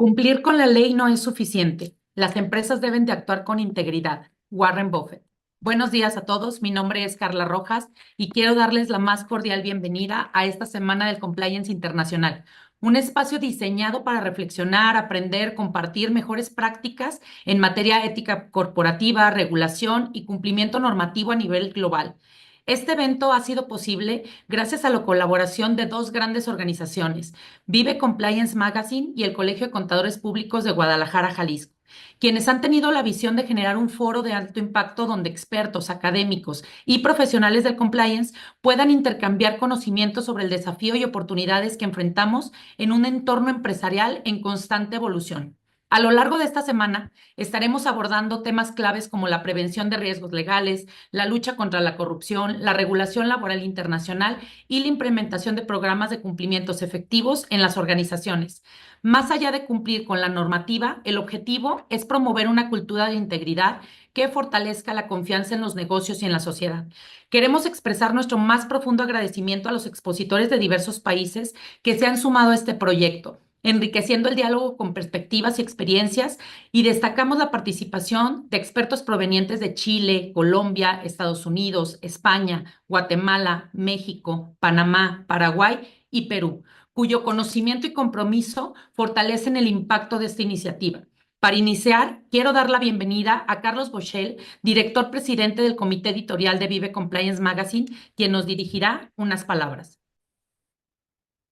Cumplir con la ley no es suficiente. Las empresas deben de actuar con integridad. Warren Buffett. Buenos días a todos. Mi nombre es Carla Rojas y quiero darles la más cordial bienvenida a esta Semana del Compliance Internacional, un espacio diseñado para reflexionar, aprender, compartir mejores prácticas en materia ética corporativa, regulación y cumplimiento normativo a nivel global. Este evento ha sido posible gracias a la colaboración de dos grandes organizaciones, Vive Compliance Magazine y el Colegio de Contadores Públicos de Guadalajara, Jalisco, quienes han tenido la visión de generar un foro de alto impacto donde expertos, académicos y profesionales del compliance puedan intercambiar conocimientos sobre el desafío y oportunidades que enfrentamos en un entorno empresarial en constante evolución. A lo largo de esta semana estaremos abordando temas claves como la prevención de riesgos legales, la lucha contra la corrupción, la regulación laboral internacional y la implementación de programas de cumplimientos efectivos en las organizaciones. Más allá de cumplir con la normativa, el objetivo es promover una cultura de integridad que fortalezca la confianza en los negocios y en la sociedad. Queremos expresar nuestro más profundo agradecimiento a los expositores de diversos países que se han sumado a este proyecto, enriqueciendo el diálogo con perspectivas y experiencias, y destacamos la participación de expertos provenientes de Chile, Colombia, Estados Unidos, España, Guatemala, México, Panamá, Paraguay y Perú, cuyo conocimiento y compromiso fortalecen el impacto de esta iniciativa. Para iniciar, quiero dar la bienvenida a Carlos Bochel, director presidente del Comité Editorial de Vive Compliance Magazine, quien nos dirigirá unas palabras.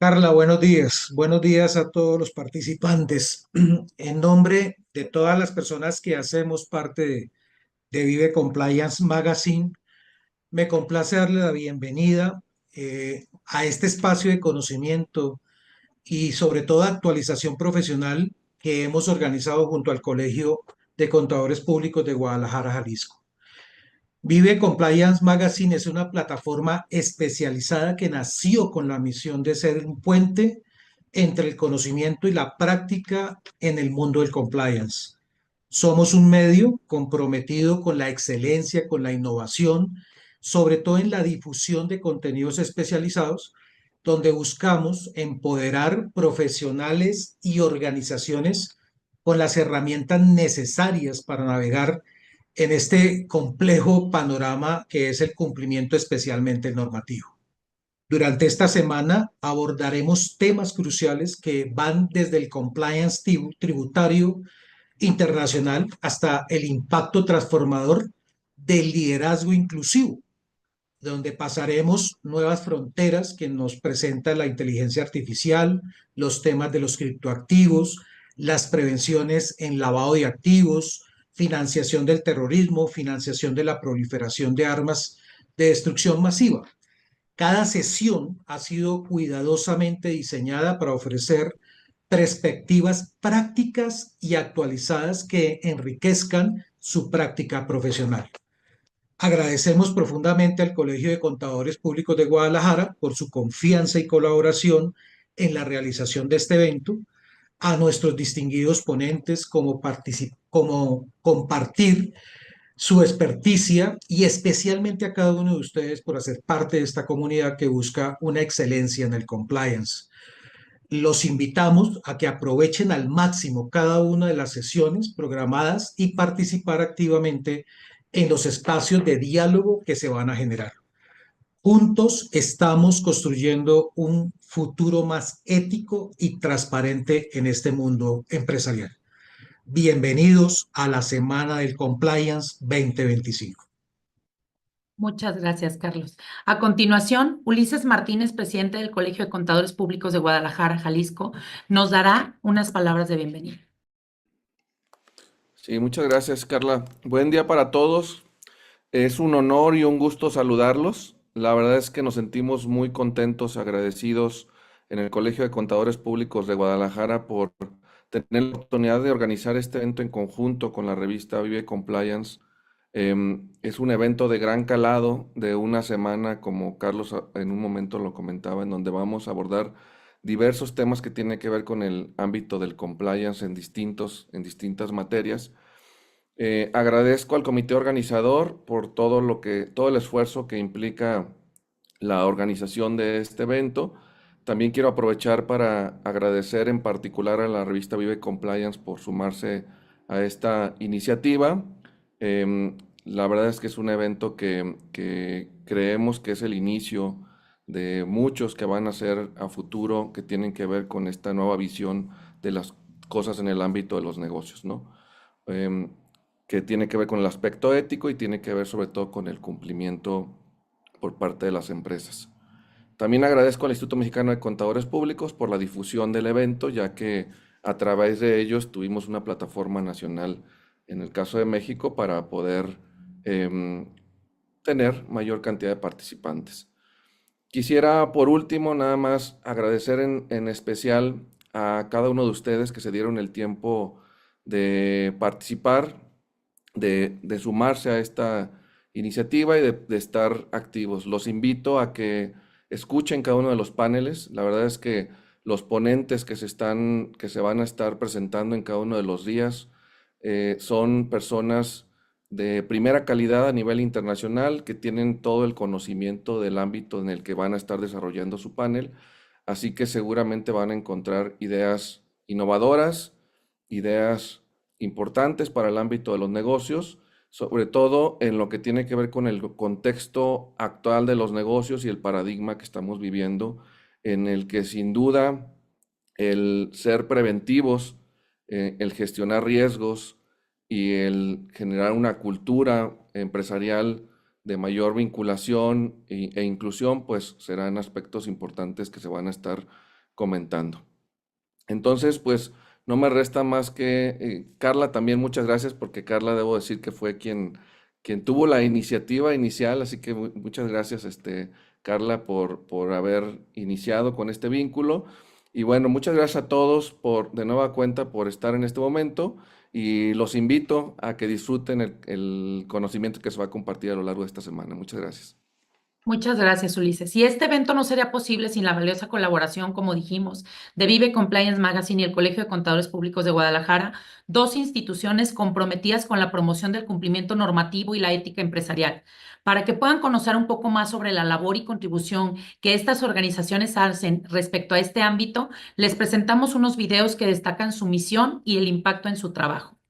Carla, buenos días. Buenos días a todos los participantes. En nombre de todas las personas que hacemos parte de Vive Compliance Magazine, me complace darle la bienvenida a este espacio de conocimiento y sobre todo actualización profesional que hemos organizado junto al Colegio de Contadores Públicos de Guadalajara, Jalisco. Vive Compliance Magazine es una plataforma especializada que nació con la misión de ser un puente entre el conocimiento y la práctica en el mundo del compliance. Somos un medio comprometido con la excelencia, con la innovación, sobre todo en la difusión de contenidos especializados, donde buscamos empoderar profesionales y organizaciones con las herramientas necesarias para navegar en este complejo panorama que es el cumplimiento especialmente normativo. Durante esta semana abordaremos temas cruciales que van desde el compliance tributario internacional hasta el impacto transformador del liderazgo inclusivo, donde pasaremos nuevas fronteras que nos presenta la inteligencia artificial, los temas de los criptoactivos, las prevenciones en lavado de activos, financiación del terrorismo, financiación de la proliferación de armas de destrucción masiva. Cada sesión ha sido cuidadosamente diseñada para ofrecer perspectivas prácticas y actualizadas que enriquezcan su práctica profesional. Agradecemos profundamente al Colegio de Contadores Públicos de Guadalajara por su confianza y colaboración en la realización de este evento, a nuestros distinguidos ponentes como compartir su experticia y especialmente a cada uno de ustedes por hacer parte de esta comunidad que busca una excelencia en el compliance. Los invitamos a que aprovechen al máximo cada una de las sesiones programadas y participar activamente en los espacios de diálogo que se van a generar. Juntos estamos construyendo un futuro más ético y transparente en este mundo empresarial. Bienvenidos a la Semana del Compliance 2025. Muchas gracias, Carlos. A continuación, Ulises Martínez, presidente del Colegio de Contadores Públicos de Guadalajara, Jalisco, nos dará unas palabras de bienvenida. Sí, muchas gracias, Carla. Buen día para todos. Es un honor y un gusto saludarlos. La verdad es que nos sentimos muy contentos, agradecidos en el Colegio de Contadores Públicos de Guadalajara por tener la oportunidad de organizar este evento en conjunto con la revista Vive Compliance. Es un evento de gran calado, de una semana, como Carlos en un momento lo comentaba, en donde vamos a abordar diversos temas que tienen que ver con el ámbito del compliance en distintas materias. Agradezco al comité organizador por todo el esfuerzo que implica la organización de este evento, También quiero aprovechar para agradecer en particular a la revista Vive Compliance por sumarse a esta iniciativa. La verdad es que es un evento que creemos que es el inicio de muchos que van a ser a futuro, que tienen que ver con esta nueva visión de las cosas en el ámbito de los negocios, ¿no? Em, que tiene que ver con el aspecto ético y tiene que ver sobre todo con el cumplimiento por parte de las empresas. También agradezco al Instituto Mexicano de Contadores Públicos por la difusión del evento, ya que a través de ellos tuvimos una plataforma nacional en el caso de México para poder em, tener mayor cantidad de participantes. Quisiera por último nada más agradecer en especial a cada uno de ustedes que se dieron el tiempo de participar, de sumarse a esta iniciativa y de estar activos. Los invito a que escuchen cada uno de los paneles. La verdad es que los ponentes que se van a estar presentando en cada uno de los días son personas de primera calidad a nivel internacional que tienen todo el conocimiento del ámbito en el que van a estar desarrollando su panel. Así que seguramente van a encontrar ideas innovadoras, ideas importantes para el ámbito de los negocios, sobre todo en lo que tiene que ver con el contexto actual de los negocios y el paradigma que estamos viviendo, en el que sin duda el ser preventivos, el gestionar riesgos y el generar una cultura empresarial de mayor vinculación e inclusión, pues serán aspectos importantes que se van a estar comentando. Entonces, pues no me resta más que, Carla, también muchas gracias, porque Carla debo decir que fue quien tuvo la iniciativa inicial, así que muchas gracias, Carla, por haber iniciado con este vínculo. Y bueno, muchas gracias a todos de nueva cuenta por estar en este momento y los invito a que disfruten el conocimiento que se va a compartir a lo largo de esta semana. Muchas gracias. Muchas gracias, Ulises. Y este evento no sería posible sin la valiosa colaboración, como dijimos, de Vive Compliance Magazine y el Colegio de Contadores Públicos de Guadalajara, dos instituciones comprometidas con la promoción del cumplimiento normativo y la ética empresarial. Para que puedan conocer un poco más sobre la labor y contribución que estas organizaciones hacen respecto a este ámbito, les presentamos unos videos que destacan su misión y el impacto en su trabajo.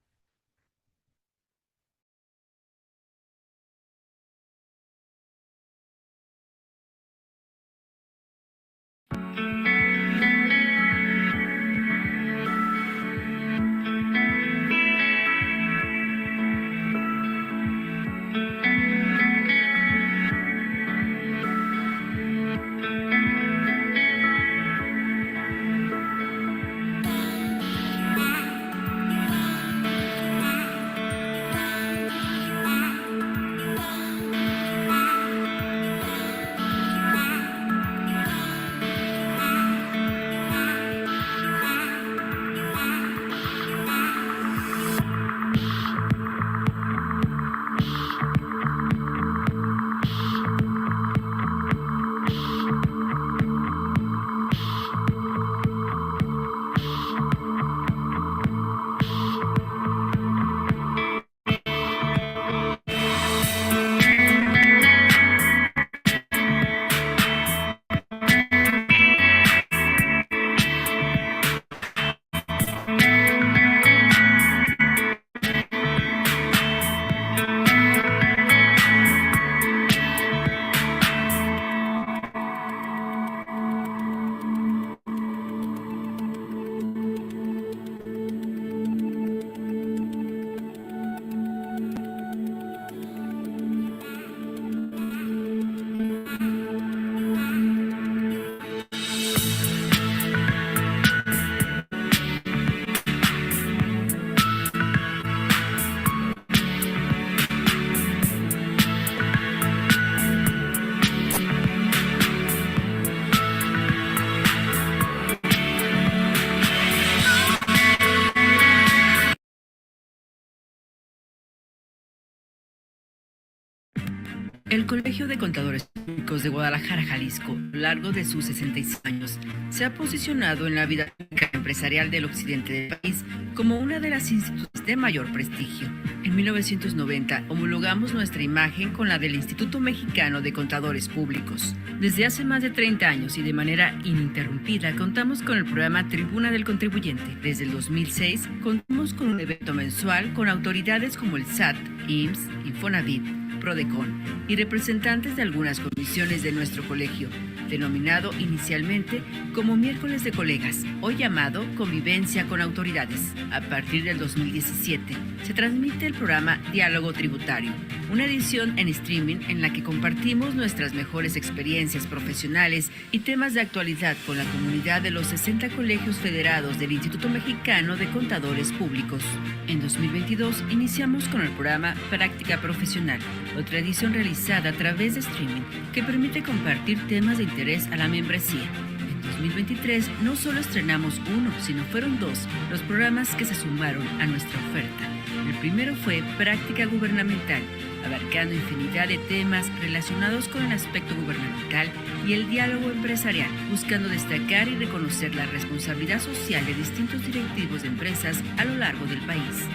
El Colegio de Contadores Públicos de Guadalajara, Jalisco, a lo largo de sus 65 años, se ha posicionado en la vida pública empresarial del occidente del país como una de las instituciones de mayor prestigio. En 1990 homologamos nuestra imagen con la del Instituto Mexicano de Contadores Públicos. Desde hace más de 30 años y de manera ininterrumpida contamos con el programa Tribuna del Contribuyente. Desde el 2006 contamos con un evento mensual con autoridades como el SAT, IMSS, Infonavit, Prodecon y representantes de algunas comisiones de nuestro colegio, denominado inicialmente como Miércoles de Colegas, hoy llamado Convivencia con Autoridades. A partir del 2017 se transmite el programa Diálogo Tributario, una edición en streaming en la que compartimos nuestras mejores experiencias profesionales y temas de actualidad con la comunidad de los 60 colegios federados del Instituto Mexicano de Contadores Públicos. En 2022 iniciamos con el programa Práctica Profesional, otra edición realizada a través de streaming que permite compartir temas de interés a la membresía. En 2023 no solo estrenamos uno, sino fueron dos los programas que se sumaron a nuestra oferta. El primero fue Práctica Gubernamental, abarcando infinidad de temas relacionados con el aspecto gubernamental y el diálogo empresarial, buscando destacar y reconocer la responsabilidad social de distintos directivos de empresas a lo largo del país.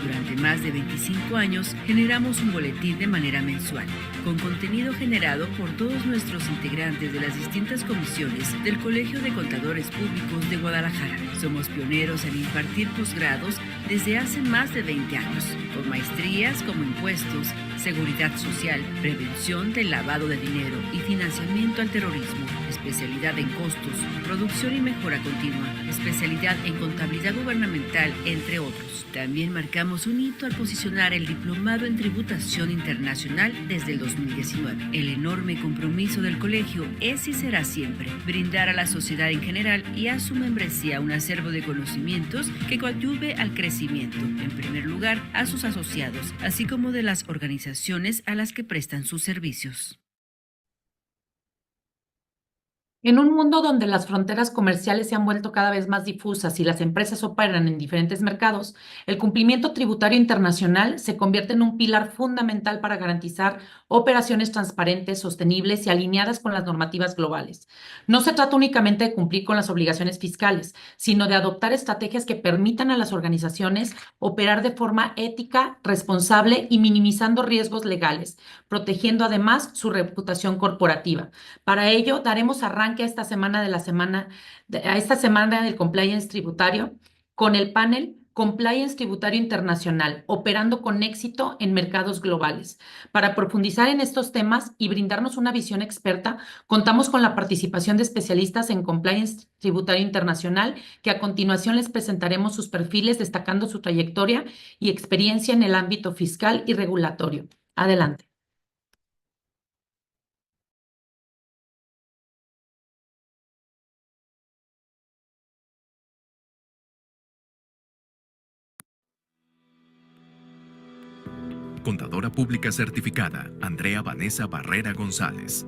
Durante más de 25 años generamos un boletín de manera mensual, con contenido generado por todos nuestros integrantes de las distintas comisiones del Colegio de Contadores Públicos de Guadalajara. Somos pioneros en impartir posgrados desde hace más de 20 años, con maestrías como impuestos, seguridad social, prevención del lavado de dinero y financiamiento al terrorismo, especialidad en costos, producción y mejora continua, especialidad en contabilidad gubernamental, entre otros. También marcamos un hito al posicionar el Diplomado en Tributación Internacional desde el 2019. El enorme compromiso del colegio es y será siempre brindar a la sociedad en general y a su membresía un acervo de conocimientos que coadyuve al crecimiento, en primer lugar, a sus asociados, así como de las organizaciones a las que prestan sus servicios. En un mundo donde las fronteras comerciales se han vuelto cada vez más difusas y las empresas operan en diferentes mercados, el cumplimiento tributario internacional se convierte en un pilar fundamental para garantizar operaciones transparentes, sostenibles y alineadas con las normativas globales. No se trata únicamente de cumplir con las obligaciones fiscales, sino de adoptar estrategias que permitan a las organizaciones operar de forma ética, responsable y minimizando riesgos legales, protegiendo además su reputación corporativa. Para ello, daremos arranque a esta semana del compliance tributario con el panel Compliance Tributario Internacional, operando con éxito en mercados globales. Para profundizar en estos temas y brindarnos una visión experta, contamos con la participación de especialistas en Compliance Tributario Internacional, que a continuación les presentaremos sus perfiles destacando su trayectoria y experiencia en el ámbito fiscal y regulatorio. Adelante. Contadora Pública Certificada, Andrea Vanessa Barrera González.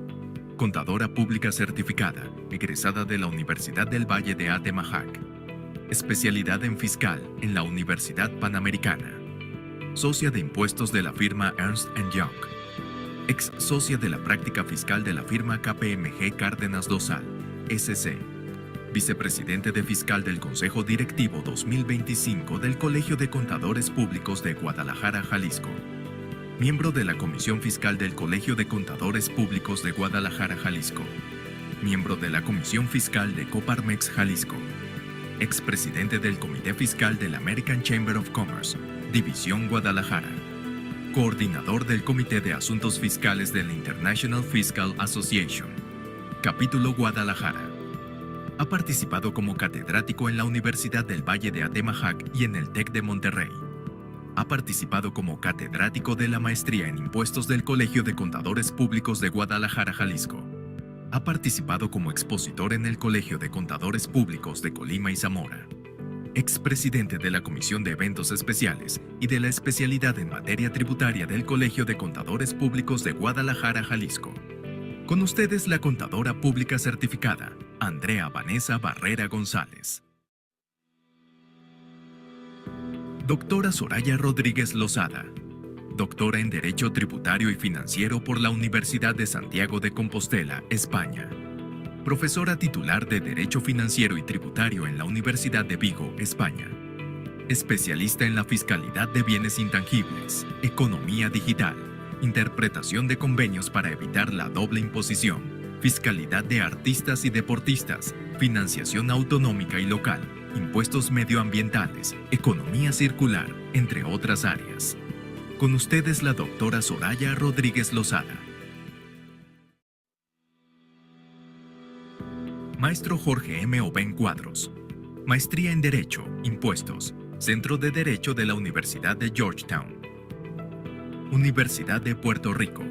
Contadora Pública Certificada, egresada de la Universidad del Valle de Atemajac. Especialidad en Fiscal en la Universidad Panamericana. Socia de impuestos de la firma Ernst & Young. Ex socia de la práctica fiscal de la firma KPMG Cárdenas Dosal, SC. Vicepresidente de Fiscal del Consejo Directivo 2025 del Colegio de Contadores Públicos de Guadalajara, Jalisco. Miembro de la Comisión Fiscal del Colegio de Contadores Públicos de Guadalajara, Jalisco. Miembro de la Comisión Fiscal de Coparmex, Jalisco. Expresidente del Comité Fiscal del American Chamber of Commerce, División Guadalajara. Coordinador del Comité de Asuntos Fiscales de la International Fiscal Association, Capítulo Guadalajara. Ha participado como catedrático en la Universidad del Valle de Atemajac y en el TEC de Monterrey. Ha participado como catedrático de la Maestría en Impuestos del Colegio de Contadores Públicos de Guadalajara, Jalisco. Ha participado como expositor en el Colegio de Contadores Públicos de Colima y Zamora. Expresidente de la Comisión de Eventos Especiales y de la especialidad en materia tributaria del Colegio de Contadores Públicos de Guadalajara, Jalisco. Con ustedes la Contadora Pública Certificada, Andrea Vanessa Barrera González. Doctora Soraya Rodríguez Lozada. Doctora en Derecho Tributario y Financiero por la Universidad de Santiago de Compostela, España. Profesora titular de Derecho Financiero y Tributario en la Universidad de Vigo, España. Especialista en la fiscalidad de bienes intangibles, economía digital, interpretación de convenios para evitar la doble imposición, fiscalidad de artistas y deportistas, financiación autonómica y local, impuestos medioambientales, economía circular, entre otras áreas. Con ustedes la doctora Soraya Rodríguez Lozada. Maestro Jorge M. Oben Cuadros. Maestría en Derecho, Impuestos, Centro de Derecho de la Universidad de Georgetown. Universidad de Puerto Rico.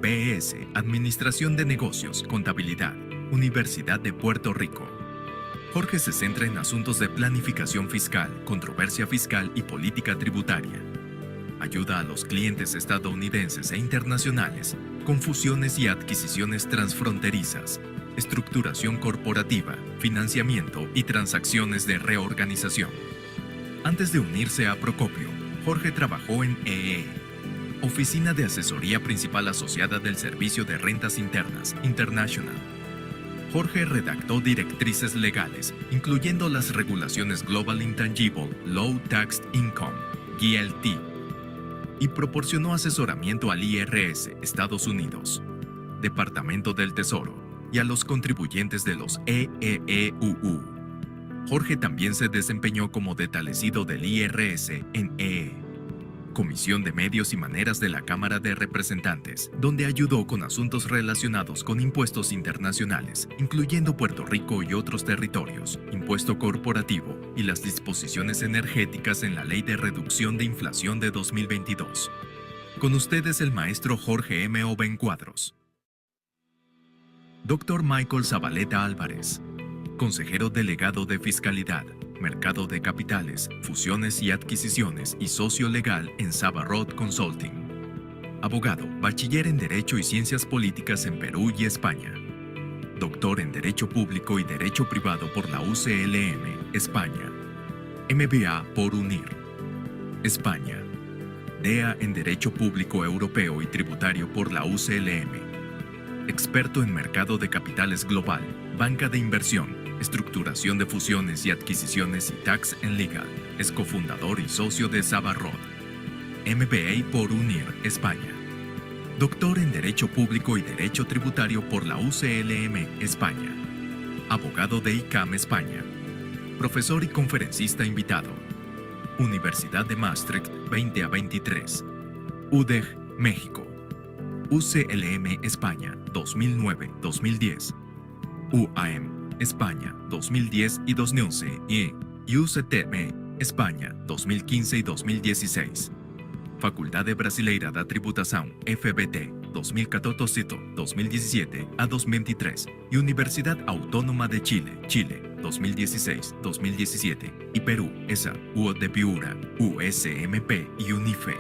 BS, Administración de Negocios, Contabilidad, Universidad de Puerto Rico. Jorge se centra en asuntos de planificación fiscal, controversia fiscal y política tributaria. Ayuda a los clientes estadounidenses e internacionales con fusiones y adquisiciones transfronterizas, estructuración corporativa, financiamiento y transacciones de reorganización. Antes de unirse a Procopio, Jorge trabajó en EE, Oficina de Asesoría Principal Asociada del Servicio de Rentas Internas, International. Jorge redactó directrices legales, incluyendo las regulaciones Global Intangible Low Taxed Income, GLT, y proporcionó asesoramiento al IRS, Estados Unidos, Departamento del Tesoro, y a los contribuyentes de los EEUU. Jorge también se desempeñó como detalecido del IRS en EE, Comisión de Medios y Maneras de la Cámara de Representantes, donde ayudó con asuntos relacionados con impuestos internacionales, incluyendo Puerto Rico y otros territorios, impuesto corporativo y las disposiciones energéticas en la Ley de Reducción de Inflación de 2022. Con ustedes el maestro Jorge M. Oben Cuadros. Dr. Michael Zabaleta Álvarez, consejero delegado de Fiscalidad, Mercado de Capitales, Fusiones y Adquisiciones y socio legal en Sabarot Consulting. Abogado, bachiller en Derecho y Ciencias Políticas en Perú y España. Doctor en Derecho Público y Derecho Privado por la UCLM, España. MBA por UNIR, España. DEA en Derecho Público Europeo y Tributario por la UCLM. Experto en mercado de capitales global, banca de inversión, estructuración de fusiones y adquisiciones y tax and legal. Es cofundador y socio de Sabarot. MBA por UNIR, España. Doctor en Derecho Público y Derecho Tributario por la UCLM, España. Abogado de ICAM, España. Profesor y conferencista invitado. Universidad de Maastricht 20 a 23. UDEG, México. UCLM España 2009-2010, UAM España 2010 y 2011 y UCTM España 2015 y 2016. Faculdade Brasileira da Tributação FBT 2014 2017 a 2023 y Universidad Autónoma de Chile, Chile 2016-2017 y Perú, ESA, UOT de Piura, USMP y UNIFE.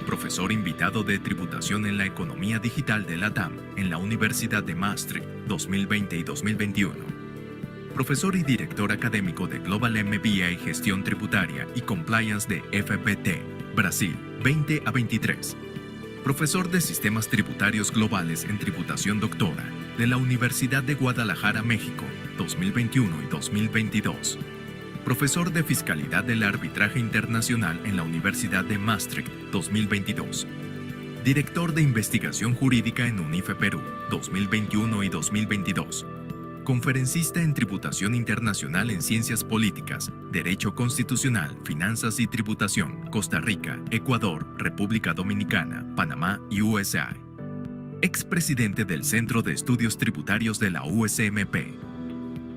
Profesor invitado de Tributación en la Economía Digital de LATAM en la Universidad de Maastricht 2020 y 2021. Profesor y director académico de Global MBA y Gestión Tributaria y Compliance de FPT, Brasil 20 a 23. Profesor de Sistemas Tributarios Globales en Tributación Doctora de la Universidad de Guadalajara, México 2021 y 2022. Profesor de Fiscalidad del Arbitraje Internacional en la Universidad de Maastricht 2022. Director de Investigación Jurídica en UNIFE Perú 2021 y 2022. Conferencista en Tributación Internacional en Ciencias Políticas, Derecho Constitucional, Finanzas y Tributación, Costa Rica, Ecuador, República Dominicana, Panamá y USA. Expresidente del Centro de Estudios Tributarios de la USMP.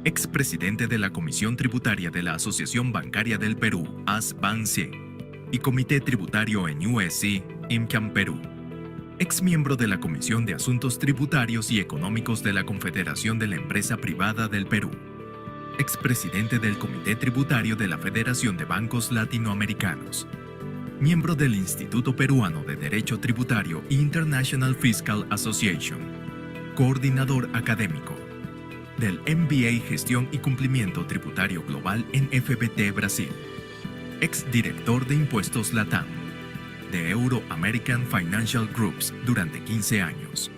Expresidente de la Comisión Tributaria de la Asociación Bancaria del Perú, ASBANCIE, y Comité Tributario en USC, IMCAM Perú. Exmiembro de la Comisión de Asuntos Tributarios y Económicos de la Confederación de la Empresa Privada del Perú. Expresidente del Comité Tributario de la Federación de Bancos Latinoamericanos. Miembro del Instituto Peruano de Derecho Tributario e International Fiscal Association. Coordinador académico del MBA Gestión y Cumplimiento Tributario Global en FBT Brasil. Exdirector de Impuestos LATAM de Euro American Financial Groups durante 15 años.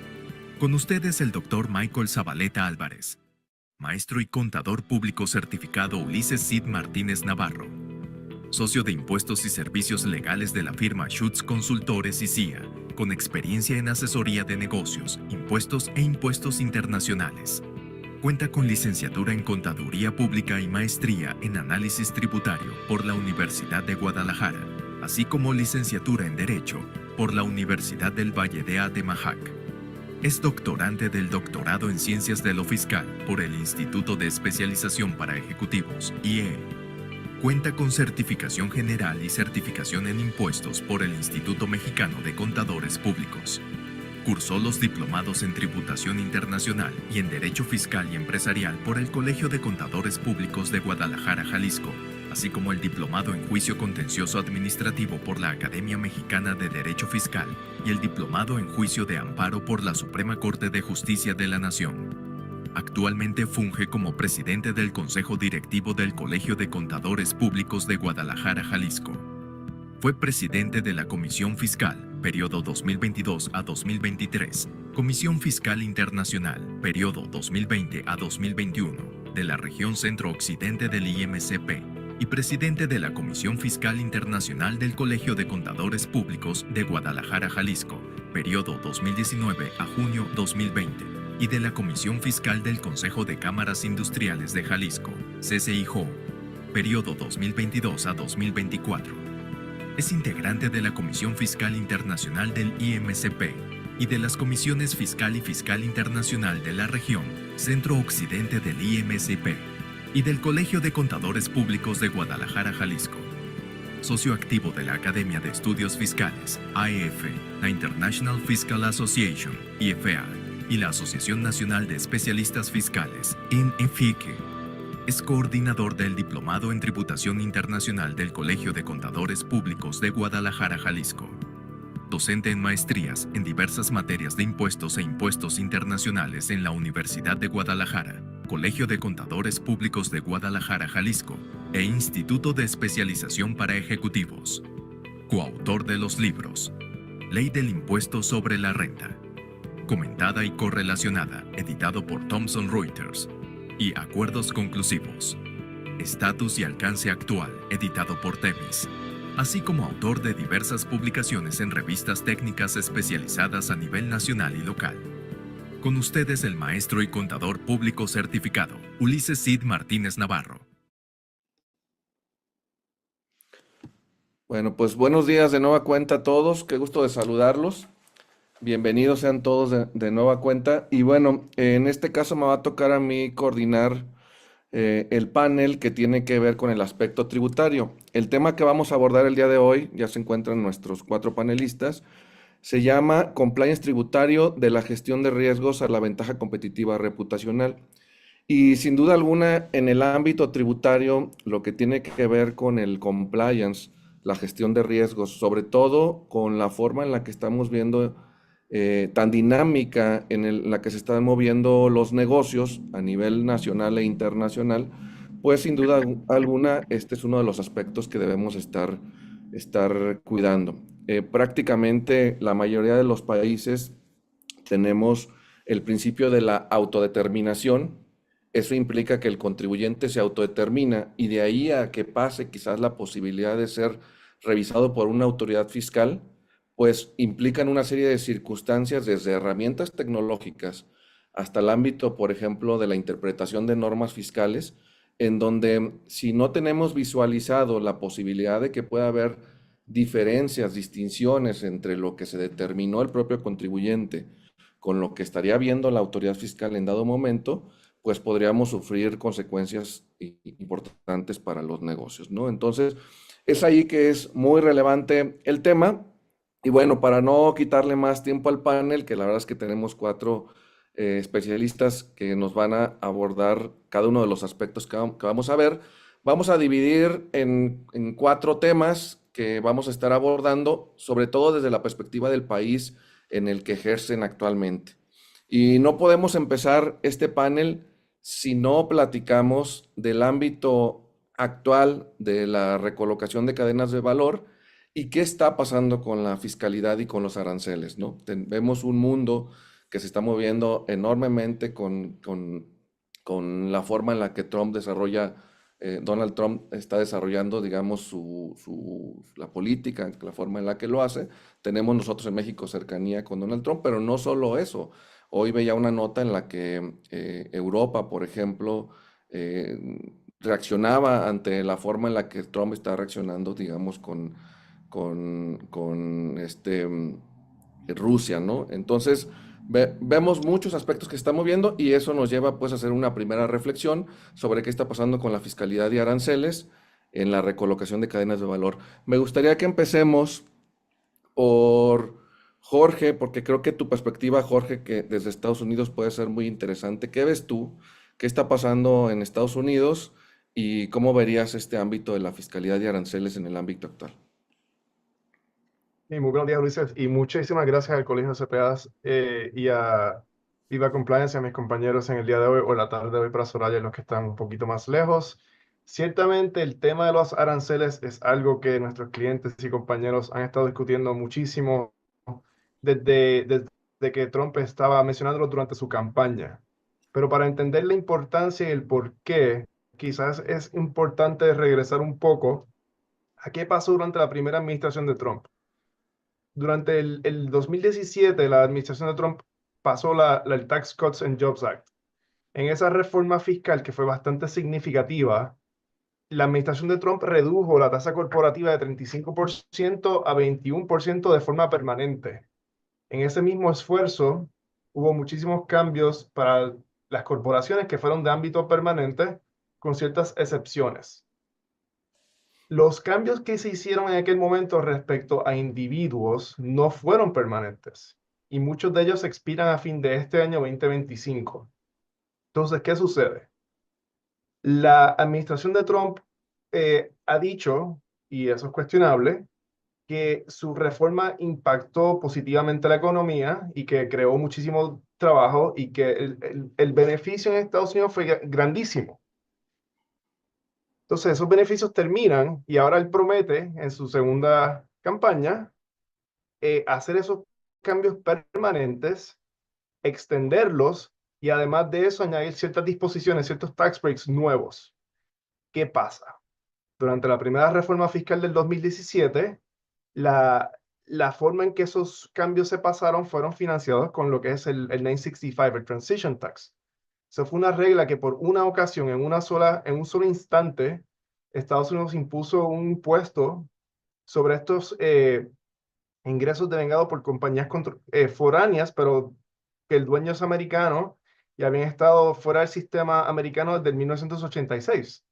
Con ustedes el Dr. Michael Zabaleta Álvarez, maestro y contador público certificado Ulises Cid Martínez Navarro, socio de impuestos y servicios legales de la firma Schutz Consultores y CIA, con experiencia en asesoría de negocios, impuestos e impuestos internacionales. Cuenta con licenciatura en Contaduría Pública y maestría en Análisis Tributario por la Universidad de Guadalajara, así como licenciatura en Derecho por la Universidad del Valle de Atemajac. Es doctorante del Doctorado en Ciencias de lo Fiscal por el Instituto de Especialización para Ejecutivos, IE. Cuenta con certificación general y certificación en impuestos por el Instituto Mexicano de Contadores Públicos. Cursó los diplomados en Tributación Internacional y en Derecho Fiscal y Empresarial por el Colegio de Contadores Públicos de Guadalajara, Jalisco, así como el diplomado en Juicio Contencioso Administrativo por la Academia Mexicana de Derecho Fiscal y el diplomado en Juicio de Amparo por la Suprema Corte de Justicia de la Nación. Actualmente funge como presidente del Consejo Directivo del Colegio de Contadores Públicos de Guadalajara, Jalisco. Fue presidente de la Comisión Fiscal, periodo 2022 a 2023, Comisión Fiscal Internacional, periodo 2020 a 2021, de la región centro-occidente del IMCP, y presidente de la Comisión Fiscal Internacional del Colegio de Contadores Públicos de Guadalajara, Jalisco, periodo 2019 a junio 2020, y de la Comisión Fiscal del Consejo de Cámaras Industriales de Jalisco, CCIJO, periodo 2022 a 2024. Es integrante de la Comisión Fiscal Internacional del IMCP y de las comisiones Fiscal y Fiscal Internacional de la región Centro-Occidente del IMCP y del Colegio de Contadores Públicos de Guadalajara, Jalisco. Socio activo de la Academia de Estudios Fiscales, AEF, la International Fiscal Association, IFA, y la Asociación Nacional de Especialistas Fiscales, INEFICE. Es coordinador del Diplomado en Tributación Internacional del Colegio de Contadores Públicos de Guadalajara, Jalisco. Docente en maestrías en diversas materias de impuestos e impuestos internacionales en la Universidad de Guadalajara, Colegio de Contadores Públicos de Guadalajara, Jalisco, e Instituto de Especialización para Ejecutivos. Coautor de los libros Ley del Impuesto sobre la Renta, Comentada y Correlacionada, editado por Thomson Reuters, y Acuerdos Conclusivos, Estatus y Alcance Actual, editado por Temis, así como autor de diversas publicaciones en revistas técnicas especializadas a nivel nacional y local. Con ustedes el maestro y contador público certificado, Ulises Cid Martínez Navarro. Bueno, pues buenos días de nueva cuenta a todos, qué gusto de saludarlos. Bienvenidos sean todos de nueva cuenta. Y bueno, en este caso me va a tocar a mí coordinar el panel que tiene que ver con el aspecto tributario. El tema que vamos a abordar el día de hoy, ya se encuentran nuestros 4 panelistas, se llama Compliance Tributario de la Gestión de Riesgos a la Ventaja Competitiva Reputacional. Y sin duda alguna, en el ámbito tributario, lo que tiene que ver con el compliance, la gestión de riesgos, sobre todo con la forma en la que estamos viendo tan dinámica en la que se están moviendo los negocios a nivel nacional e internacional, pues sin duda alguna este es uno de los aspectos que debemos estar cuidando. Prácticamente la mayoría de los países tenemos el principio de la autodeterminación. Eso implica que el contribuyente se autodetermina y de ahí a que pase quizás la posibilidad de ser revisado por una autoridad fiscal, pues implican una serie de circunstancias desde herramientas tecnológicas hasta el ámbito, por ejemplo, de la interpretación de normas fiscales, en donde si no tenemos visualizado la posibilidad de que pueda haber diferencias, distinciones entre lo que se determinó el propio contribuyente con lo que estaría viendo la autoridad fiscal en dado momento, pues podríamos sufrir consecuencias importantes para los negocios, ¿no? Entonces, es ahí que es muy relevante el tema. Y bueno, para no quitarle más tiempo al panel, que la verdad es que tenemos 4 especialistas que nos van a abordar cada uno de los aspectos que vamos a ver, vamos a dividir en 4 temas que vamos a estar abordando, sobre todo desde la perspectiva del país en el que ejercen actualmente. Y no podemos empezar este panel si no platicamos del ámbito actual de la recolocación de cadenas de valor y qué está pasando con la fiscalidad y con los aranceles, ¿no? Vemos un mundo que se está moviendo enormemente con la forma en la que Donald Trump está desarrollando, digamos, la política, la forma en la que lo hace. Tenemos nosotros en México cercanía con Donald Trump, pero no solo eso. Hoy veía una nota en la que Europa, por ejemplo, reaccionaba ante la forma en la que Trump está reaccionando, digamos, con Rusia, ¿no? Entonces, vemos muchos aspectos que se están moviendo y eso nos lleva pues a hacer una primera reflexión sobre qué está pasando con la fiscalidad y aranceles en la recolocación de cadenas de valor. Me gustaría que empecemos por Jorge, porque creo que tu perspectiva, Jorge, que desde Estados Unidos puede ser muy interesante. ¿Qué ves tú? ¿Qué está pasando en Estados Unidos? ¿Y cómo verías este ámbito de la fiscalidad y aranceles en el ámbito actual? Y muy buenos días, Ulises, y muchísimas gracias al Colegio de CPAs y a Viva Compliance y a mis compañeros en el día de hoy o la tarde de hoy para Soraya y los que están un poquito más lejos. Ciertamente el tema de los aranceles es algo que nuestros clientes y compañeros han estado discutiendo muchísimo desde que Trump estaba mencionándolo durante su campaña. Pero para entender la importancia y el por qué, quizás es importante regresar un poco a qué pasó durante la primera administración de Trump. Durante el 2017, la administración de Trump pasó el Tax Cuts and Jobs Act. En esa reforma fiscal, que fue bastante significativa, la administración de Trump redujo la tasa corporativa de 35% a 21% de forma permanente. En ese mismo esfuerzo, hubo muchísimos cambios para las corporaciones que fueron de ámbito permanente, con ciertas excepciones. Los cambios que se hicieron en aquel momento respecto a individuos no fueron permanentes y muchos de ellos expiran a fin de este año 2025. Entonces, ¿qué sucede? La administración de Trump ha dicho, y eso es cuestionable, que su reforma impactó positivamente la economía y que creó muchísimo trabajo y que el beneficio en Estados Unidos fue grandísimo. Entonces, esos beneficios terminan y ahora él promete en su segunda campaña hacer esos cambios permanentes, extenderlos y además de eso añadir ciertas disposiciones, ciertos tax breaks nuevos. ¿Qué pasa? Durante la primera reforma fiscal del 2017, la forma en que esos cambios se pasaron fueron financiados con lo que es el 965, el Transition Tax. Eso fue una regla que por una ocasión, en un solo instante, Estados Unidos impuso un impuesto sobre estos ingresos devengados por compañías foráneas, pero que el dueño es americano y habían estado fuera del sistema americano desde 1986.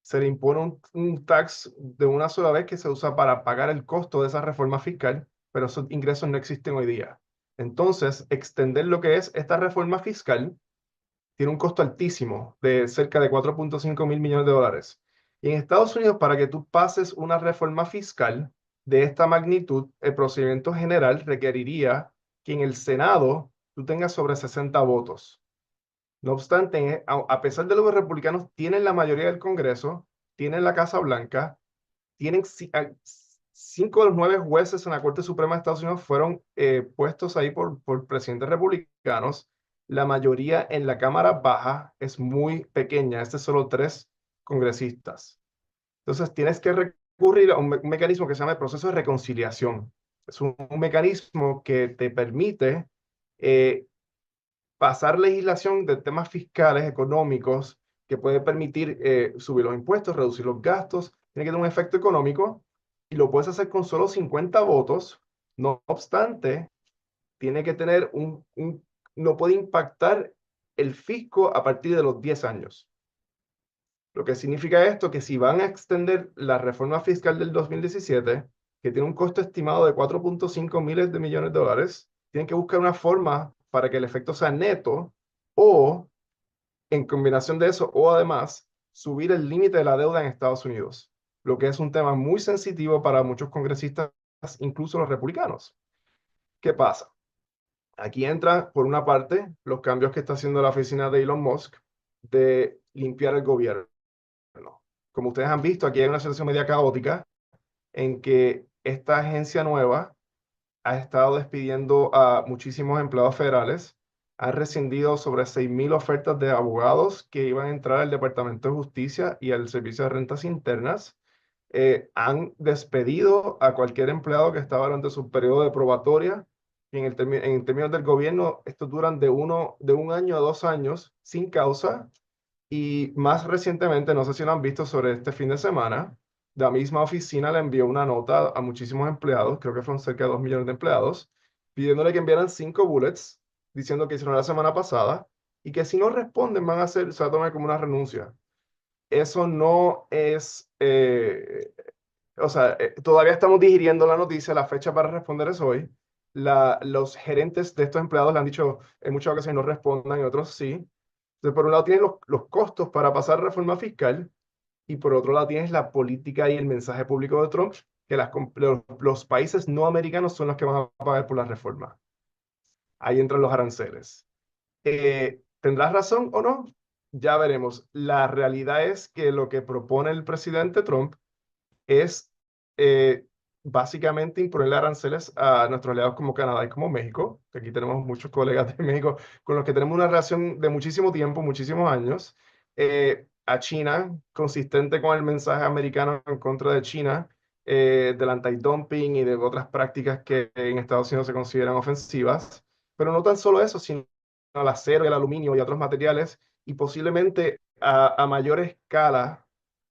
Se le impone un tax de una sola vez que se usa para pagar el costo de esa reforma fiscal, pero esos ingresos no existen hoy día. Entonces, extender lo que es esta reforma fiscal tiene un costo altísimo de cerca de 4.5 mil millones de dólares. Y en Estados Unidos, para que tú pases una reforma fiscal de esta magnitud, el procedimiento general requeriría que en el Senado tú tengas sobre 60 votos. No obstante, a pesar de que los republicanos tienen la mayoría del Congreso, tienen la Casa Blanca, tienen 5 de los 9 jueces en la Corte Suprema de Estados Unidos fueron puestos ahí por presidentes republicanos. La mayoría en la Cámara Baja es muy pequeña, es de solo 3 congresistas. Entonces tienes que recurrir a un mecanismo que se llama el proceso de reconciliación. Es un mecanismo que te permite pasar legislación de temas fiscales, económicos, que puede permitir subir los impuestos, reducir los gastos, tiene que tener un efecto económico y lo puedes hacer con solo 50 votos. No obstante, tiene que tener no puede impactar el fisco a partir de los 10 años. Lo que significa esto, que si van a extender la reforma fiscal del 2017, que tiene un costo estimado de 4.5 miles de millones de dólares, tienen que buscar una forma para que el efecto sea neto o, en combinación de eso, o además, subir el límite de la deuda en Estados Unidos, lo que es un tema muy sensitivo para muchos congresistas, incluso los republicanos. ¿Qué pasa? Aquí entra, por una parte, los cambios que está haciendo la oficina de Elon Musk de limpiar el gobierno. Como ustedes han visto, aquí hay una situación media caótica en que esta agencia nueva ha estado despidiendo a muchísimos empleados federales. Han rescindido sobre 6.000 ofertas de abogados que iban a entrar al Departamento de Justicia y al Servicio de Rentas Internas. Han despedido a cualquier empleado que estaba durante su periodo de probatoria. Y en términos del gobierno, estos duran de un año a 2 años sin causa. Y más recientemente, no sé si lo han visto sobre este fin de semana, la misma oficina le envió una nota a muchísimos empleados, creo que fueron cerca de 2 millones de empleados, pidiéndole que enviaran 5 bullets, diciendo que hicieron la semana pasada, y que si no responden se va a tomar como una renuncia. Eso no es, todavía estamos digiriendo la noticia, la fecha para responder es hoy. Los gerentes de estos empleados le han dicho en muchas ocasiones no respondan, en otros sí. Entonces, por un lado tienes los costos para pasar reforma fiscal y por otro lado tienes la política y el mensaje público de Trump, que los países no americanos son los que van a pagar por la reforma. Ahí entran los aranceles. ¿Tendrás razón o no? Ya veremos. La realidad es que lo que propone el presidente Trump es básicamente imponerle aranceles a nuestros aliados como Canadá y como México, que aquí tenemos muchos colegas de México con los que tenemos una relación de muchísimo tiempo, muchísimos años, a China, consistente con el mensaje americano en contra de China, del anti-dumping y de otras prácticas que en Estados Unidos se consideran ofensivas, pero no tan solo eso, sino el acero, el aluminio y otros materiales, y posiblemente a mayor escala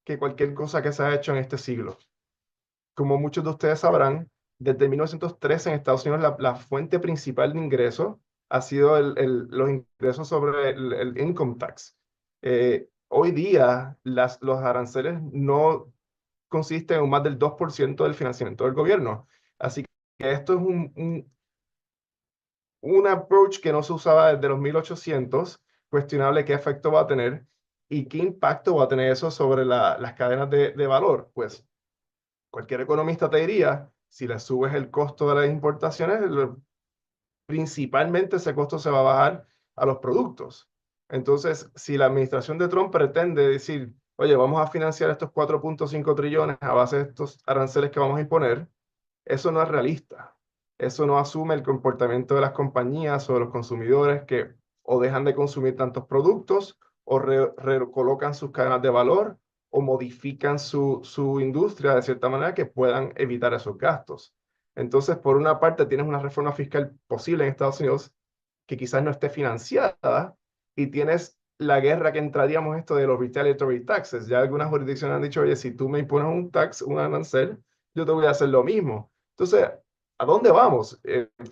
que cualquier cosa que se ha hecho en este siglo. Como muchos de ustedes sabrán, desde 1913 en Estados Unidos la fuente principal de ingreso ha sido los ingresos sobre el income tax. Hoy día los aranceles no consisten en más del 2% del financiamiento del gobierno. Así que esto es un approach que no se usaba desde los 1800, cuestionable qué efecto va a tener y qué impacto va a tener eso sobre las cadenas de valor. Pues cualquier economista te diría, si le subes el costo de las importaciones, principalmente ese costo se va a bajar a los productos. Entonces, si la administración de Trump pretende decir, oye, vamos a financiar estos 4.5 trillones a base de estos aranceles que vamos a imponer, eso no es realista. Eso no asume el comportamiento de las compañías o de los consumidores que o dejan de consumir tantos productos o recolocan sus cadenas de valor o modifican su industria de cierta manera que puedan evitar esos gastos. Entonces, por una parte, tienes una reforma fiscal posible en Estados Unidos que quizás no esté financiada y tienes la guerra que entraríamos esto de los retaliatory taxes. Ya algunas jurisdicciones han dicho, oye, si tú me impones un arancel, yo te voy a hacer lo mismo. Entonces, ¿a dónde vamos?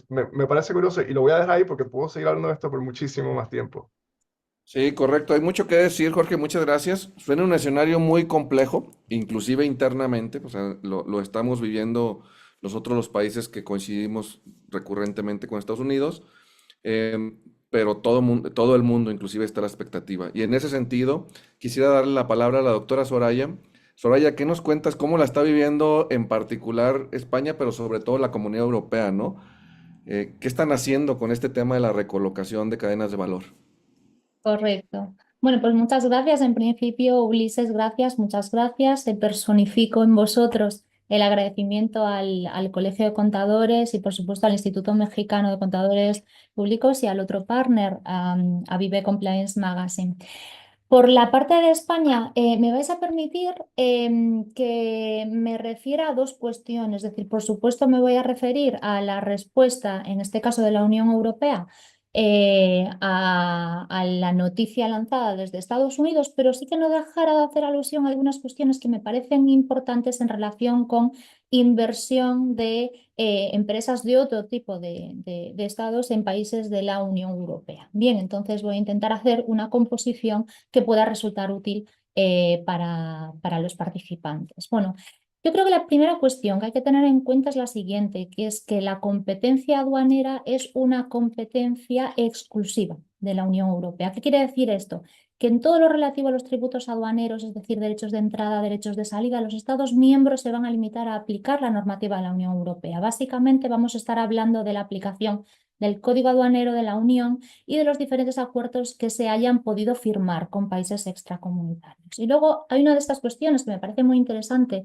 Me parece curioso y lo voy a dejar ahí porque puedo seguir hablando de esto por muchísimo más tiempo. Sí, correcto. Hay mucho que decir, Jorge. Muchas gracias. Suena un escenario muy complejo, inclusive internamente. O sea, lo estamos viviendo nosotros los países que coincidimos recurrentemente con Estados Unidos, pero todo el mundo inclusive está a la expectativa. Y en ese sentido, quisiera darle la palabra a la doctora Soraya. Soraya, ¿qué nos cuentas? ¿Cómo la está viviendo en particular España, pero sobre todo la Comunidad Europea, ¿no? ¿Qué están haciendo con este tema de la recolocación de cadenas de valor? Correcto. Bueno, pues muchas gracias. En principio, Ulises, gracias, muchas gracias. Personifico en vosotros el agradecimiento al Colegio de Contadores y, por supuesto, al Instituto Mexicano de Contadores Públicos y al otro partner, a Vive Compliance Magazine. Por la parte de España, me vais a permitir que me refiera a dos cuestiones. Es decir, por supuesto, me voy a referir a la respuesta, en este caso de la Unión Europea, a la noticia lanzada desde Estados Unidos, pero sí que no dejara de hacer alusión a algunas cuestiones que me parecen importantes en relación con inversión de empresas de otro tipo de estados en países de la Unión Europea. Bien, entonces voy a intentar hacer una composición que pueda resultar útil para los participantes. Bueno, yo creo que la primera cuestión que hay que tener en cuenta es la siguiente, que es que la competencia aduanera es una competencia exclusiva de la Unión Europea. ¿Qué quiere decir esto? Que en todo lo relativo a los tributos aduaneros, es decir, derechos de entrada, derechos de salida, los Estados miembros se van a limitar a aplicar la normativa de la Unión Europea. Básicamente vamos a estar hablando de la aplicación del Código Aduanero de la Unión y de los diferentes acuerdos que se hayan podido firmar con países extracomunitarios. Y luego hay una de estas cuestiones que me parece muy interesante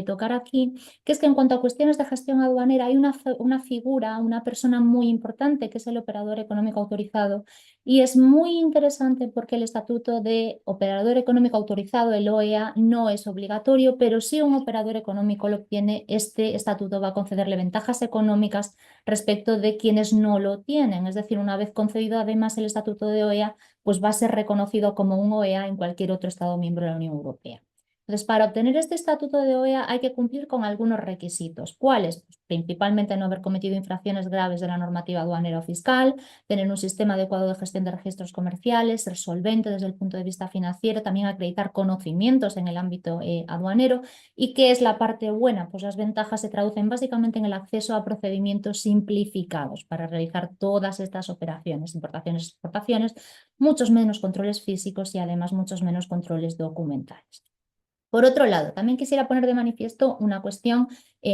tocar aquí, que es que en cuanto a cuestiones de gestión aduanera hay una figura, una persona muy importante que es el operador económico autorizado, y es muy interesante porque el estatuto de operador económico autorizado, el OEA, no es obligatorio, pero si un operador económico lo obtiene, este estatuto va a concederle ventajas económicas respecto de quienes no lo tienen. Es decir, una vez concedido además el estatuto de OEA, pues va a ser reconocido como un OEA en cualquier otro Estado miembro de la Unión Europea. Entonces, para obtener este estatuto de OEA hay que cumplir con algunos requisitos. ¿Cuáles? Pues, principalmente no haber cometido infracciones graves de la normativa aduanera o fiscal, tener un sistema adecuado de gestión de registros comerciales, ser solvente desde el punto de vista financiero, también acreditar conocimientos en el ámbito aduanero. ¿Y qué es la parte buena? Pues las ventajas se traducen básicamente en el acceso a procedimientos simplificados para realizar todas estas operaciones, importaciones, exportaciones, muchos menos controles físicos y además muchos menos controles documentales. Por otro lado, también quisiera poner de manifiesto una cuestión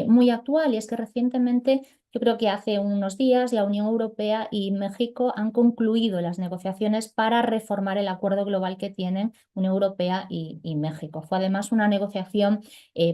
muy actual, y es que recientemente, yo creo que hace unos días, la Unión Europea y México han concluido las negociaciones para reformar el acuerdo global que tienen Unión Europea y México. Fue además una negociación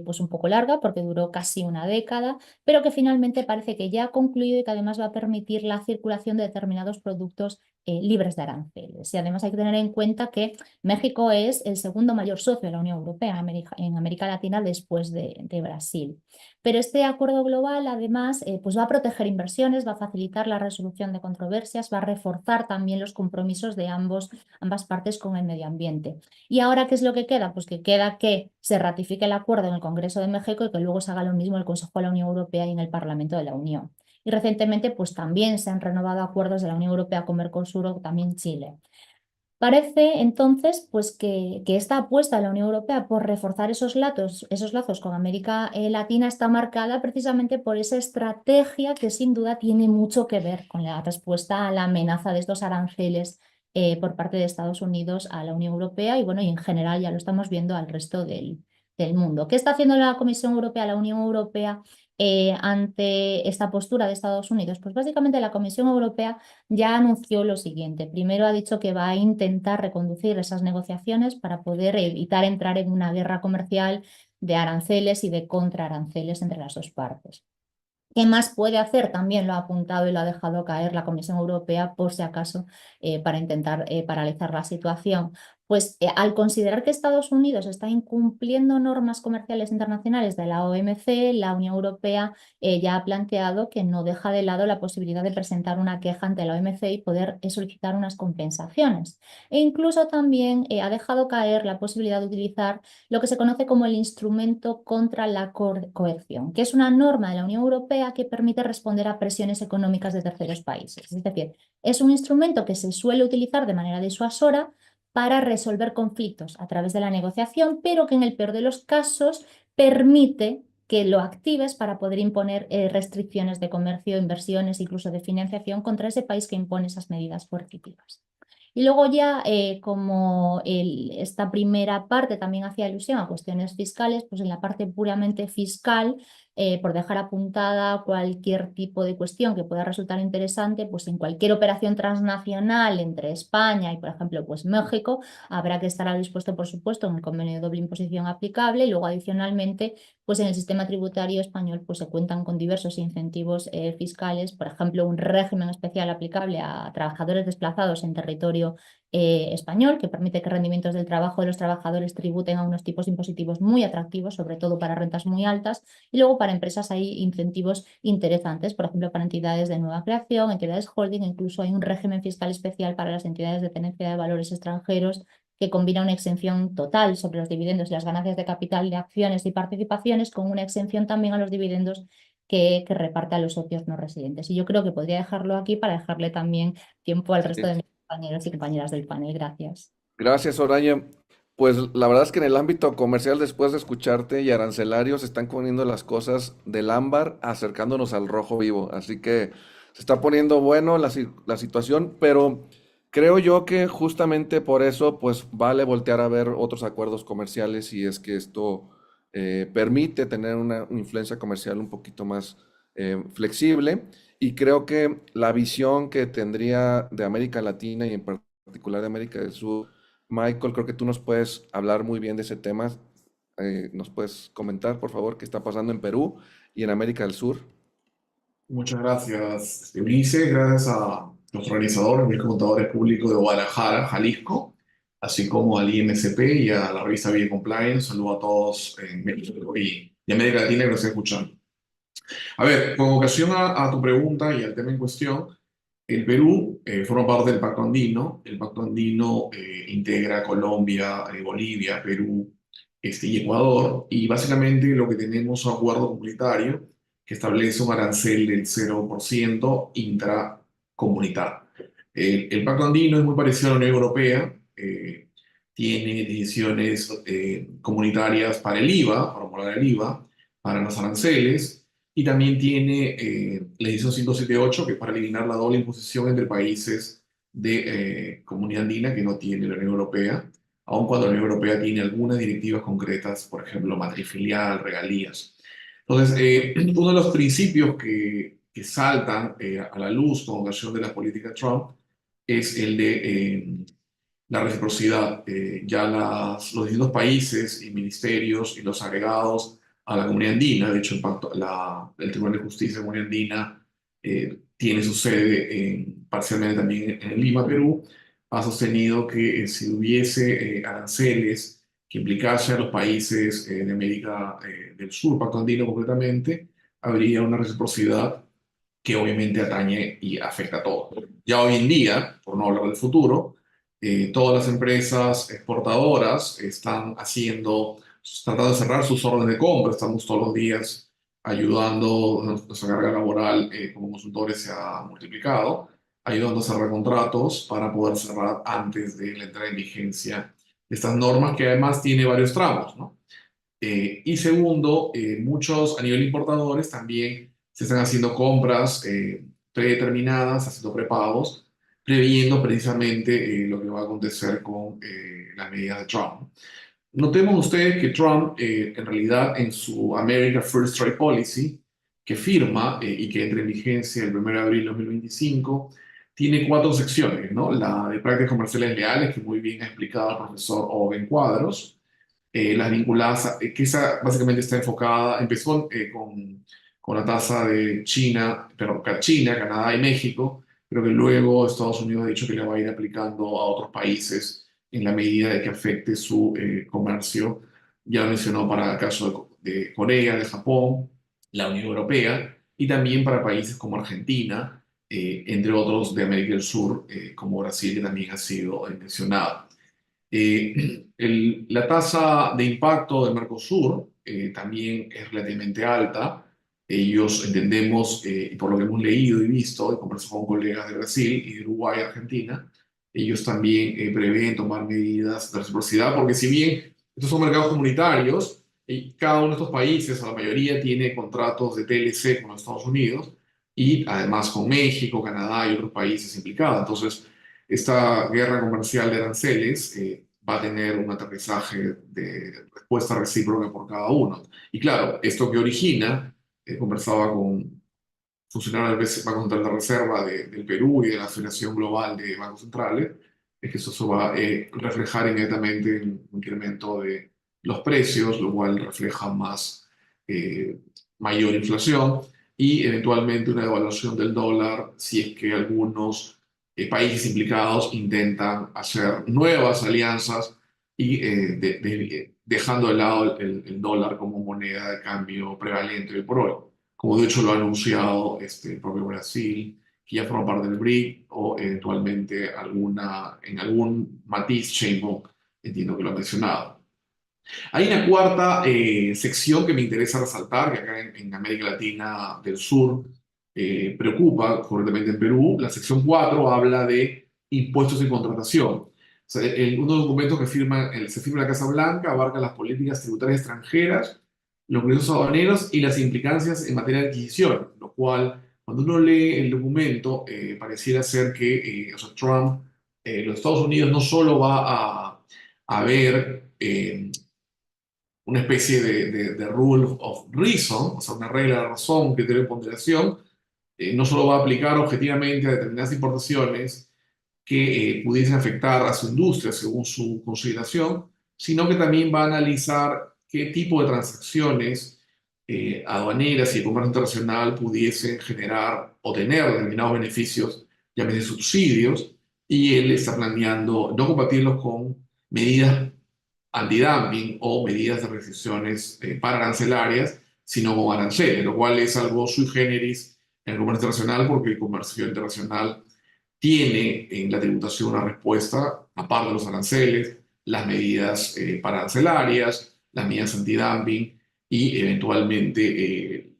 pues un poco larga porque duró casi una década, pero que finalmente parece que ya ha concluido y que además va a permitir la circulación de determinados productos libres de aranceles. Y además hay que tener en cuenta que México es el segundo mayor socio de la Unión Europea en América Latina después de Brasil. Pero este acuerdo global además pues va a proteger inversiones, va a facilitar la resolución de controversias, va a reforzar también los compromisos de ambas partes con el medio ambiente. ¿Y ahora qué es lo que queda? Pues que queda que se ratifique el acuerdo en el Congreso de México y que luego se haga lo mismo en el Consejo de la Unión Europea y en el Parlamento de la Unión. Y recientemente pues también se han renovado acuerdos de la Unión Europea con Mercosur o también Chile. Parece entonces pues, que esta apuesta de la Unión Europea por reforzar esos lazos con América Latina está marcada precisamente por esa estrategia que sin duda tiene mucho que ver con la respuesta a la amenaza de estos aranceles por parte de Estados Unidos a la Unión Europea y bueno, y en general ya lo estamos viendo al resto del mundo. ¿Qué está haciendo la Comisión Europea, la Unión Europea ante esta postura de Estados Unidos? Pues básicamente la Comisión Europea ya anunció lo siguiente. Primero ha dicho que va a intentar reconducir esas negociaciones para poder evitar entrar en una guerra comercial de aranceles y de contraaranceles entre las dos partes. ¿Qué más puede hacer? También lo ha apuntado y lo ha dejado caer la Comisión Europea por si acaso para intentar paralizar la situación. Pues al considerar que Estados Unidos está incumpliendo normas comerciales internacionales de la OMC, la Unión Europea ya ha planteado que no deja de lado la posibilidad de presentar una queja ante la OMC y poder solicitar unas compensaciones. E incluso también ha dejado caer la posibilidad de utilizar lo que se conoce como el instrumento contra la coerción, que es una norma de la Unión Europea que permite responder a presiones económicas de terceros países. Es decir, es un instrumento que se suele utilizar de manera disuasora para resolver conflictos a través de la negociación, pero que en el peor de los casos permite que lo actives para poder imponer restricciones de comercio, inversiones, incluso de financiación contra ese país que impone esas medidas coercitivas. Y luego ya, como esta primera parte también hacía alusión a cuestiones fiscales, pues en la parte puramente fiscal, por dejar apuntada cualquier tipo de cuestión que pueda resultar interesante, pues en cualquier operación transnacional entre España y, por ejemplo, pues México, habrá que estar dispuesto, por supuesto, en el convenio de doble imposición aplicable y luego adicionalmente, pues en el sistema tributario español pues se cuentan con diversos incentivos fiscales, por ejemplo, un régimen especial aplicable a trabajadores desplazados en territorio español, que permite que rendimientos del trabajo de los trabajadores tributen a unos tipos impositivos muy atractivos, sobre todo para rentas muy altas, y luego para empresas hay incentivos interesantes, por ejemplo, para entidades de nueva creación, entidades holding, incluso hay un régimen fiscal especial para las entidades de tenencia de valores extranjeros que combina una exención total sobre los dividendos y las ganancias de capital de acciones y participaciones con una exención también a los dividendos que reparte a los socios no residentes. Y yo creo que podría dejarlo aquí para dejarle también tiempo al resto de mis compañeros y compañeras del panel. Gracias. Gracias, Soraya. Pues la verdad es que en el ámbito comercial, después de escucharte y arancelario, se están poniendo las cosas del ámbar acercándonos al rojo vivo. Así que se está poniendo bueno la situación, pero creo yo que justamente por eso, pues vale voltear a ver otros acuerdos comerciales si es que esto permite tener una influencia comercial un poquito más flexible, y creo que la visión que tendría de América Latina y en particular de América del Sur, Michael, creo que tú nos puedes hablar muy bien de ese tema. ¿Nos puedes comentar, por favor, qué está pasando en Perú y en América del Sur? Muchas gracias, Eunice. Gracias a los organizadores del Contadores Públicos de Guadalajara, Jalisco, así como al IMCP y a la revista Vida Compliance. Saludo a todos en México y América Latina que nos están escuchando. A ver, con ocasión a tu pregunta y al tema en cuestión, el Perú forma parte del Pacto Andino. El Pacto Andino integra Colombia, Bolivia, Perú y Ecuador. Y básicamente lo que tenemos es un acuerdo comunitario que establece un arancel del 0% intracomunitario. El Pacto Andino es muy parecido a la Unión Europea. Tiene decisiones comunitarias para el IVA, para homologar el IVA, para los aranceles. Y también tiene la edición 578, que es para eliminar la doble imposición entre países de Comunidad Andina que no tiene la Unión Europea, aun cuando la Unión Europea tiene algunas directivas concretas, por ejemplo, matrifilial, regalías. Entonces, uno de los principios que saltan a la luz con ocasión de la política Trump es el de la reciprocidad. Ya los distintos países y ministerios y los agregados a la Comunidad Andina, de hecho el Tribunal de Justicia de la Comunidad Andina tiene su sede parcialmente también en Lima, Perú, ha sostenido que si hubiese aranceles que implicasen a los países de América del Sur, Pacto Andino concretamente, habría una reciprocidad que obviamente atañe y afecta a todos. Ya hoy en día, por no hablar del futuro, todas las empresas exportadoras están tratando de cerrar sus órdenes de compra. Estamos todos los días ayudando, nuestra carga laboral como consultores se ha multiplicado, ayudando a cerrar contratos para poder cerrar antes de la entrada en vigencia de estas normas, que además tiene varios tramos, ¿no? Y segundo, muchos a nivel importadores también se están haciendo compras predeterminadas, haciendo prepagos, previendo precisamente lo que va a acontecer con las medidas de Trump. Notemos ustedes que Trump, en realidad, en su America First Trade Policy, que firma y que entra en vigencia el 1 de abril de 2025, tiene 4 secciones, ¿no? La de prácticas comerciales leales, que muy bien ha explicado el profesor Oben Cuadros, las vinculadas, que esa básicamente está enfocada, empezó con la tasa de China, Canadá y México, pero que luego Estados Unidos ha dicho que le va a ir aplicando a otros países en la medida de que afecte su comercio. Ya lo mencionó para el caso de Corea, de Japón, la Unión Europea, y también para países como Argentina, entre otros de América del Sur, como Brasil, que también ha sido mencionado. La tasa de impacto del Mercosur también es relativamente alta. Ellos entendemos, y por lo que hemos leído y visto, y conversado con colegas de Brasil y de Uruguay y Argentina, ellos también prevén tomar medidas de reciprocidad, porque si bien estos son mercados comunitarios, y cada uno de estos países, la mayoría, tiene contratos de TLC con los Estados Unidos, y además con México, Canadá y otros países implicados. Entonces, esta guerra comercial de aranceles va a tener un aterrizaje de respuesta recíproca por cada uno. Y claro, esto que origina, conversaba con funcionarios del Banco Central de Reserva del Perú y de la Federación Global de Bancos Centrales, es que eso va a reflejar inmediatamente un incremento de los precios, lo cual refleja mayor inflación y eventualmente una devaluación del dólar si es que algunos países implicados intentan hacer nuevas alianzas y dejando de lado el dólar como moneda de cambio prevalente hoy por hoy, como de hecho lo ha anunciado el propio Brasil, que ya forma parte del BRIC, o eventualmente en algún matiz Sheinbaum, entiendo que lo ha mencionado. Hay una cuarta sección que me interesa resaltar, que acá en América Latina del Sur preocupa, concretamente en Perú. La sección 4 habla de impuestos y contratación. O sea, uno de los documentos que se firma en la Casa Blanca abarca las políticas tributarias extranjeras, los ingresos aduaneros y las implicancias en materia de adquisición, lo cual, cuando uno lee el documento, pareciera ser que o sea, Trump, los Estados Unidos no solo va a ver una especie de rule of reason, o sea, una regla de razón, criterio de ponderación, no solo va a aplicar objetivamente a determinadas importaciones que pudiesen afectar a su industria según su consideración, sino que también va a analizar qué tipo de transacciones aduaneras y de comercio internacional pudiesen generar o tener determinados beneficios, llámese subsidios, y él está planeando no combatirlos con medidas antidumping o medidas de restricciones pararancelarias, sino con aranceles, lo cual es algo sui generis en el comercio internacional porque el comercio internacional tiene en la tributación una respuesta, aparte de los aranceles, las medidas parancelarias, las medidas antidumping y eventualmente,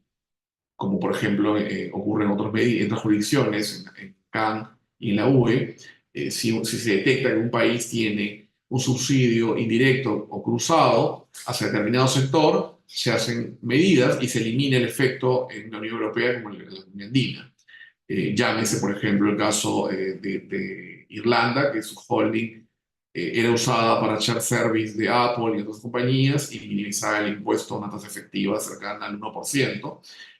como por ejemplo ocurre en otras jurisdicciones, en CAN y en la UE, si se detecta que un país tiene un subsidio indirecto o cruzado hacia determinado sector, se hacen medidas y se elimina el efecto en la Unión Europea como en la Unión Andina. Llámese, por ejemplo, el caso de Irlanda, que su holding era usada para share service de Apple y otras compañías y minimizar el impuesto a una tasa efectiva cercana al 1%.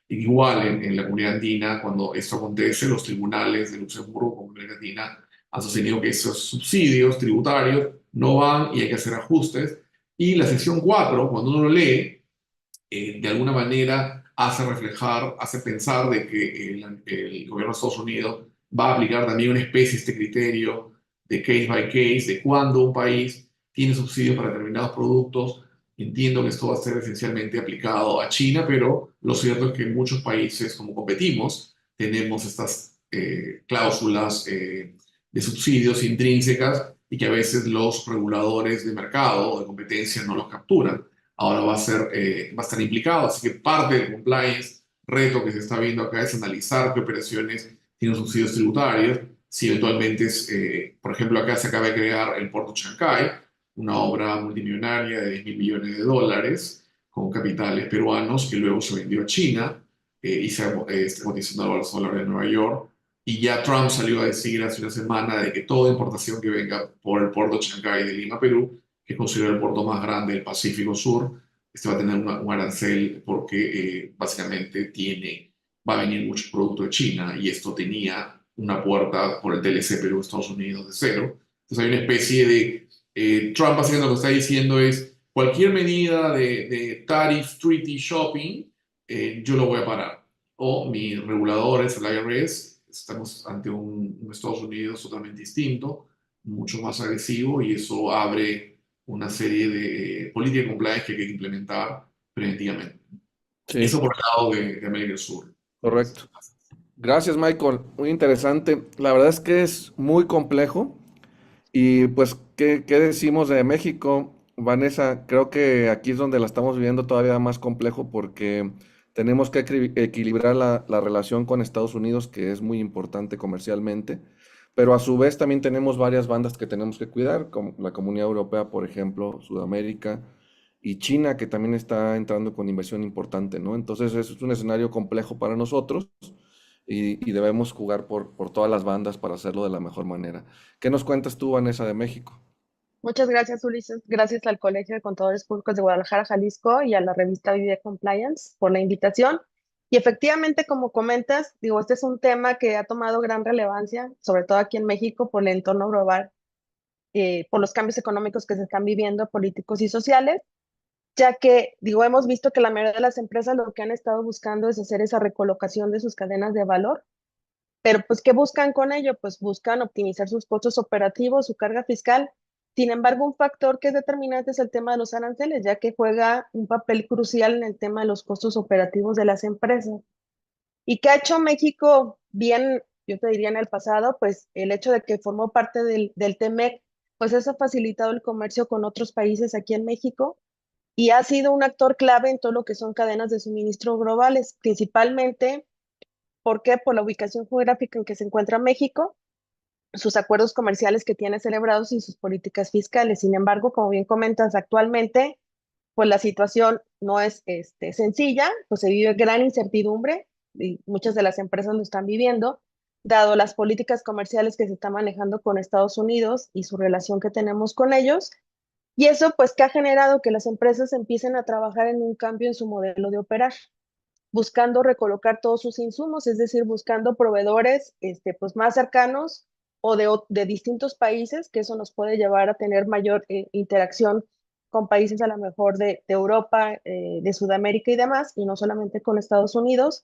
Igual en la comunidad andina, cuando esto acontece, los tribunales de Luxemburgo, como comunidad andina, han sostenido que esos subsidios tributarios no van y hay que hacer ajustes. Y la sección 4, cuando uno lo lee, de alguna manera hace reflejar, hace pensar de que el gobierno de Estados Unidos va a aplicar también una especie de este criterio de case by case, de cuando un país tiene subsidios para determinados productos. Entiendo que esto va a ser esencialmente aplicado a China, pero lo cierto es que en muchos países, como competimos, tenemos estas cláusulas de subsidios intrínsecas y que a veces los reguladores de mercado o de competencia no los capturan. Ahora va a estar implicado, así que parte del compliance reto que se está viendo acá es analizar qué operaciones tienen subsidios tributarios, si eventualmente por ejemplo, acá se acaba de crear el puerto Chancay, una obra multimillonaria de 10.000 millones de dólares con capitales peruanos que luego se vendió a China y se está cotizando a los dólares de Nueva York. Y ya Trump salió a decir hace una semana de que toda importación que venga por el puerto Chancay de Lima, Perú, que es considerado el puerto más grande del Pacífico Sur, va a tener un arancel porque básicamente va a venir mucho producto de China y esto tenía una puerta por el TLC Perú-Estados Unidos de cero. Entonces hay una especie de... Trump básicamente lo que está diciendo es cualquier medida de tariff, treaty, shopping, yo lo voy a parar. O mis reguladores, el IRS, estamos ante un Estados Unidos totalmente distinto, mucho más agresivo y eso abre una serie de políticas de compliance que hay que implementar preventivamente. Sí, Eso por el lado de América del Sur. correcto. Gracias, Michael. Muy interesante. La verdad es que es muy complejo. Y pues, ¿qué decimos de México? Vanessa, creo que aquí es donde la estamos viviendo todavía más complejo porque tenemos que equilibrar la relación con Estados Unidos, que es muy importante comercialmente, pero a su vez también tenemos varias bandas que tenemos que cuidar, como la Comunidad Europea, por ejemplo, Sudamérica y China, que también está entrando con inversión importante, ¿no? Entonces, es un escenario complejo para nosotros y debemos jugar por todas las bandas para hacerlo de la mejor manera. ¿Qué nos cuentas tú, Vanessa, de México? Muchas gracias, Ulises. Gracias al Colegio de Contadores Públicos de Guadalajara, Jalisco y a la revista Vive Compliance por la invitación. Y efectivamente, como comentas, digo, este es un tema que ha tomado gran relevancia, sobre todo aquí en México, por el entorno global, por los cambios económicos que se están viviendo, políticos y sociales, ya que, digo, hemos visto que la mayoría de las empresas lo que han estado buscando es hacer esa recolocación de sus cadenas de valor. Pero, pues, ¿qué buscan con ello? Pues buscan optimizar sus costos operativos, su carga fiscal. Sin embargo, un factor que es determinante es el tema de los aranceles, ya que juega un papel crucial en el tema de los costos operativos de las empresas. ¿Y qué ha hecho México bien, yo te diría en el pasado? Pues el hecho de que formó parte del TEMEC, pues eso ha facilitado el comercio con otros países aquí en México y ha sido un actor clave en todo lo que son cadenas de suministro globales, principalmente, ¿por qué? Por la ubicación geográfica en que se encuentra México, sus acuerdos comerciales que tiene celebrados y sus políticas fiscales. Sin embargo, como bien comentas, actualmente, pues la situación no es sencilla, pues se vive gran incertidumbre y muchas de las empresas lo están viviendo, dado las políticas comerciales que se están manejando con Estados Unidos y su relación que tenemos con ellos. Y eso pues que ha generado que las empresas empiecen a trabajar en un cambio en su modelo de operar, buscando recolocar todos sus insumos, es decir, buscando proveedores pues más cercanos o de distintos países, que eso nos puede llevar a tener mayor interacción con países a lo mejor de Europa, de Sudamérica y demás, y no solamente con Estados Unidos.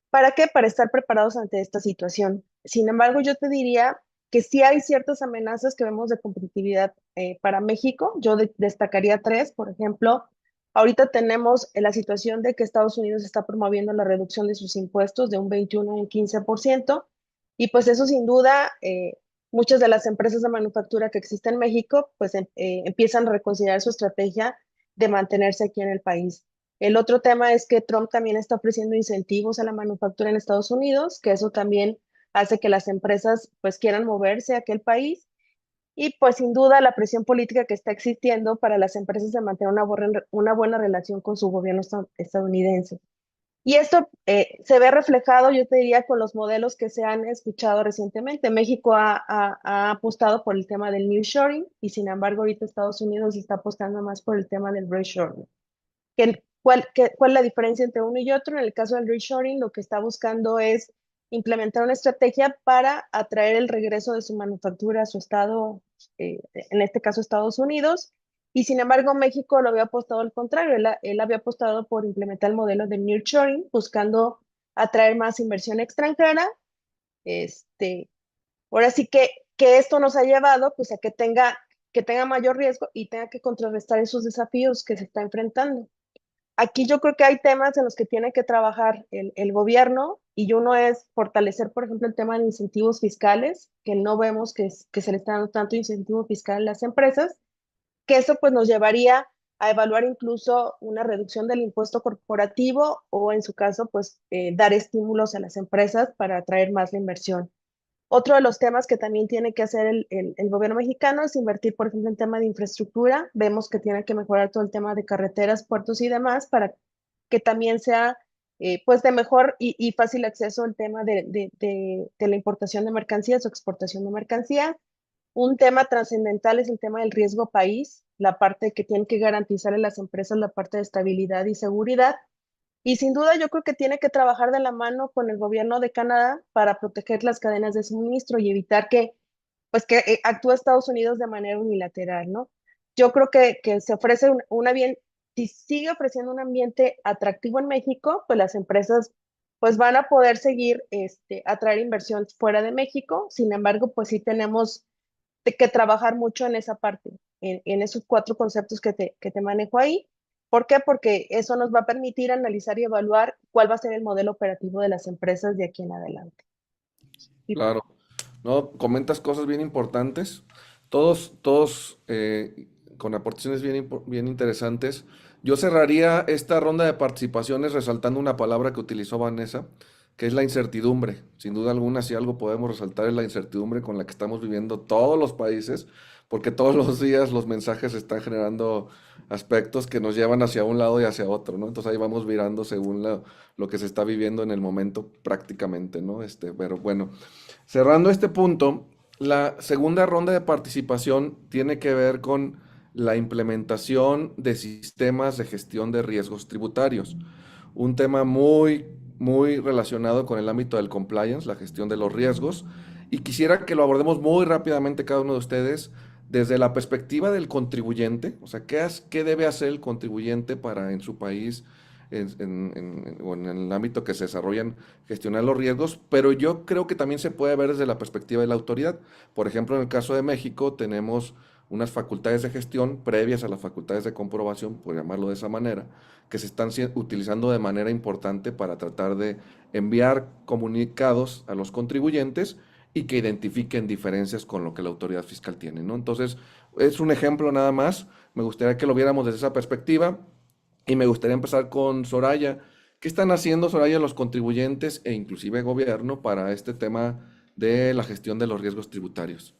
¿Para qué? Para estar preparados ante esta situación. Sin embargo, yo te diría que sí hay ciertas amenazas que vemos de competitividad para México. Yo destacaría tres, por ejemplo. Ahorita tenemos la situación de que Estados Unidos está promoviendo la reducción de sus impuestos de un 21 a un 15%, y pues eso sin duda, muchas de las empresas de manufactura que existen en México, pues empiezan a reconsiderar su estrategia de mantenerse aquí en el país. El otro tema es que Trump también está ofreciendo incentivos a la manufactura en Estados Unidos, que eso también hace que las empresas pues quieran moverse a aquel país. Y pues sin duda la presión política que está existiendo para las empresas de mantener una buena relación con su gobierno estadounidense. Y esto se ve reflejado, yo te diría, con los modelos que se han escuchado recientemente. México ha apostado por el tema del nearshoring, y sin embargo ahorita Estados Unidos está apostando más por el tema del reshoring. ¿Cuál es la diferencia entre uno y otro? En el caso del reshoring, lo que está buscando es implementar una estrategia para atraer el regreso de su manufactura a su estado, en este caso Estados Unidos, y sin embargo México lo había apostado al contrario. Él había apostado por implementar el modelo de nearshoring, buscando atraer más inversión extranjera. Ahora sí que esto nos ha llevado pues a que tenga mayor riesgo y tenga que contrarrestar esos desafíos que se está enfrentando. Aquí yo creo que hay temas en los que tiene que trabajar el gobierno, y uno es fortalecer, por ejemplo, el tema de incentivos fiscales, que no vemos que se le está dando tanto incentivo fiscal a las empresas, que eso pues nos llevaría a evaluar incluso una reducción del impuesto corporativo, o en su caso pues dar estímulos a las empresas para atraer más la inversión. Otro de los temas que también tiene que hacer el gobierno mexicano es invertir, por ejemplo, en tema de infraestructura. Vemos que tiene que mejorar todo el tema de carreteras, puertos y demás, para que también sea pues de mejor y fácil acceso al tema de la importación de mercancías o exportación de mercancías. Un tema trascendental es el tema del riesgo país, la parte que tienen que garantizar a las empresas, la parte de estabilidad y seguridad. Y sin duda yo creo que tiene que trabajar de la mano con el gobierno de Canadá para proteger las cadenas de suministro y evitar que actúe Estados Unidos de manera unilateral, ¿no? Yo creo que se ofrece si sigue ofreciendo un ambiente atractivo en México, pues las empresas pues van a poder seguir atraer inversión fuera de México. Sin embargo, pues sí tenemos que trabajar mucho en esa parte, en esos cuatro conceptos que te manejo ahí. ¿Por qué? Porque eso nos va a permitir analizar y evaluar cuál va a ser el modelo operativo de las empresas de aquí en adelante. Claro. No, comentas cosas bien importantes, todos con aportaciones bien interesantes. Yo cerraría esta ronda de participaciones resaltando una palabra que utilizó Vanessa, que es la incertidumbre. Sin duda alguna, si algo podemos resaltar es la incertidumbre con la que estamos viviendo todos los países, porque todos los días los mensajes están generando aspectos que nos llevan hacia un lado y hacia otro, ¿no? Entonces ahí vamos virando según lo que se está viviendo en el momento prácticamente, ¿no? Pero bueno. Cerrando este punto, la segunda ronda de participación tiene que ver con la implementación de sistemas de gestión de riesgos tributarios, un tema muy relacionado con el ámbito del compliance, la gestión de los riesgos, y quisiera que lo abordemos muy rápidamente cada uno de ustedes desde la perspectiva del contribuyente, o sea, ¿qué debe hacer el contribuyente para en su país o en el ámbito que se desarrollan, gestionar los riesgos? Pero yo creo que también se puede ver desde la perspectiva de la autoridad. Por ejemplo, en el caso de México tenemos unas facultades de gestión previas a las facultades de comprobación, por llamarlo de esa manera, que se están utilizando de manera importante para tratar de enviar comunicados a los contribuyentes y que identifiquen diferencias con lo que la autoridad fiscal tiene, ¿no? Entonces, es un ejemplo nada más. Me gustaría que lo viéramos desde esa perspectiva. Y me gustaría empezar con Soraya. ¿Qué están haciendo, Soraya, los contribuyentes e inclusive gobierno para este tema de la gestión de los riesgos tributarios?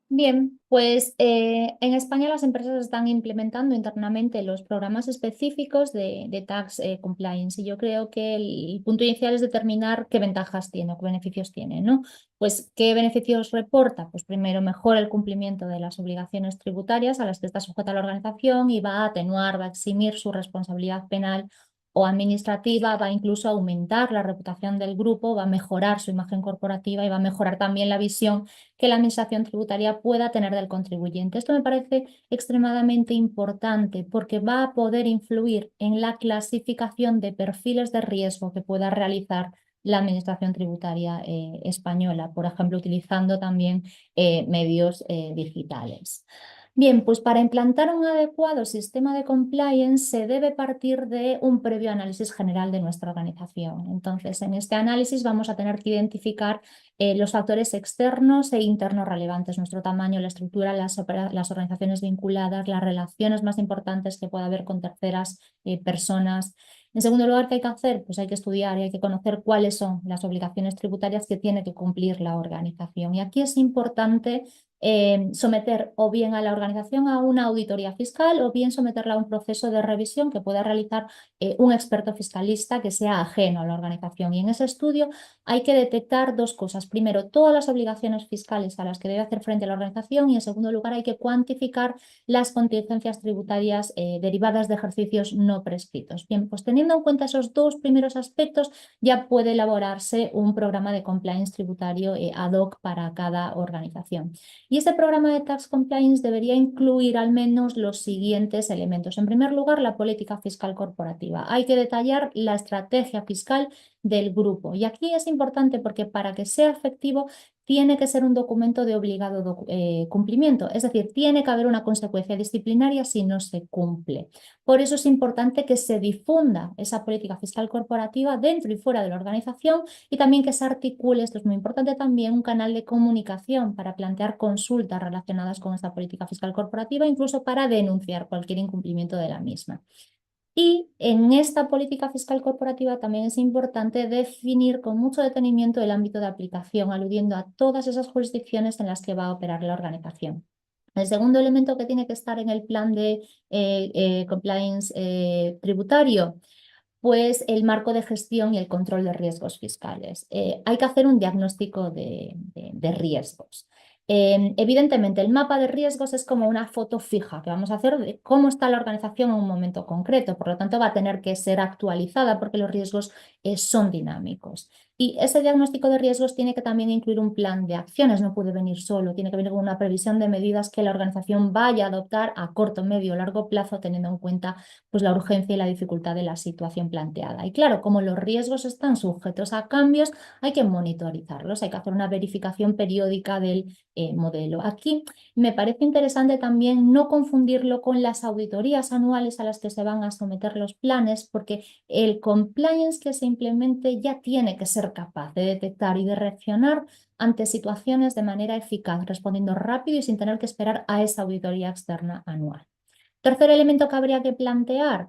Bien, pues en España las empresas están implementando internamente los programas específicos de Tax Compliance y yo creo que el punto inicial es determinar qué ventajas tiene o qué beneficios tiene, ¿no? Pues qué beneficios reporta, pues primero mejora el cumplimiento de las obligaciones tributarias a las que está sujeta la organización y va a atenuar, va a eximir su responsabilidad penal o administrativa, va incluso a aumentar la reputación del grupo, va a mejorar su imagen corporativa y va a mejorar también la visión que la administración tributaria pueda tener del contribuyente. Esto me parece extremadamente importante porque va a poder influir en la clasificación de perfiles de riesgo que pueda realizar la administración tributaria española, por ejemplo, utilizando también medios digitales. Bien, pues para implantar un adecuado sistema de compliance se debe partir de un previo análisis general de nuestra organización. Entonces, en este análisis vamos a tener que identificar los factores externos e internos relevantes, nuestro tamaño, la estructura, las organizaciones vinculadas, las relaciones más importantes que pueda haber con terceras personas. En segundo lugar, ¿qué hay que hacer? Pues hay que estudiar y hay que conocer cuáles son las obligaciones tributarias que tiene que cumplir la organización. Y aquí es importante someter o bien a la organización a una auditoría fiscal o bien someterla a un proceso de revisión que pueda realizar un experto fiscalista que sea ajeno a la organización. Y en ese estudio hay que detectar dos cosas. Primero, todas las obligaciones fiscales a las que debe hacer frente la organización y en segundo lugar hay que cuantificar las contingencias tributarias derivadas de ejercicios no prescritos. Bien, pues teniendo en cuenta esos dos primeros aspectos ya puede elaborarse un programa de compliance tributario ad hoc para cada organización. Y este programa de Tax Compliance debería incluir al menos los siguientes elementos. En primer lugar, la política fiscal corporativa. Hay que detallar la estrategia fiscal del grupo. Y aquí es importante porque para que sea efectivo tiene que ser un documento de obligado cumplimiento. Es decir, tiene que haber una consecuencia disciplinaria si no se cumple. Por eso es importante que se difunda esa política fiscal corporativa dentro y fuera de la organización y también que se articule, esto es muy importante también, un canal de comunicación para plantear consultas relacionadas con esta política fiscal corporativa, incluso para denunciar cualquier incumplimiento de la misma. Y en esta política fiscal corporativa también es importante definir con mucho detenimiento el ámbito de aplicación, aludiendo a todas esas jurisdicciones en las que va a operar la organización. El segundo elemento que tiene que estar en el plan de compliance tributario, pues el marco de gestión y el control de riesgos fiscales. Hay que hacer un diagnóstico de riesgos. Evidentemente, el mapa de riesgos es como una foto fija que vamos a hacer de cómo está la organización en un momento concreto. Por lo tanto, va a tener que ser actualizada porque los riesgos son dinámicos. Y ese diagnóstico de riesgos tiene que también incluir un plan de acciones, no puede venir solo, tiene que venir con una previsión de medidas que la organización vaya a adoptar a corto, medio o largo plazo, teniendo en cuenta pues, la urgencia y la dificultad de la situación planteada. Y claro, como los riesgos están sujetos a cambios, hay que monitorizarlos, hay que hacer una verificación periódica del modelo. Aquí me parece interesante también no confundirlo con las auditorías anuales a las que se van a someter los planes, porque el compliance que se implemente ya tiene que ser capaz de detectar y de reaccionar ante situaciones de manera eficaz, respondiendo rápido y sin tener que esperar a esa auditoría externa anual. Tercer elemento que habría que plantear.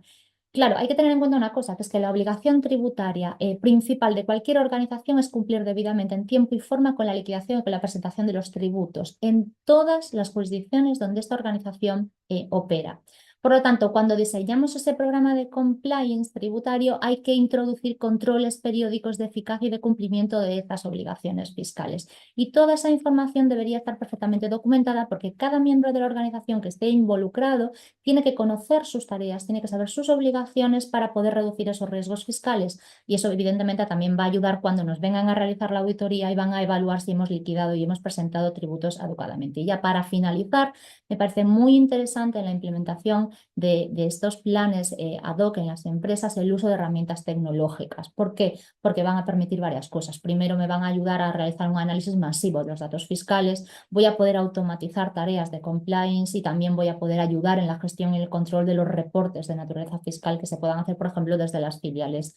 Claro, hay que tener en cuenta una cosa, que es que la obligación tributaria principal de cualquier organización es cumplir debidamente en tiempo y forma con la liquidación y con la presentación de los tributos en todas las jurisdicciones donde esta organización opera. Por lo tanto, cuando diseñamos ese programa de compliance tributario, hay que introducir controles periódicos de eficacia y de cumplimiento de estas obligaciones fiscales. Y toda esa información debería estar perfectamente documentada porque cada miembro de la organización que esté involucrado tiene que conocer sus tareas, tiene que saber sus obligaciones para poder reducir esos riesgos fiscales. Y eso, evidentemente, también va a ayudar cuando nos vengan a realizar la auditoría y van a evaluar si hemos liquidado y hemos presentado tributos adecuadamente. Y ya para finalizar, me parece muy interesante en la implementación de estos planes ad hoc en las empresas el uso de herramientas tecnológicas. ¿Por qué? Porque van a permitir varias cosas. Primero, me van a ayudar a realizar un análisis masivo de los datos fiscales, voy a poder automatizar tareas de compliance y también voy a poder ayudar en la gestión y el control de los reportes de naturaleza fiscal que se puedan hacer, por ejemplo, desde las filiales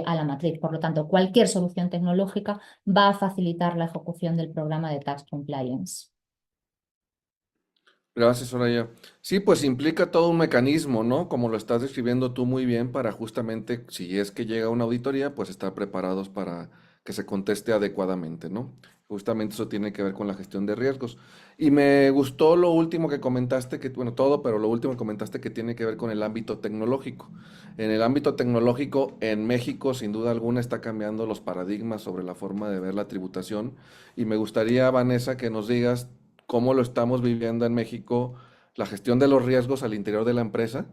a la matriz. Por lo tanto, cualquier solución tecnológica va a facilitar la ejecución del programa de Tax Compliance. Gracias, Soraya. Sí, pues implica todo un mecanismo, ¿no? Como lo estás describiendo tú muy bien, para justamente, si es que llega una auditoría, pues estar preparados para que se conteste adecuadamente, ¿no? Justamente eso tiene que ver con la gestión de riesgos. Y me gustó lo último que comentaste, que, bueno, todo, pero lo último que comentaste que tiene que ver con el ámbito tecnológico. En el ámbito tecnológico, en México, sin duda alguna, está cambiando los paradigmas sobre la forma de ver la tributación. Y me gustaría, Vanessa, que nos digas cómo lo estamos viviendo en México, la gestión de los riesgos al interior de la empresa,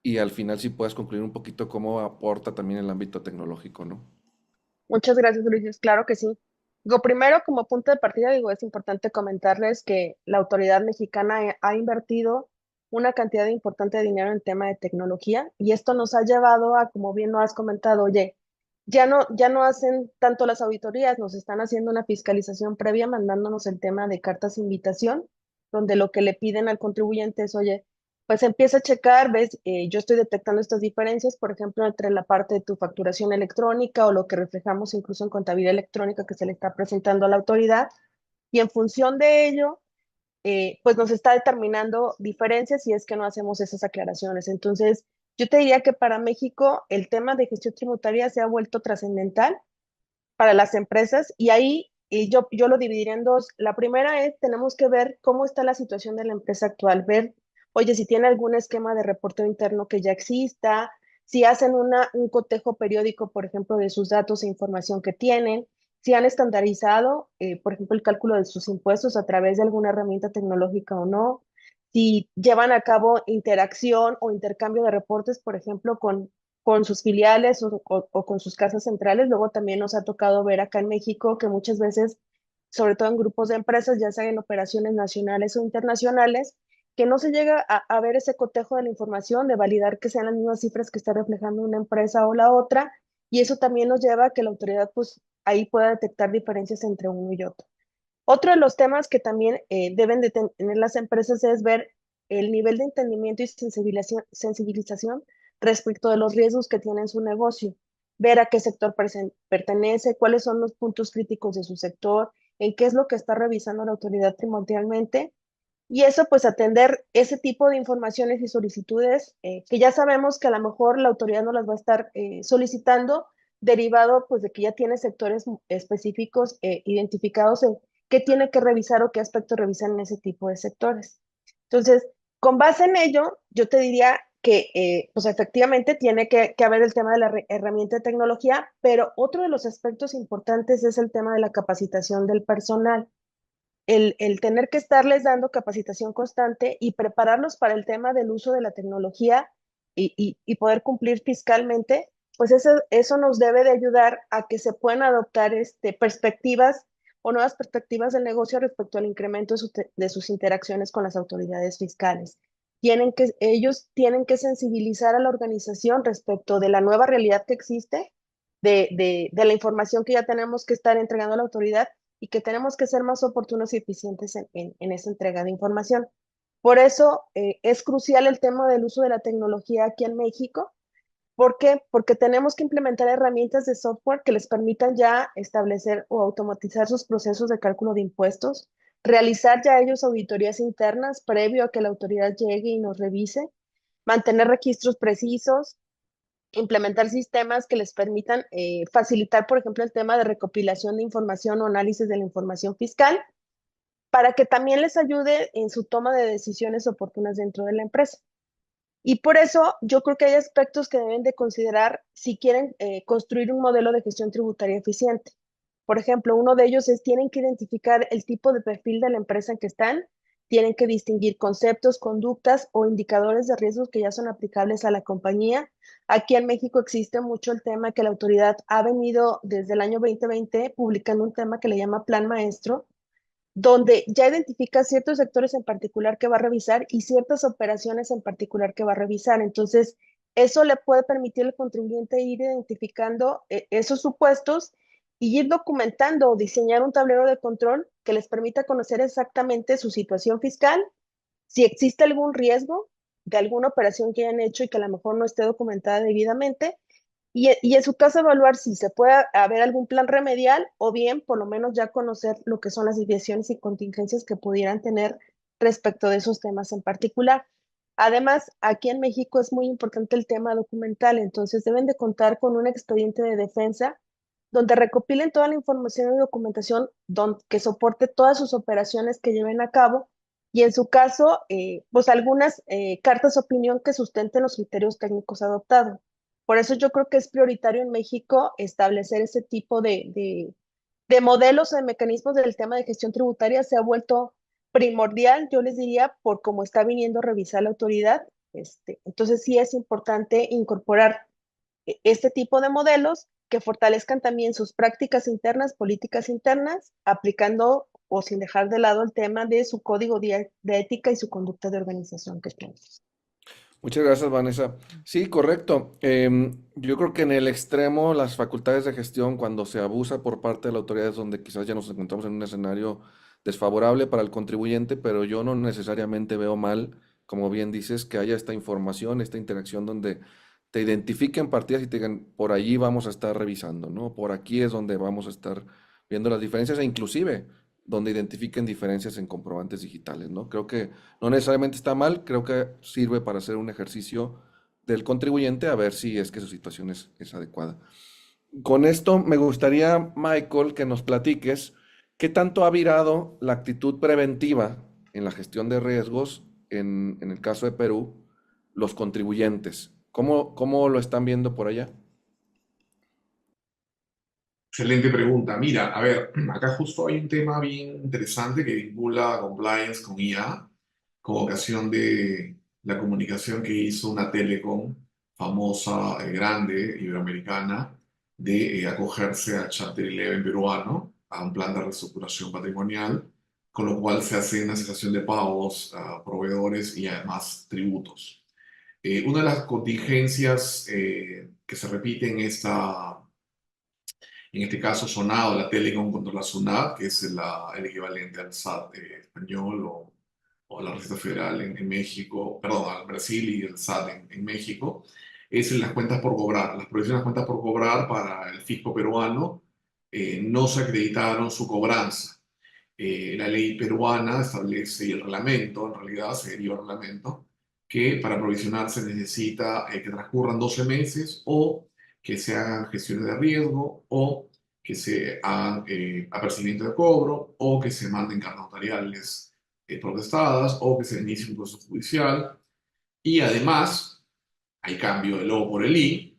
y al final si puedes concluir un poquito cómo aporta también el ámbito tecnológico, ¿no? Muchas gracias, Ulises. Claro que sí. Digo, primero, como punto de partida, digo, es importante comentarles que la autoridad mexicana ha invertido una cantidad importante de dinero en el tema de tecnología y esto nos ha llevado a, como bien lo has comentado, oye, ya no hacen tanto las auditorías, nos están haciendo una fiscalización previa, mandándonos el tema de cartas de invitación, donde lo que le piden al contribuyente es, oye, pues empieza a checar, ves, yo estoy detectando estas diferencias, por ejemplo, entre la parte de tu facturación electrónica o lo que reflejamos incluso en contabilidad electrónica que se le está presentando a la autoridad, y en función de ello, pues nos está determinando diferencias si es que no hacemos esas aclaraciones. Entonces, yo te diría que para México el tema de gestión tributaria se ha vuelto trascendental para las empresas y ahí yo lo dividiría en dos. La primera es, tenemos que ver cómo está la situación de la empresa actual, ver, oye, si tiene algún esquema de reporteo interno que ya exista, si hacen un cotejo periódico, por ejemplo, de sus datos e información que tienen, si han estandarizado, por ejemplo, el cálculo de sus impuestos a través de alguna herramienta tecnológica o no, si llevan a cabo interacción o intercambio de reportes, por ejemplo, con sus filiales o con sus casas centrales. Luego también nos ha tocado ver acá en México que muchas veces, sobre todo en grupos de empresas, ya sea en operaciones nacionales o internacionales, que no se llega a ver ese cotejo de la información, de validar que sean las mismas cifras que está reflejando una empresa o la otra, y eso también nos lleva a que la autoridad pues ahí pueda detectar diferencias entre uno y otro. Otro de los temas que también deben de tener las empresas es ver el nivel de entendimiento y sensibilización respecto de los riesgos que tiene en su negocio, ver a qué sector pertenece, cuáles son los puntos críticos de su sector, en qué es lo que está revisando la autoridad primordialmente, y eso pues atender ese tipo de informaciones y solicitudes que ya sabemos que a lo mejor la autoridad no las va a estar solicitando, derivado pues de que ya tiene sectores específicos identificados en qué tiene que revisar o qué aspectos revisar en ese tipo de sectores. Entonces, con base en ello, yo te diría que pues efectivamente tiene que haber el tema de la herramienta de tecnología, pero otro de los aspectos importantes es el tema de la capacitación del personal. El tener que estarles dando capacitación constante y prepararlos para el tema del uso de la tecnología y poder cumplir fiscalmente, pues eso nos debe de ayudar a que se puedan adoptar perspectivas o nuevas perspectivas del negocio respecto al incremento de sus interacciones con las autoridades fiscales. Ellos tienen que sensibilizar a la organización respecto de la nueva realidad que existe, de la información que ya tenemos que estar entregando a la autoridad y que tenemos que ser más oportunos y eficientes en esa entrega de información. Por eso es crucial el tema del uso de la tecnología aquí en México. ¿Por qué? Porque tenemos que implementar herramientas de software que les permitan ya establecer o automatizar sus procesos de cálculo de impuestos, realizar ya ellos auditorías internas previo a que la autoridad llegue y nos revise, mantener registros precisos, implementar sistemas que les permitan facilitar, por ejemplo, el tema de recopilación de información o análisis de la información fiscal, para que también les ayude en su toma de decisiones oportunas dentro de la empresa. Y por eso yo creo que hay aspectos que deben de considerar si quieren construir un modelo de gestión tributaria eficiente. Por ejemplo, uno de ellos es tienen que identificar el tipo de perfil de la empresa en que están, tienen que distinguir conceptos, conductas o indicadores de riesgos que ya son aplicables a la compañía. Aquí en México existe mucho el tema que la autoridad ha venido desde el año 2020 publicando un tema que le llama Plan Maestro, donde ya identifica ciertos sectores en particular que va a revisar y ciertas operaciones en particular que va a revisar. Entonces, eso le puede permitir al contribuyente ir identificando esos supuestos y ir documentando o diseñar un tablero de control que les permita conocer exactamente su situación fiscal, si existe algún riesgo de alguna operación que hayan hecho y que a lo mejor no esté documentada debidamente, y en su caso evaluar si se puede haber algún plan remedial o bien por lo menos ya conocer lo que son las desviaciones y contingencias que pudieran tener respecto de esos temas en particular. Además, aquí en México es muy importante el tema documental, entonces deben de contar con un expediente de defensa donde recopilen toda la información y documentación que soporte todas sus operaciones que lleven a cabo y en su caso, pues algunas cartas de opinión que sustenten los criterios técnicos adoptados. Por eso yo creo que es prioritario en México establecer ese tipo de modelos o de mecanismos del tema de gestión tributaria. Se ha vuelto primordial, yo les diría, por cómo está viniendo a revisar la autoridad. Entonces sí es importante incorporar este tipo de modelos que fortalezcan también sus prácticas internas, políticas internas, aplicando o sin dejar de lado el tema de su código de ética y su conducta de organización que tiene. Muchas gracias, Vanessa. Sí, correcto. Yo creo que en el extremo, las facultades de gestión, cuando se abusa por parte de la autoridad, es donde quizás ya nos encontramos en un escenario desfavorable para el contribuyente, pero yo no necesariamente veo mal, como bien dices, que haya esta información, esta interacción donde te identifiquen partidas y te digan, por allí vamos a estar revisando, ¿no? Por aquí es donde vamos a estar viendo las diferencias e inclusive donde identifiquen diferencias en comprobantes digitales, ¿no? Creo que no necesariamente está mal, creo que sirve para hacer un ejercicio del contribuyente a ver si es que su situación es adecuada. Con esto me gustaría, Michael, que nos platiques qué tanto ha virado la actitud preventiva en la gestión de riesgos en el caso de Perú, los contribuyentes. ¿Cómo lo están viendo por allá? Excelente pregunta. Mira, a ver, acá justo hay un tema bien interesante que vincula compliance con IA, con ocasión de la comunicación que hizo una telecom famosa, grande, iberoamericana, de acogerse al Chapter 11 peruano, a un plan de reestructuración patrimonial, con lo cual se hace una cesación de pagos a proveedores y además tributos. Una de las contingencias que se repite en este caso sonado, la Telecom contra la SUNAT, que es el equivalente al SAT español o la Reserva Federal en México, perdón, al Brasil y el SAT en México, es en las cuentas por cobrar. Las provisiones de las cuentas por cobrar para el fisco peruano no se acreditaron su cobranza. La ley peruana establece, y el reglamento, en realidad se deriva el reglamento, que para provisionar se necesita que transcurran 12 meses o que se hagan gestiones de riesgo o que se hagan apercibimiento de cobro o que se manden cartas notariales protestadas o que se inicie un proceso judicial. Y además, hay cambio de logo por el I,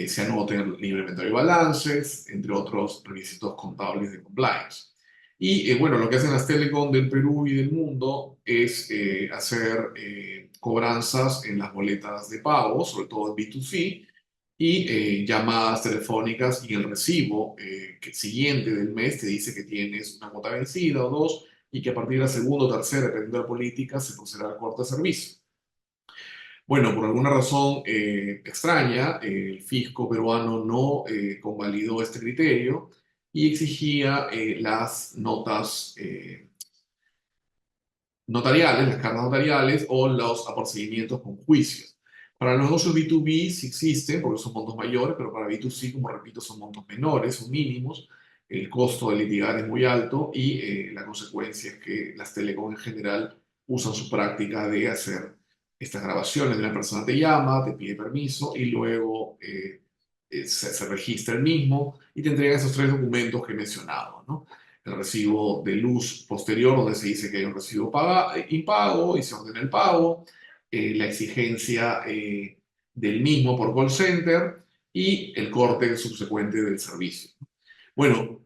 se anoten el libre inventario y balances, entre otros requisitos contables de compliance. Y bueno, lo que hacen las telecom del Perú y del mundo es hacer cobranzas en las boletas de pago, sobre todo en B2C, y llamadas telefónicas y el recibo siguiente del mes te dice que tienes una cuota vencida o dos y que a partir de la segunda o tercera, dependiendo de la política, se procederá al corte de servicio. Bueno, por alguna razón extraña, el fisco peruano no convalidó este criterio y exigía las notas notariales, las cartas notariales o los apercibimientos con juicios. Para los negocios B2B sí existen, porque son montos mayores, pero para B2C, como repito, son montos menores, son mínimos. El costo de litigar es muy alto y la consecuencia es que las telecom en general usan su práctica de hacer estas grabaciones. Una persona te llama, te pide permiso y luego se registra el mismo y te entrega esos 3 documentos que he mencionado, ¿no? El recibo de luz posterior, donde se dice que hay un recibo impago y se ordena el pago, la exigencia del mismo por call center y el corte subsecuente del servicio. Bueno,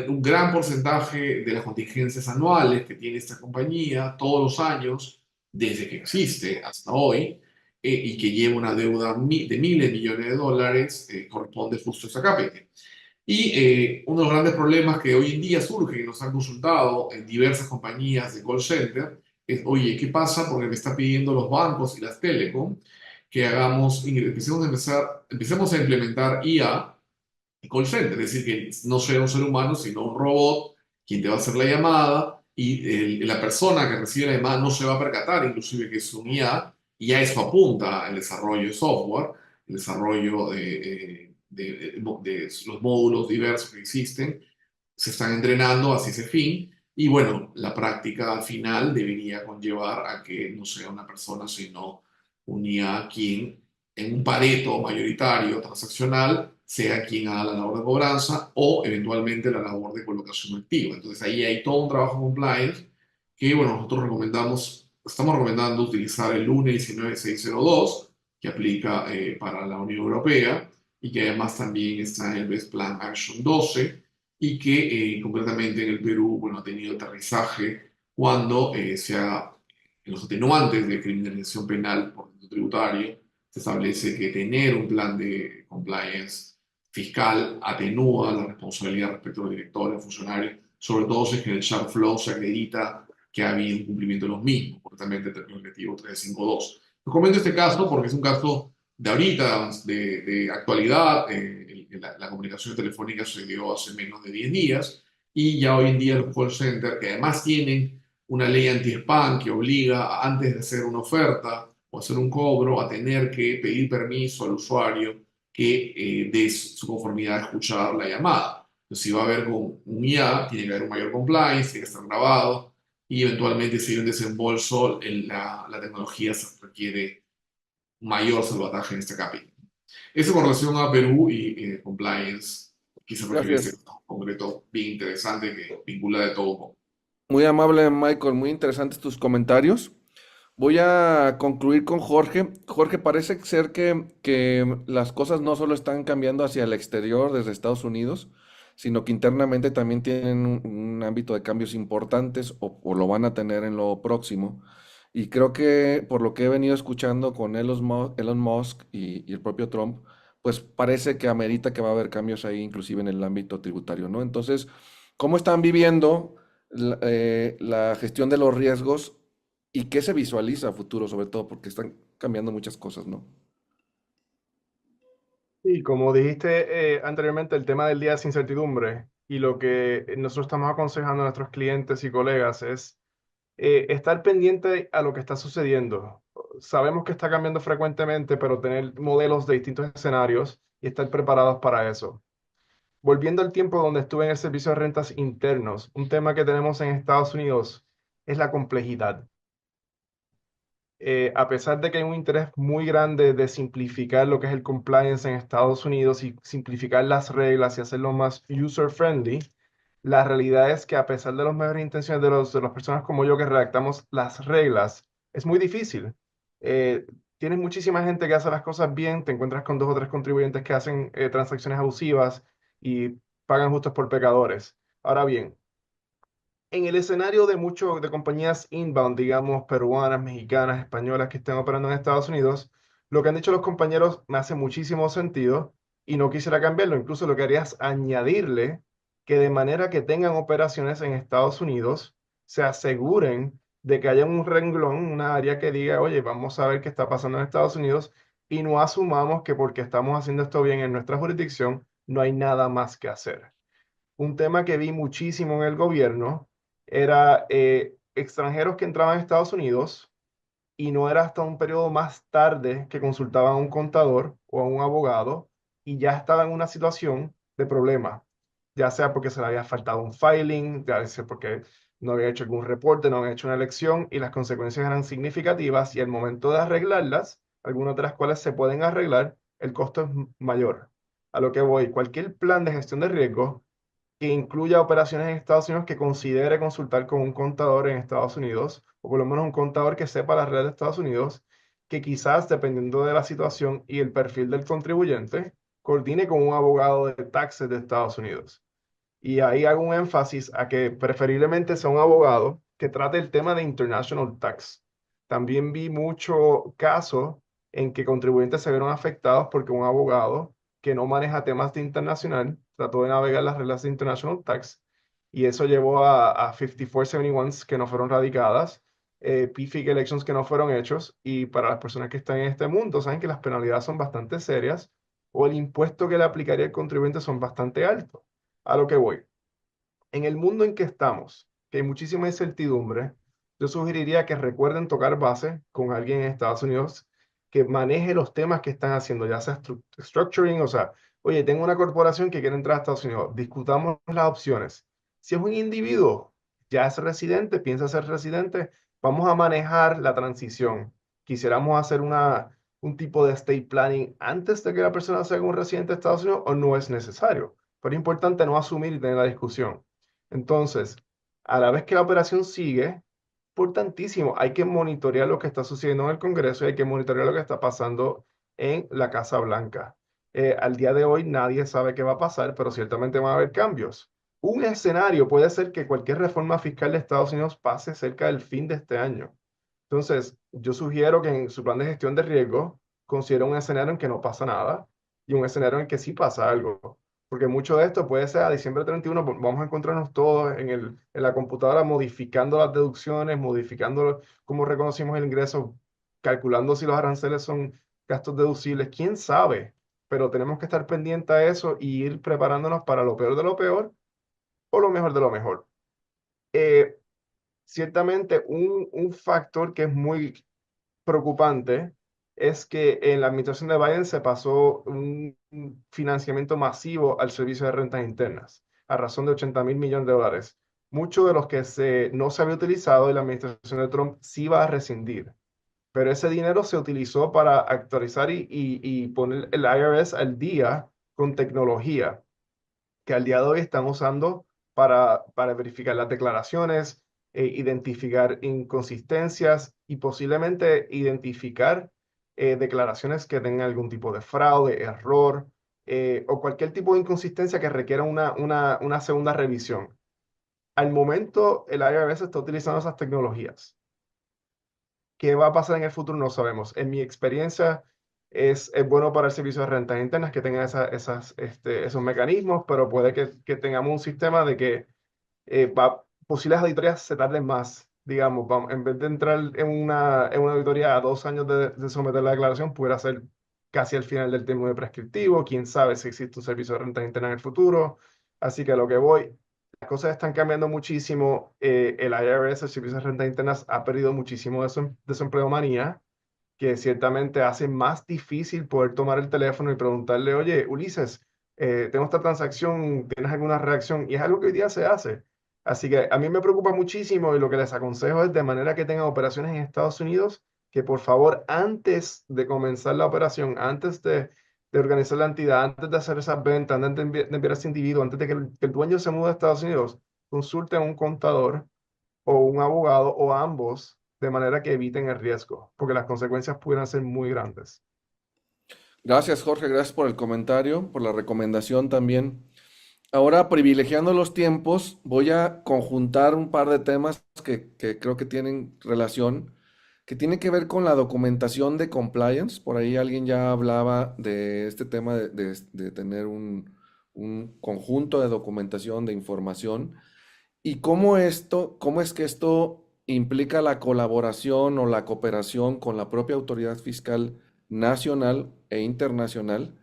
un gran porcentaje de las contingencias anuales que tiene esta compañía todos los años, desde que existe hasta hoy, y que lleva una deuda de miles de millones de dólares, corresponde justo a esa capítulo. Y uno de los grandes problemas que hoy en día surgen y nos han consultado en diversas compañías de call center es, oye, ¿qué pasa? Porque me están pidiendo los bancos y las telecom que empecemos a implementar IA y call center, es decir, que no sea un ser humano, sino un robot quien te va a hacer la llamada y la persona que recibe la llamada no se va a percatar, inclusive que es un IA, y a eso apunta el desarrollo de software, el desarrollo de los módulos diversos que existen, se están entrenando hacia ese fin. Y bueno, la práctica al final debería conllevar a que no sea una persona, sino un IA quien en un Pareto mayoritario transaccional sea quien haga la labor de cobranza o eventualmente la labor de colocación activa. Entonces ahí hay todo un trabajo compliance que, bueno, nosotros estamos recomendando utilizar el UNE 19602, que aplica para la Unión Europea y que además también está en el Best Plan Action 12 y que concretamente en el Perú, bueno, ha tenido aterrizaje cuando en los atenuantes de criminalización penal por delito tributario se establece que tener un plan de compliance fiscal atenúa la responsabilidad respecto a los directores, funcionarios, sobre todo si es que en el sharp flow se acredita que ha habido incumplimiento de los mismos, concretamente el término objetivo 352. Les comento este caso porque es un caso de ahorita, de actualidad. La comunicación telefónica se dio hace menos de 10 días y ya hoy en día los call centers, que además tienen una ley anti-spam que obliga antes de hacer una oferta o hacer un cobro a tener que pedir permiso al usuario que dé su conformidad a escuchar la llamada. Entonces, si va a haber con un IA, tiene que haber un mayor compliance, tiene que estar grabado y eventualmente si hay un desembolso, la tecnología requiere mayor salvataje en este capítulo. Eso con relación a Perú y compliance, quizá porque es Gracias. un concreto bien interesante que vincula de todo un poco. Muy amable, Michael, muy interesantes tus comentarios. Voy a concluir con Jorge. Jorge, parece ser que las cosas no solo están cambiando hacia el exterior desde Estados Unidos, sino que internamente también tienen un ámbito de cambios importantes o lo van a tener en lo próximo. Y creo que por lo que he venido escuchando con Elon Musk y el propio Trump, pues parece que amerita que va a haber cambios ahí, inclusive en el ámbito tributario, ¿no? Entonces, ¿cómo están viviendo la gestión de los riesgos y qué se visualiza a futuro, sobre todo porque están cambiando muchas cosas, ¿no? Y como dijiste anteriormente, el tema del día es incertidumbre y lo que nosotros estamos aconsejando a nuestros clientes y colegas es estar pendiente a lo que está sucediendo. Sabemos que está cambiando frecuentemente, pero tener modelos de distintos escenarios y estar preparados para eso. Volviendo al tiempo donde estuve en el servicio de rentas internos, un tema que tenemos en Estados Unidos es la complejidad. A pesar de que hay un interés muy grande de simplificar lo que es el compliance en Estados Unidos y simplificar las reglas y hacerlo más user-friendly, la realidad es que a pesar de las mejores intenciones de las personas como yo que redactamos las reglas, es muy difícil. Tienes muchísima gente que hace las cosas bien, te encuentras con 2 o 3 contribuyentes que hacen transacciones abusivas y pagan justos por pecadores. Ahora bien, en el escenario de muchas de compañías inbound, digamos, peruanas, mexicanas, españolas que estén operando en Estados Unidos, lo que han dicho los compañeros me hace muchísimo sentido y no quisiera cambiarlo. Incluso lo que haría es añadirle que de manera que tengan operaciones en Estados Unidos, se aseguren de que haya un renglón, una área que diga, oye, vamos a ver qué está pasando en Estados Unidos y no asumamos que porque estamos haciendo esto bien en nuestra jurisdicción, no hay nada más que hacer. Un tema que vi muchísimo en el gobierno era extranjeros que entraban a Estados Unidos y no era hasta un periodo más tarde que consultaban a un contador o a un abogado y ya estaban en una situación de problema, ya sea porque se le había faltado un filing, ya sea porque no había hecho algún reporte, no había hecho una elección y las consecuencias eran significativas y al momento de arreglarlas, algunas de las cuales se pueden arreglar, el costo es mayor. A lo que voy, cualquier plan de gestión de riesgo que incluya operaciones en Estados Unidos que considere consultar con un contador en Estados Unidos, o por lo menos un contador que sepa la red de Estados Unidos, que quizás, dependiendo de la situación y el perfil del contribuyente, coordine con un abogado de taxes de Estados Unidos. Y ahí hago un énfasis a que preferiblemente sea un abogado que trate el tema de international tax. También vi mucho caso en que contribuyentes se vieron afectados porque un abogado que no maneja temas de internacional trató de navegar las reglas de international tax y eso llevó a 5471s que no fueron radicadas, PFIC elections que no fueron hechos y para las personas que están en este mundo saben que las penalidades son bastante serias o el impuesto que le aplicaría el contribuyente son bastante altos. A lo que voy. En el mundo en que estamos, que hay muchísima incertidumbre, yo sugeriría que recuerden tocar base con alguien en Estados Unidos que maneje los temas que están haciendo, ya sea structuring, o sea, oye, tengo una corporación que quiere entrar a Estados Unidos, discutamos las opciones. Si es un individuo, ya es residente, piensa ser residente, vamos a manejar la transición. Quisiéramos hacer un tipo de estate planning antes de que la persona sea un residente de Estados Unidos o no es necesario? Pero es importante no asumir y tener la discusión. Entonces, a la vez que la operación sigue, importantísimo, hay que monitorear lo que está sucediendo en el Congreso y hay que monitorear lo que está pasando en la Casa Blanca. Al día de hoy nadie sabe qué va a pasar, pero ciertamente van a haber cambios. Un escenario puede ser que cualquier reforma fiscal de Estados Unidos pase cerca del fin de este año. Entonces, yo sugiero que en su plan de gestión de riesgo considere un escenario en que no pasa nada y un escenario en que sí pasa algo. Porque mucho de esto puede ser a diciembre 31, vamos a encontrarnos todos en la computadora modificando las deducciones, modificando cómo reconocimos el ingreso, calculando si los aranceles son gastos deducibles, quién sabe. Pero tenemos que estar pendientes a eso y ir preparándonos para lo peor de lo peor o lo mejor de lo mejor. Ciertamente un factor que es muy preocupante es que en la administración de Biden se pasó un financiamiento masivo al servicio de rentas internas, a razón de 80.000 millones de dólares. Muchos de los que no se había utilizado y la administración de Trump sí va a rescindir. Pero ese dinero se utilizó para actualizar y poner el IRS al día con tecnología que al día de hoy están usando para verificar las declaraciones, identificar inconsistencias y posiblemente identificar declaraciones que tengan algún tipo de fraude, error o cualquier tipo de inconsistencia que requiera una segunda revisión. Al momento, el IRS está utilizando esas tecnologías. ¿Qué va a pasar en el futuro? No sabemos. En mi experiencia, es bueno para el servicio de rentas internas que tenga esos mecanismos, pero puede que tengamos un sistema de que posibles auditorías se tarden más. Digamos, en vez de entrar en una auditoría a 2 años de someter la declaración, pudiera ser casi al final del término de prescriptivo. Quién sabe si existe un servicio de rentas internas en el futuro. Así que a lo que voy, las cosas están cambiando muchísimo. El IRS, el Servicio de Rentas Internas, ha perdido muchísimo de su empleomanía, que ciertamente hace más difícil poder tomar el teléfono y preguntarle, oye, Ulises, tengo esta transacción, ¿tienes alguna reacción? Y es algo que hoy día se hace. Así que a mí me preocupa muchísimo y lo que les aconsejo es de manera que tengan operaciones en Estados Unidos, que por favor, antes de comenzar la operación, antes de organizar la entidad, antes de hacer esas ventas, antes de enviar a ese individuo, antes de que el dueño se mude a Estados Unidos, consulten a un contador o un abogado o ambos de manera que eviten el riesgo, porque las consecuencias pudieran ser muy grandes. Gracias, Jorge, gracias por el comentario, por la recomendación también. Ahora, privilegiando los tiempos, voy a conjuntar un par de temas que creo que tienen relación, que tienen que ver con la documentación de compliance. Por ahí alguien ya hablaba de este tema de tener un conjunto de documentación, de información, y cómo es que esto implica la colaboración o la cooperación con la propia autoridad fiscal nacional e internacional,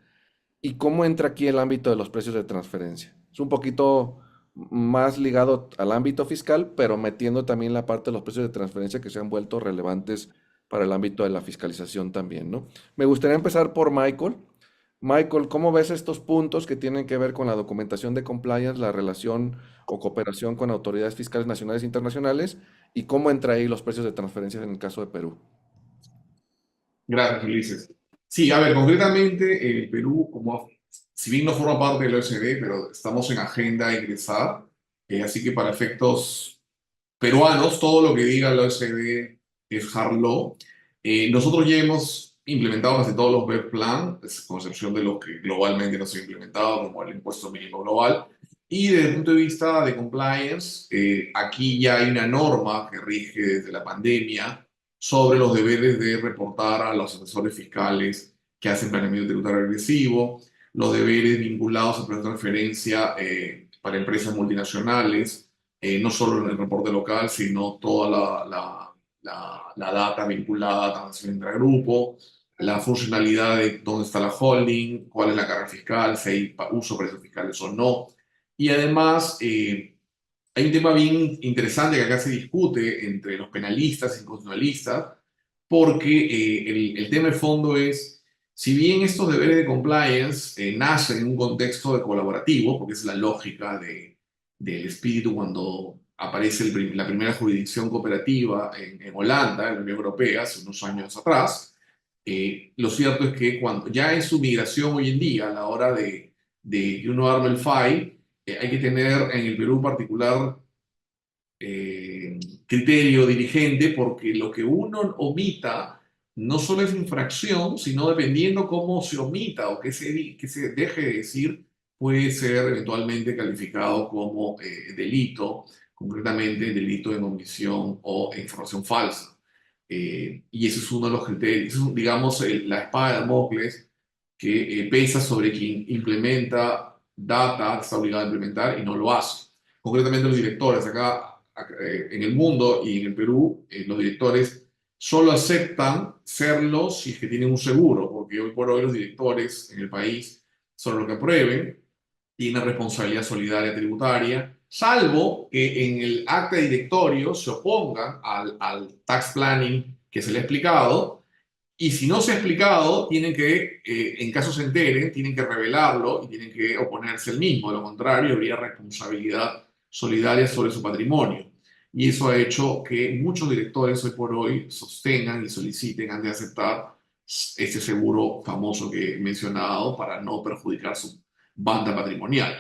y cómo entra aquí el ámbito de los precios de transferencia. Es un poquito más ligado al ámbito fiscal, pero metiendo también la parte de los precios de transferencia que se han vuelto relevantes para el ámbito de la fiscalización también, ¿no? Me gustaría empezar por Michael. Michael, ¿cómo ves estos puntos que tienen que ver con la documentación de compliance, la relación o cooperación con autoridades fiscales nacionales e internacionales, y cómo entra ahí los precios de transferencias en el caso de Perú? Gracias, Ulises. Sí, a ver, concretamente, el Perú, si bien no forma parte del OECD, pero estamos en agenda de ingresar, así que para efectos peruanos, todo lo que diga el OECD es hard law. Nosotros ya hemos implementado casi todos los BEPS Plan, con excepción de los que globalmente no se han implementado, como el impuesto mínimo global. Y desde el punto de vista de compliance, aquí ya hay una norma que rige desde la pandemia sobre los deberes de reportar a los asesores fiscales que hacen planeamiento tributario agresivo, los deberes vinculados a transferencia para empresas multinacionales, no solo en el reporte local, sino toda la data vinculada a transacción intragrupo, la funcionalidad de dónde está la holding, cuál es la carga fiscal, si hay uso de precios fiscales o no. Y además, hay un tema bien interesante que acá se discute entre los penalistas y constitucionalistas, porque el tema de fondo es, si bien estos deberes de compliance nacen en un contexto de colaborativo, porque es la lógica del espíritu cuando aparece la primera jurisdicción cooperativa en Holanda, en la Unión Europea, hace unos años atrás, Lo cierto es que cuando ya en su migración hoy en día, a la hora de que uno arma el file, hay que tener en el Perú particular criterio dirigente, porque lo que uno omita no solo es infracción, sino dependiendo cómo se omita o que se deje de decir, puede ser eventualmente calificado como delito, concretamente delito de omisión o información falsa. Y ese es uno de los criterios, eso es, digamos, la espada de Damocles que pesa sobre quien implementa data, está obligado a implementar y no lo hace. Concretamente los directores acá en el mundo y en el Perú, los directores solo aceptan serlo si es que tienen un seguro, porque hoy por hoy los directores en el país son los que aprueben, tienen responsabilidad solidaria tributaria, salvo que en el acta de directorio se opongan al tax planning que se le ha explicado, y si no se ha explicado, tienen que, en caso se enteren, tienen que revelarlo y tienen que oponerse al mismo. De lo contrario, habría responsabilidad solidaria sobre su patrimonio. Y eso ha hecho que muchos directores hoy por hoy sostengan y soliciten antes de aceptar este seguro famoso que he mencionado para no perjudicar su banda patrimonial.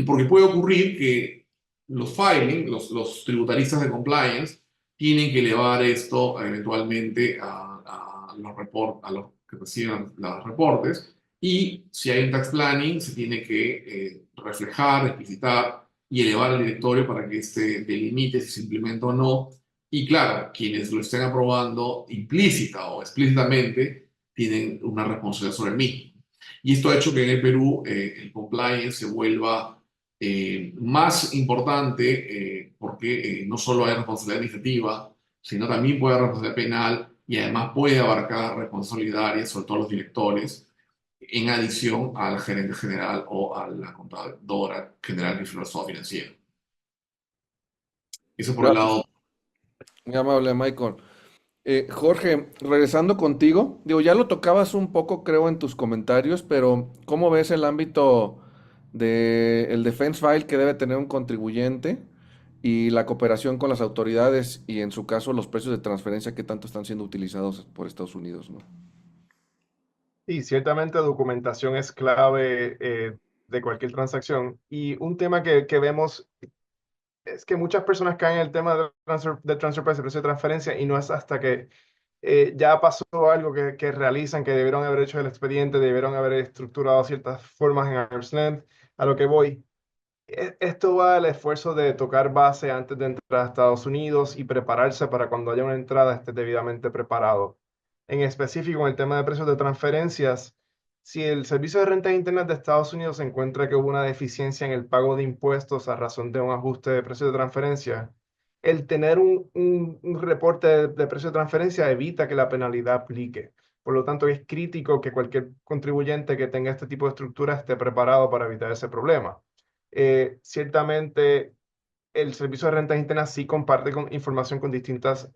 Porque puede ocurrir que los filing, los tributaristas de compliance, tienen que elevar esto eventualmente a los que reciban los reportes, y si hay un tax planning se tiene que reflejar, explicitar y elevar al directorio para que este delimite si se implementa o no. Y claro, quienes lo estén aprobando implícita o explícitamente tienen una responsabilidad sobre el mismo. Y esto ha hecho que en el Perú el compliance se vuelva más importante, porque no solo hay responsabilidad administrativa, sino también puede haber responsabilidad penal, y además puede abarcar responsabilidad solidaria, sobre todo los directores, en adición al gerente general o a la contadora general del estado financiero. Eso por el Gracias, lado. muy amable, Michael. Jorge, regresando contigo, digo, ya lo tocabas un poco, creo, en tus comentarios, pero ¿cómo ves el ámbito del defense file que debe tener un contribuyente y la cooperación con las autoridades y, en su caso, los precios de transferencia que tanto están siendo utilizados por Estados Unidos, ¿no? Y ciertamente documentación es clave de cualquier transacción. Y un tema que vemos es que muchas personas caen en el tema de transfer price, el precio de transferencia, y no es hasta que ya pasó algo que realizan, que debieron haber hecho el expediente, debieron haber estructurado ciertas formas en arm's length. A lo que voy, esto va al esfuerzo de tocar base antes de entrar a Estados Unidos y prepararse para cuando haya una entrada esté debidamente preparado. En específico, en el tema de precios de transferencias, si el Servicio de Rentas Internas de Estados Unidos encuentra que hubo una deficiencia en el pago de impuestos a razón de un ajuste de precios de transferencia, el tener un reporte de precio de transferencia evita que la penalidad aplique. Por lo tanto, es crítico que cualquier contribuyente que tenga este tipo de estructura esté preparado para evitar ese problema. Ciertamente, el Servicio de Rentas Internas sí comparte información con distintas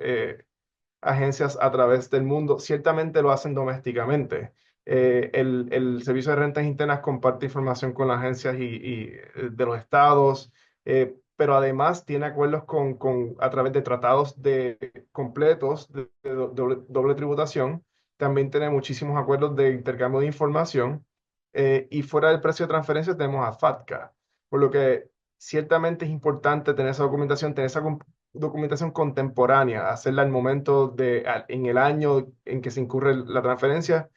agencias a través del mundo. Ciertamente lo hacen domésticamente. El Servicio de Rentas Internas comparte información con las agencias de los estados, pero además tiene acuerdos a través de tratados completos de doble tributación. También tiene muchísimos acuerdos de intercambio de información. Y fuera del precio de transferencia tenemos a FATCA, por lo que ciertamente es importante tener esa documentación, documentación contemporánea, hacerla al momento en el año en que se incurre la transferencia,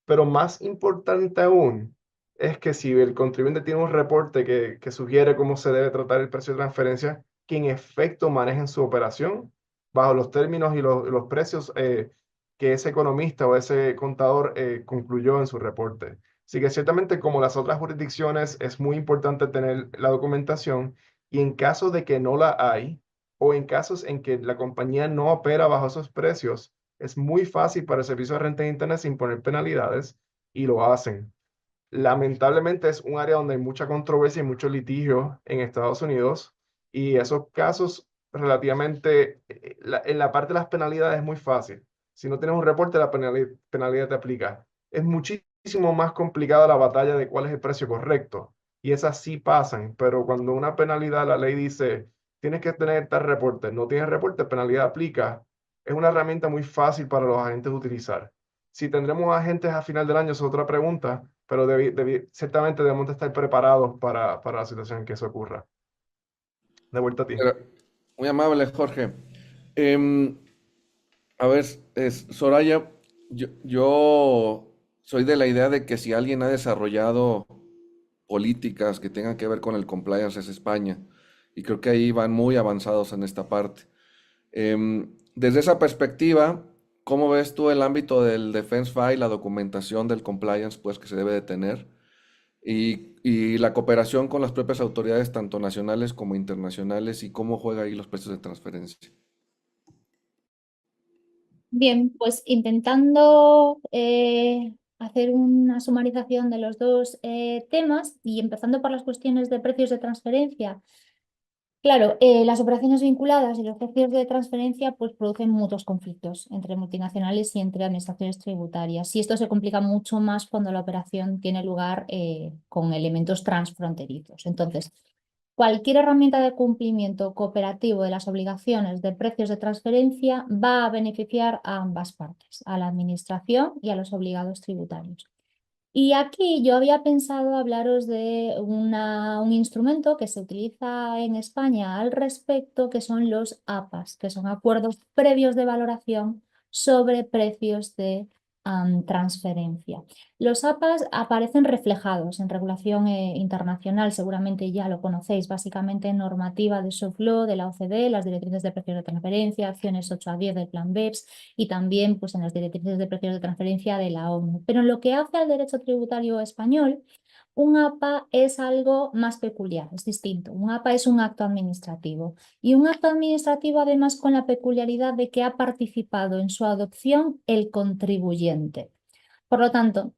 pero más importante aún es que si el contribuyente tiene un reporte que sugiere cómo se debe tratar el precio de transferencia, que en efecto manejen su operación bajo los términos y los precios que ese economista o ese contador concluyó en su reporte. Así que ciertamente, como las otras jurisdicciones, es muy importante tener la documentación, y en caso de que no la hay, o en casos en que la compañía no opera bajo esos precios, es muy fácil para el Servicio de Rentas Internas imponer penalidades, y lo hacen. Lamentablemente es un área donde hay mucha controversia y mucho litigio en Estados Unidos, y esos casos relativamente, en la parte de las penalidades es muy fácil. Si no tienes un reporte, la penalidad te aplica. Es muchísimo más complicada la batalla de cuál es el precio correcto, y esas sí pasan, pero cuando una penalidad, la ley dice, tienes que tener tal reporte, no tienes reporte, penalidad aplica, es una herramienta muy fácil para los agentes de utilizar. Si tendremos agentes a final del año es otra pregunta, pero ciertamente debemos de estar preparados para la situación en que eso ocurra. De vuelta a ti. Muy amable, Jorge. Em, a ver, Soraya, yo soy de la idea de que si alguien ha desarrollado políticas que tengan que ver con el compliance es España, y creo que ahí van muy avanzados en esta parte. Desde esa perspectiva, ¿cómo ves tú el ámbito del Defense File, la documentación del compliance, pues, que se debe de tener? Y la cooperación con las propias autoridades, tanto nacionales como internacionales, y cómo juega ahí los precios de transferencia. Bien, pues intentando hacer una sumarización de los dos temas y empezando por las cuestiones de precios de transferencia. Claro, las operaciones vinculadas y los precios de transferencia pues producen muchos conflictos entre multinacionales y entre administraciones tributarias. Y esto se complica mucho más cuando la operación tiene lugar con elementos transfronterizos. Entonces, cualquier herramienta de cumplimiento cooperativo de las obligaciones de precios de transferencia va a beneficiar a ambas partes, a la administración y a los obligados tributarios. Y aquí yo había pensado hablaros de un instrumento que se utiliza en España al respecto, que son los APAs, que son acuerdos previos de valoración sobre precios de transferencia. Los APAs aparecen reflejados en regulación internacional, seguramente ya lo conocéis, básicamente en normativa de soft law de la OCDE, las directrices de precios de transferencia, acciones 8 a 10 del plan BEPS y también pues, en las directrices de precios de transferencia de la ONU. Pero en lo que hace al derecho tributario español, un APA es algo más peculiar, es distinto. Un APA es un acto administrativo y un acto administrativo además con la peculiaridad de que ha participado en su adopción el contribuyente. Por lo tanto,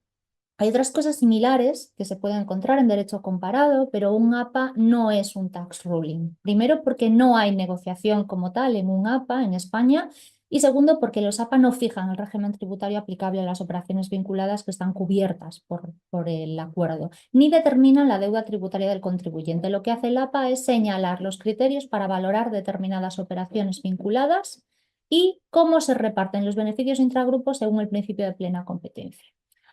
hay otras cosas similares que se pueden encontrar en derecho comparado, pero un APA no es un tax ruling. Primero, porque no hay negociación como tal en un APA en España. Y segundo, porque los APA no fijan el régimen tributario aplicable a las operaciones vinculadas que están cubiertas por el acuerdo, ni determinan la deuda tributaria del contribuyente. Lo que hace el APA es señalar los criterios para valorar determinadas operaciones vinculadas y cómo se reparten los beneficios intragrupos según el principio de plena competencia.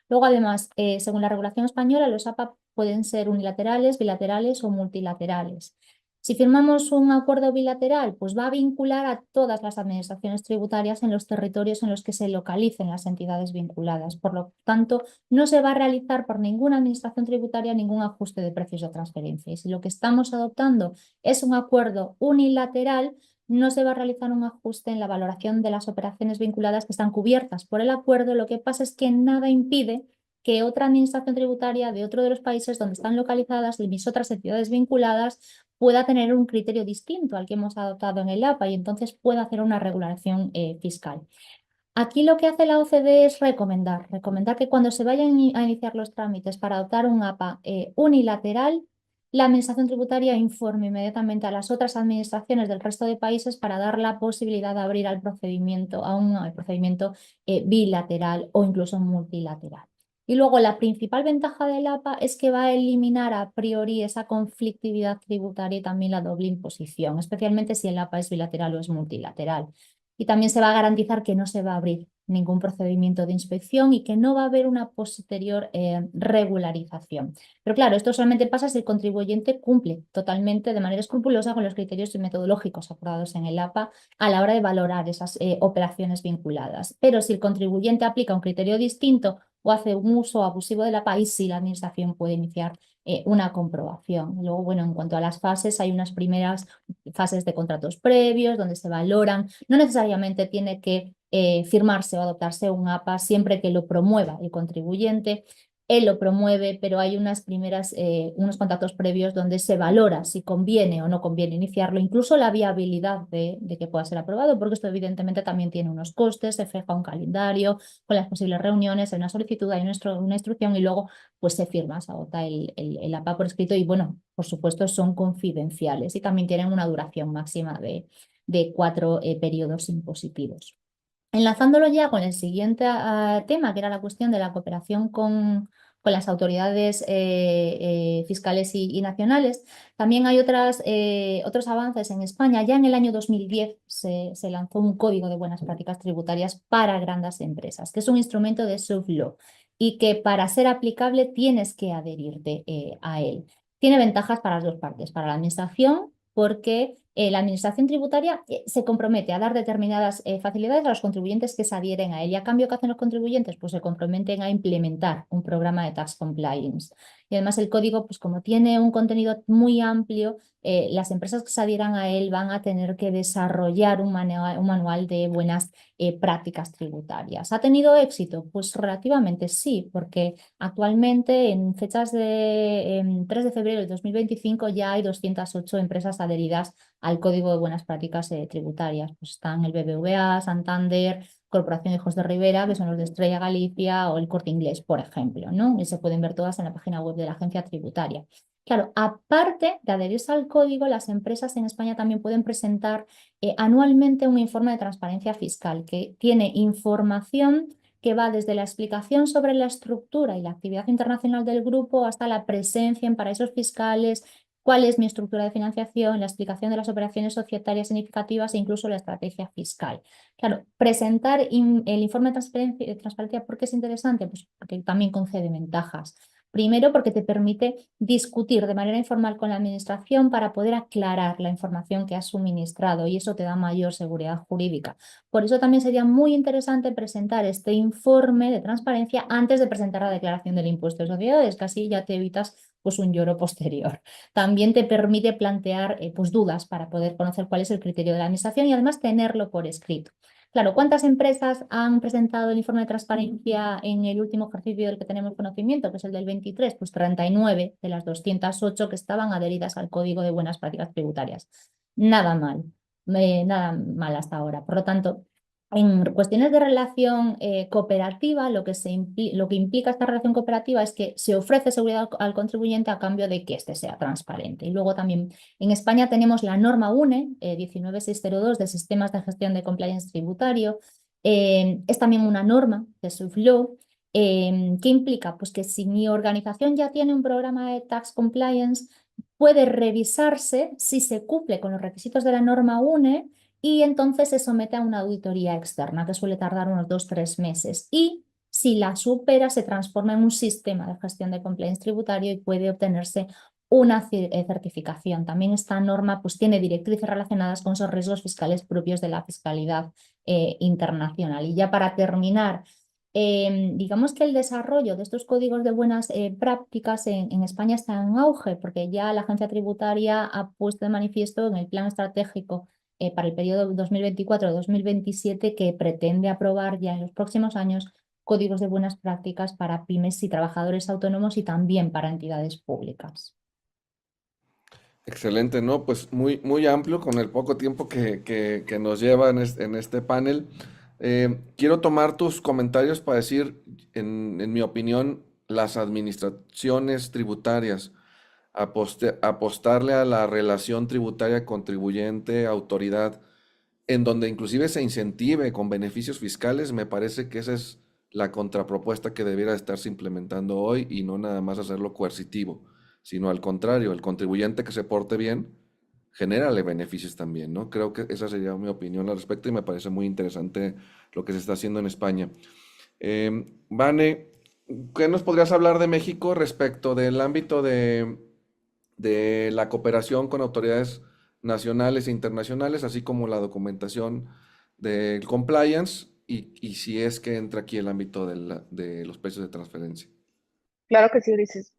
Luego, además, según la regulación española, los APA pueden ser unilaterales, bilaterales o multilaterales. Si firmamos un acuerdo bilateral, pues va a vincular a todas las administraciones tributarias en los territorios en los que se localicen las entidades vinculadas. Por lo tanto, no se va a realizar por ninguna administración tributaria ningún ajuste de precios de transferencia. Y si lo que estamos adoptando es un acuerdo unilateral, no se va a realizar un ajuste en la valoración de las operaciones vinculadas que están cubiertas por el acuerdo. Lo que pasa es que nada impide que otra administración tributaria de otro de los países donde están localizadas mis otras entidades vinculadas pueda tener un criterio distinto al que hemos adoptado en el APA y entonces pueda hacer una regulación fiscal. Aquí lo que hace la OCDE es recomendar que cuando se vayan a iniciar los trámites para adoptar un APA unilateral, la administración tributaria informe inmediatamente a las otras administraciones del resto de países para dar la posibilidad de abrir al procedimiento, a un procedimiento bilateral o incluso multilateral. Y luego la principal ventaja del APA es que va a eliminar a priori esa conflictividad tributaria y también la doble imposición, especialmente si el APA es bilateral o es multilateral. Y también se va a garantizar que no se va a abrir ningún procedimiento de inspección y que no va a haber una posterior regularización. Pero claro, esto solamente pasa si el contribuyente cumple totalmente de manera escrupulosa con los criterios metodológicos acordados en el APA a la hora de valorar esas operaciones vinculadas. Pero si el contribuyente aplica un criterio distinto o hace un uso abusivo del APA, ahí sí la administración puede iniciar una comprobación. Luego, bueno, en cuanto a las fases, hay unas primeras fases de contratos previos donde se valoran. No necesariamente tiene que firmarse o adoptarse un APA siempre que lo promueva el contribuyente. Él lo promueve, pero hay unos contactos previos donde se valora si conviene o no conviene iniciarlo, incluso la viabilidad de que pueda ser aprobado, porque esto evidentemente también tiene unos costes, se fija un calendario con las posibles reuniones, hay una solicitud, hay una instrucción y luego pues se firma, se agota el APA por escrito y bueno, por supuesto son confidenciales y también tienen una duración máxima de 4 periodos impositivos. Enlazándolo ya con el siguiente tema, que era la cuestión de la cooperación con con las autoridades fiscales y nacionales. También hay otros avances en España. Ya en el año 2010 se lanzó un código de buenas prácticas tributarias para grandes empresas, que es un instrumento de soft law y que para ser aplicable tienes que adherirte a él. Tiene ventajas para las dos partes, para la administración, porque la administración tributaria se compromete a dar determinadas facilidades a los contribuyentes que se adhieren a él. Y a cambio, ¿qué hacen los contribuyentes? Pues se comprometen a implementar un programa de tax compliance. Y además el código, pues como tiene un contenido muy amplio, las empresas que se adhieran a él van a tener que desarrollar un manual de buenas prácticas tributarias. ¿Ha tenido éxito? Pues relativamente sí, porque actualmente en fechas de 3 de febrero de 2025 ya hay 208 empresas adheridas al Código de Buenas Prácticas Tributarias. Pues están el BBVA, Santander, Corporación Hijos de Rivera, que son los de Estrella Galicia, o el Corte Inglés, por ejemplo, ¿no? Y se pueden ver todas en la página web de la agencia tributaria. Claro, aparte de adherirse al código, las empresas en España también pueden presentar anualmente un informe de transparencia fiscal que tiene información que va desde la explicación sobre la estructura y la actividad internacional del grupo hasta la presencia en paraísos fiscales, cuál es mi estructura de financiación, la explicación de las operaciones societarias significativas e incluso la estrategia fiscal. Claro, presentar el informe de transparencia, ¿por qué es interesante? Pues porque también concede ventajas. Primero, porque te permite discutir de manera informal con la administración para poder aclarar la información que has suministrado y eso te da mayor seguridad jurídica. Por eso también sería muy interesante presentar este informe de transparencia antes de presentar la declaración del impuesto de sociedades, que así ya te evitas pues, un lloro posterior. También te permite plantear pues, dudas para poder conocer cuál es el criterio de la administración y además tenerlo por escrito. Claro, ¿cuántas empresas han presentado el informe de transparencia en el último ejercicio del que tenemos conocimiento, que es el del 23? Pues 39 de las 208 que estaban adheridas al Código de Buenas Prácticas Tributarias. Nada mal hasta ahora. Por lo tanto, en cuestiones de relación cooperativa, lo que implica esta relación cooperativa es que se ofrece seguridad al contribuyente a cambio de que éste sea transparente. Y luego también en España tenemos la norma UNE 19602 de sistemas de gestión de compliance tributario. Es también una norma de soft law que implica pues, que si mi organización ya tiene un programa de tax compliance, puede revisarse si se cumple con los requisitos de la norma UNE y entonces se somete a una auditoría externa que suele tardar unos 2-3 meses. Y si la supera, se transforma en un sistema de gestión de compliance tributario y puede obtenerse una certificación. También esta norma pues, tiene directrices relacionadas con esos riesgos fiscales propios de la fiscalidad internacional. Y ya para terminar, digamos que el desarrollo de estos códigos de buenas prácticas en España está en auge, porque ya la agencia tributaria ha puesto de manifiesto en el plan estratégico para el periodo 2024-2027 que pretende aprobar ya en los próximos años códigos de buenas prácticas para pymes y trabajadores autónomos y también para entidades públicas. Excelente, ¿no? Pues muy amplio con el poco tiempo que nos lleva en este panel. Quiero tomar tus comentarios para decir, en mi opinión, las administraciones tributarias, apostarle a la relación tributaria contribuyente-autoridad, en donde inclusive se incentive con beneficios fiscales, me parece que esa es la contrapropuesta que debiera estarse implementando hoy y no nada más hacerlo coercitivo, sino al contrario, el contribuyente que se porte bien, genérale beneficios también, ¿no? Creo que esa sería mi opinión al respecto y me parece muy interesante lo que se está haciendo en España. Vane, ¿qué nos podrías hablar de México respecto del ámbito de la cooperación con autoridades nacionales e internacionales, así como la documentación del compliance y si es que entra aquí el ámbito de los precios de transferencia? Claro que sí, Ulises.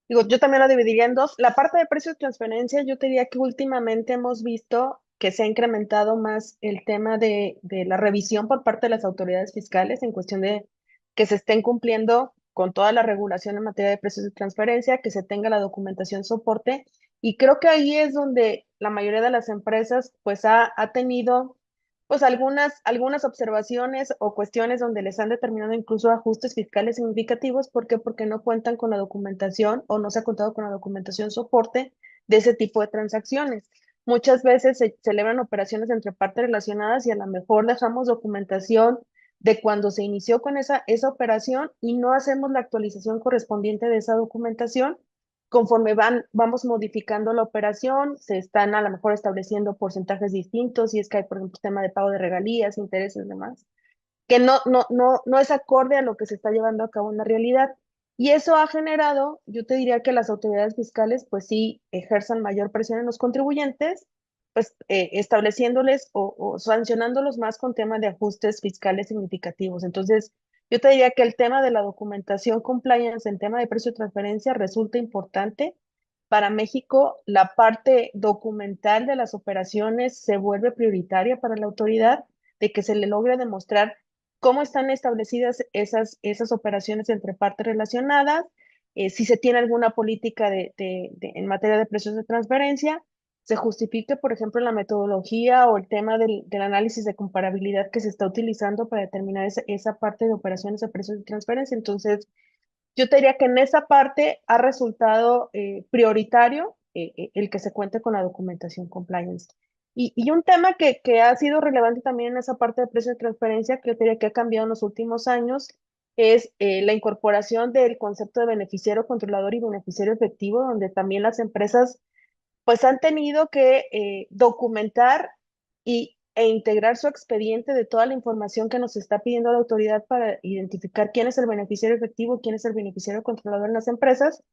Digo, yo también lo dividiría en dos. La parte de precios de transferencia, yo te diría que últimamente hemos visto que se ha incrementado más el tema de la revisión por parte de las autoridades fiscales en cuestión de que se estén cumpliendo con toda la regulación en materia de precios de transferencia, que se tenga la documentación soporte. Y creo que ahí es donde la mayoría de las empresas pues ha tenido pues algunas observaciones o cuestiones donde les han determinado incluso ajustes fiscales significativos. ¿Por qué? Porque no cuentan con la documentación o no se ha contado con la documentación soporte de ese tipo de transacciones. Muchas veces se celebran operaciones entre partes relacionadas y a lo mejor dejamos documentación de cuando se inició con esa operación y no hacemos la actualización correspondiente de esa documentación. Conforme vamos modificando la operación, se están a lo mejor estableciendo porcentajes distintos, si es que hay, por ejemplo, tema de pago de regalías, intereses y demás, que no es acorde a lo que se está llevando a cabo en la realidad. Y eso ha generado, yo te diría que las autoridades fiscales, pues sí, ejerzan mayor presión en los contribuyentes, pues estableciéndoles o sancionándolos más con temas de ajustes fiscales significativos. Entonces, yo te diría que el tema de la documentación compliance, el tema de precio de transferencia resulta importante. Para México, la parte documental de las operaciones se vuelve prioritaria para la autoridad, de que se le logre demostrar cómo están establecidas esas operaciones entre partes relacionadas, si se tiene alguna política en materia de precios de transferencia, se justifique, por ejemplo, la metodología o el tema del análisis de comparabilidad que se está utilizando para determinar esa parte de operaciones de precios de transferencia. Entonces, yo te diría que en esa parte ha resultado prioritario el que se cuente con la documentación compliance. Y un tema que ha sido relevante también en esa parte de precio de transferencia, que yo diría que ha cambiado en los últimos años, es la incorporación del concepto de beneficiario controlador y beneficiario efectivo, donde también las empresas pues han tenido que documentar e integrar su expediente de toda la información que nos está pidiendo la autoridad para identificar quién es el beneficiario efectivo, quién es el beneficiario controlador en las empresas.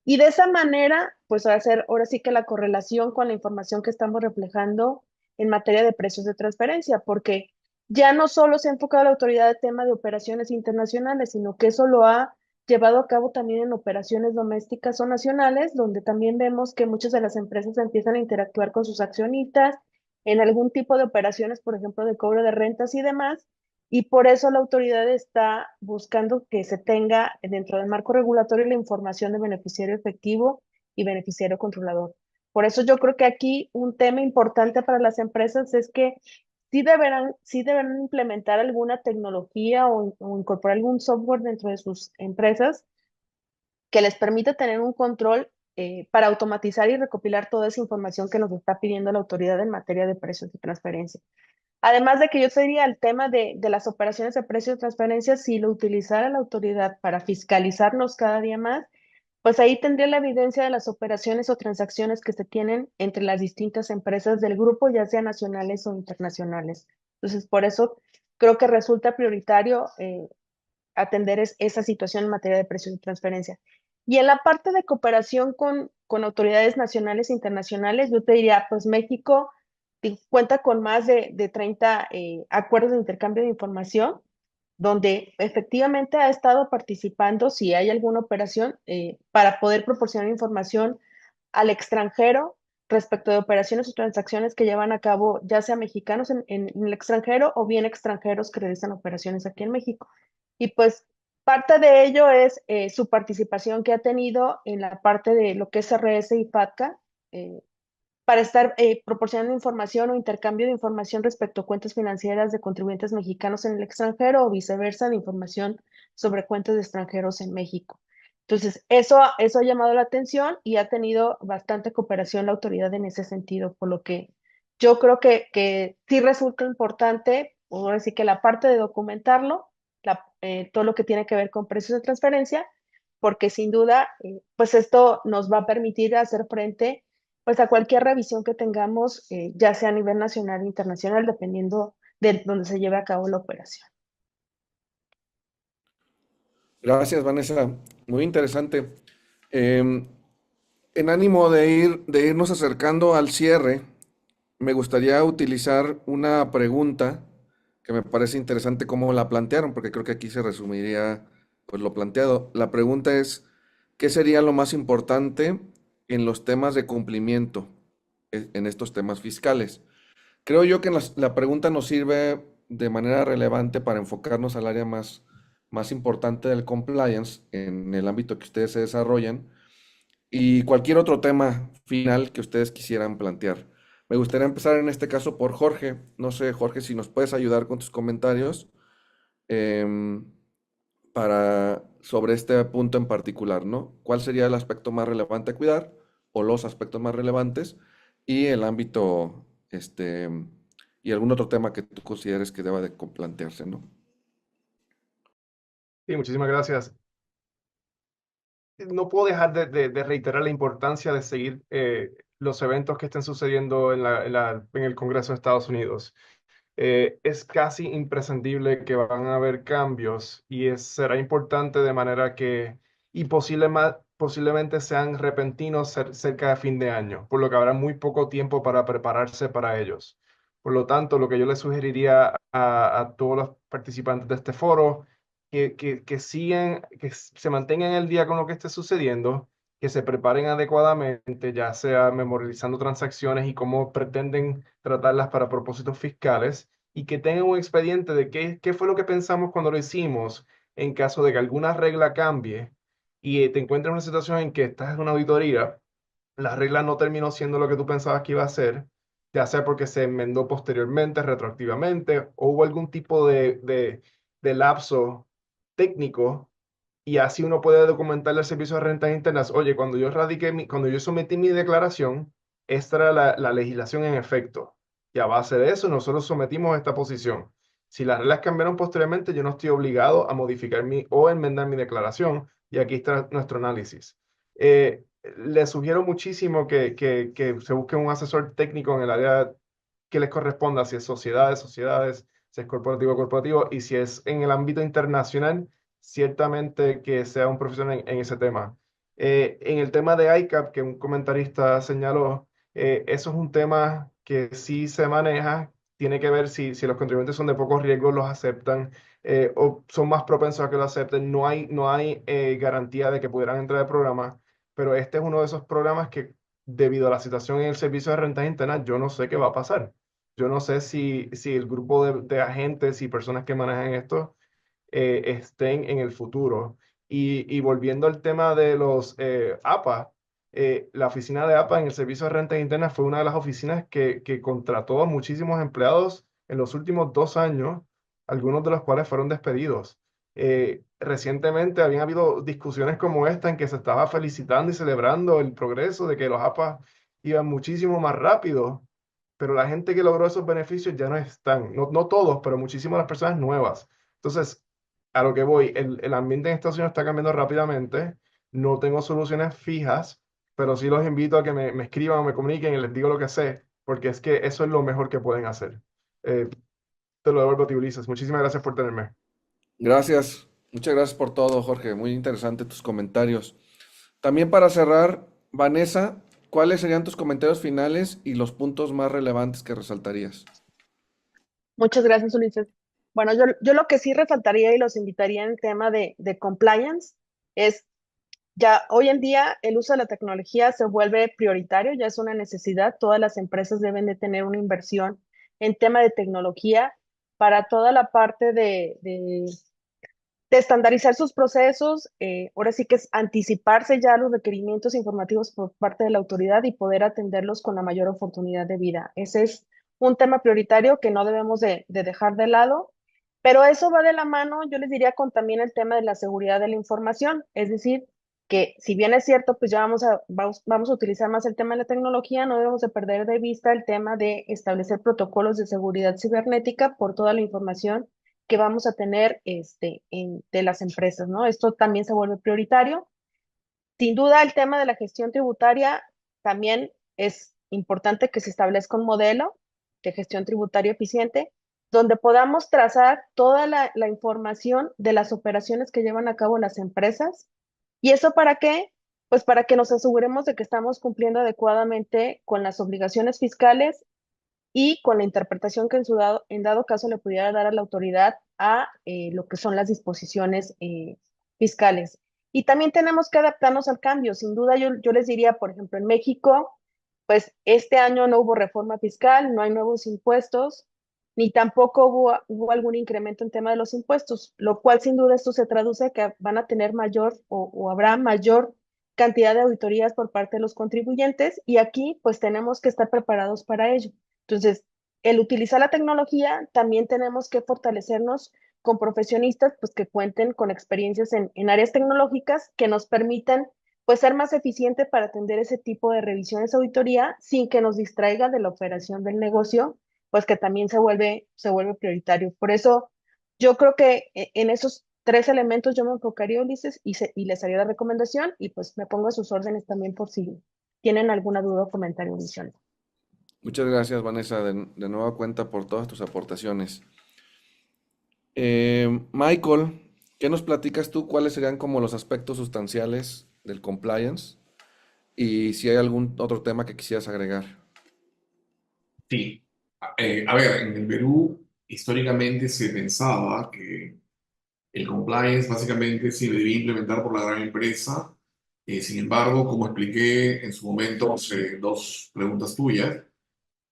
Y de esa manera, pues hacer ahora sí que la correlación con la información que estamos reflejando en materia de precios de transferencia, porque ya no solo se ha enfocado la autoridad en tema de operaciones internacionales, sino que eso lo ha llevado a cabo también en operaciones domésticas o nacionales, donde también vemos que muchas de las empresas empiezan a interactuar con sus accionistas en algún tipo de operaciones, por ejemplo, de cobro de rentas y demás, y por eso la autoridad está buscando que se tenga dentro del marco regulatorio la información de beneficiario efectivo y beneficiario controlador. Por eso yo creo que aquí un tema importante para las empresas es que sí deberán implementar alguna tecnología o incorporar algún software dentro de sus empresas que les permita tener un control para automatizar y recopilar toda esa información que nos está pidiendo la autoridad en materia de precios de transferencia. Además de que yo te diría el tema de las operaciones de precios de transferencia, si lo utilizara la autoridad para fiscalizarnos cada día más, pues ahí tendría la evidencia de las operaciones o transacciones que se tienen entre las distintas empresas del grupo, ya sean nacionales o internacionales. Entonces, por eso creo que resulta prioritario atender esa situación en materia de precios de transferencia. Y en la parte de cooperación con autoridades nacionales e internacionales, yo te diría, pues México cuenta con más de 30 acuerdos de intercambio de información, donde efectivamente ha estado participando, si hay alguna operación, para poder proporcionar información al extranjero respecto de operaciones o transacciones que llevan a cabo, ya sea mexicanos en el extranjero o bien extranjeros que realizan operaciones aquí en México. Y pues parte de ello es su participación que ha tenido en la parte de lo que es RS y FATCA, para estar proporcionando información o intercambio de información respecto a cuentas financieras de contribuyentes mexicanos en el extranjero o viceversa, de información sobre cuentas de extranjeros en México. Entonces, eso ha llamado la atención y ha tenido bastante cooperación la autoridad en ese sentido, por lo que yo creo que sí resulta importante, ahora sí que la parte de documentarlo, todo lo que tiene que ver con precios de transferencia, porque sin duda, pues esto nos va a permitir hacer frente pues a cualquier revisión que tengamos, ya sea a nivel nacional e internacional, dependiendo de donde se lleve a cabo la operación. Gracias, Vanessa. Muy interesante. Em, en ánimo de irnos acercando al cierre, me gustaría utilizar una pregunta que me parece interesante cómo la plantearon, porque creo que aquí se resumiría pues lo planteado. La pregunta es, ¿qué sería lo más importante en los temas de cumplimiento, en estos temas fiscales? Creo yo que la pregunta nos sirve de manera relevante para enfocarnos al área más importante del compliance en el ámbito que ustedes se desarrollan y cualquier otro tema final que ustedes quisieran plantear. Me gustaría empezar en este caso por Jorge. No sé, Jorge, si nos puedes ayudar con tus comentarios em, sobre este punto en particular, ¿no? ¿Cuál sería el aspecto más relevante a cuidar o los aspectos más relevantes y el ámbito, y algún otro tema que tú consideres que deba de plantearse, ¿no? Sí, muchísimas gracias. No puedo dejar de reiterar la importancia de seguir los eventos que estén sucediendo en el Congreso de Estados Unidos. Es casi imprescindible que van a haber cambios y será importante de manera que, y posiblemente sean repentinos cerca de fin de año, por lo que habrá muy poco tiempo para prepararse para ellos. Por lo tanto, lo que yo le sugeriría a todos los participantes de este foro, que se mantengan el día con lo que esté sucediendo, que se preparen adecuadamente, ya sea memorizando transacciones y cómo pretenden tratarlas para propósitos fiscales, y que tengan un expediente de qué fue lo que pensamos cuando lo hicimos en caso de que alguna regla cambie y te encuentres en una situación en que estás en una auditoría, la regla no terminó siendo lo que tú pensabas que iba a ser, ya sea porque se enmendó posteriormente, retroactivamente, o hubo algún tipo de lapso técnico, y así uno puede documentarle al Servicio de Rentas Internas: oye, cuando yo sometí mi declaración, esta era la legislación en efecto. Y a base de eso, nosotros sometimos esta posición. Si las reglas cambiaron posteriormente, yo no estoy obligado a modificar o enmendar mi declaración. Y aquí está nuestro análisis. Les sugiero muchísimo que se busque un asesor técnico en el área que les corresponda, si es sociedades, si es corporativo, y si es en el ámbito internacional, ciertamente que sea un profesional en ese tema. En el tema de ICAP, que un comentarista señaló, eso es un tema que sí se maneja. Tiene que ver si los contribuyentes son de pocos riesgos, los aceptan, o son más propensos a que lo acepten. No hay garantía de que pudieran entrar al programa, pero este es uno de esos programas que, debido a la situación en el Servicio de Rentas Internas, yo no sé qué va a pasar. Yo no sé si el grupo de agentes y personas que manejan esto estén en el futuro. Y volviendo al tema de los APA, la oficina de APA en el Servicio de Rentas Internas fue una de las oficinas que contrató a muchísimos empleados en los últimos 2 años, algunos de los cuales fueron despedidos. Recientemente habían habido discusiones como esta en que se estaba felicitando y celebrando el progreso de que los APA iban muchísimo más rápido, pero la gente que logró esos beneficios ya no están, no todos, pero muchísimas de las personas nuevas. Entonces, a lo que voy, el ambiente en Estados Unidos está cambiando rápidamente. No tengo soluciones fijas, pero sí los invito a que me escriban o me comuniquen y les digo lo que sé, porque es que eso es lo mejor que pueden hacer. Te lo devuelvo a ti, Ulises. Muchísimas gracias por tenerme. Gracias. Muchas gracias por todo, Jorge. Muy interesante tus comentarios. También para cerrar, Vanessa, ¿cuáles serían tus comentarios finales y los puntos más relevantes que resaltarías? Muchas gracias, Ulises. Bueno, yo lo que sí resaltaría y los invitaría en el tema de compliance es, ya hoy en día el uso de la tecnología se vuelve prioritario, ya es una necesidad. Todas las empresas deben de tener una inversión en tema de tecnología para toda la parte de estandarizar sus procesos. Ahora sí que es anticiparse ya a los requerimientos informativos por parte de la autoridad y poder atenderlos con la mayor oportunidad de vida. Ese es un tema prioritario que no debemos de dejar de lado, pero eso va de la mano, yo les diría, con también el tema de la seguridad de la información. Es decir, que si bien es cierto, pues ya vamos a utilizar más el tema de la tecnología, no debemos de perder de vista el tema de establecer protocolos de seguridad cibernética por toda la información que vamos a tener de las empresas, ¿no? Esto también se vuelve prioritario. Sin duda, el tema de la gestión tributaria también es importante, que se establezca un modelo de gestión tributaria eficiente, donde podamos trazar toda la información de las operaciones que llevan a cabo las empresas. ¿Y eso para qué? Pues para que nos aseguremos de que estamos cumpliendo adecuadamente con las obligaciones fiscales y con la interpretación que en dado caso le pudiera dar a la autoridad a lo que son las disposiciones fiscales. Y también tenemos que adaptarnos al cambio. Sin duda, yo les diría, por ejemplo, en México, pues este año no hubo reforma fiscal, no hay nuevos impuestos, ni tampoco hubo algún incremento en tema de los impuestos, lo cual sin duda esto se traduce que van a tener mayor o habrá mayor cantidad de auditorías por parte de los contribuyentes, y aquí pues tenemos que estar preparados para ello. Entonces, el utilizar la tecnología, también tenemos que fortalecernos con profesionistas pues que cuenten con experiencias en áreas tecnológicas que nos permitan pues ser más eficiente para atender ese tipo de revisiones de auditoría sin que nos distraiga de la operación del negocio, pues que también se vuelve prioritario. Por eso yo creo que en esos 3 elementos yo me enfocaría, Ulises, y les haría la recomendación y pues me pongo a sus órdenes también por si tienen alguna duda o comentario adicional. Muchas gracias, Vanessa, de nueva cuenta por todas tus aportaciones. Michael, ¿qué nos platicas tú? ¿Cuáles serían como los aspectos sustanciales del compliance? Y si hay algún otro tema que quisieras agregar. Sí. A ver, en el Perú históricamente se pensaba que el compliance básicamente se debía implementar por la gran empresa. Sin embargo, como expliqué en su momento, dos preguntas tuyas,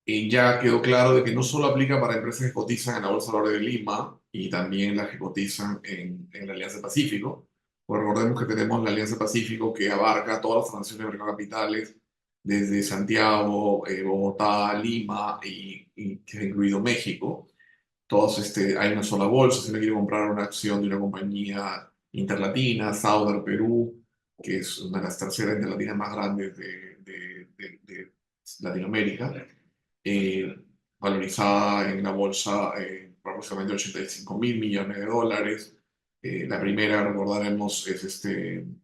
ya quedó claro de que no solo aplica para empresas que cotizan en la Bolsa de Valores de Lima y también las que cotizan en la Alianza Pacífico. Pues recordemos que tenemos la Alianza Pacífico que abarca todas las transacciones de mercado de capitales desde Santiago, Bogotá, Lima y que ha incluido México. Todos hay una sola bolsa. Si uno quiere comprar una acción de una compañía interlatina, Sauder Perú, que es una de las terceras interlatinas más grandes de Latinoamérica, valorizada en la bolsa por aproximadamente 85.000 millones de dólares. La primera, recordaremos, es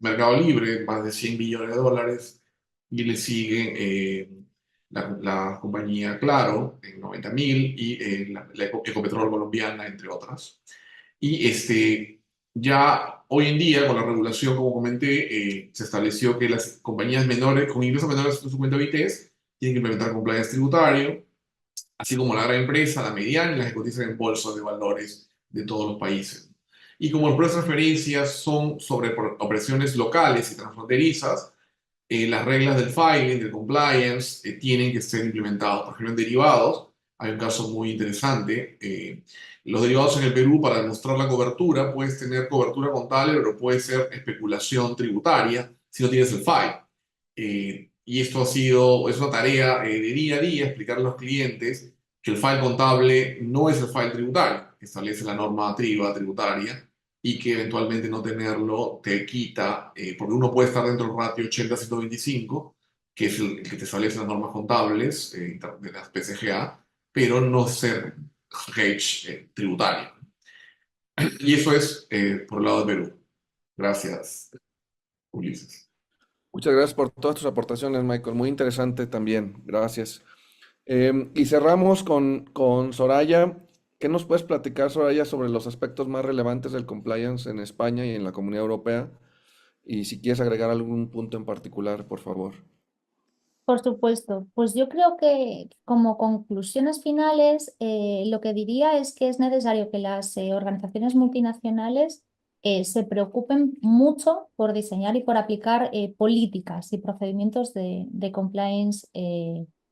Mercado Libre, más de 100 billones de dólares, y le sigue la compañía Claro, en 90.000, y la Ecopetrol colombiana, entre otras. Y ya hoy en día, con la regulación, como comenté, se estableció que las compañías menores, con ingresos menores a 150 BTS, tienen que implementar compliance tributario, así como la gran empresa, la mediana y las que cotizan en bolsas de valores de todos los países. Y como los precios de referencia son sobre operaciones locales y transfronterizas, las reglas del filing, del compliance, tienen que ser implementadas. Por ejemplo, en derivados, hay un caso muy interesante. Los derivados en el Perú, para demostrar la cobertura, puedes tener cobertura contable, pero puede ser especulación tributaria si no tienes el file. Y esto es una tarea de día a día, explicarle a los clientes que el file contable no es el file tributario, que establece la norma tributaria, y que eventualmente no tenerlo te quita, porque uno puede estar dentro del ratio 80-125, que es el que te establece las normas contables de las PCGA, pero no ser hedge tributario. Y eso es por el lado de Perú. Gracias, Ulises. Muchas gracias por todas tus aportaciones, Michael. Muy interesante también. Gracias. Y cerramos con Soraya. ¿Qué nos puedes platicar, Soraya, sobre los aspectos más relevantes del compliance en España y en la Comunidad Europea? Y si quieres agregar algún punto en particular, por favor. Por supuesto, pues yo creo que como conclusiones finales, lo que diría es que es necesario que las organizaciones multinacionales se preocupen mucho por diseñar y por aplicar políticas y procedimientos de compliance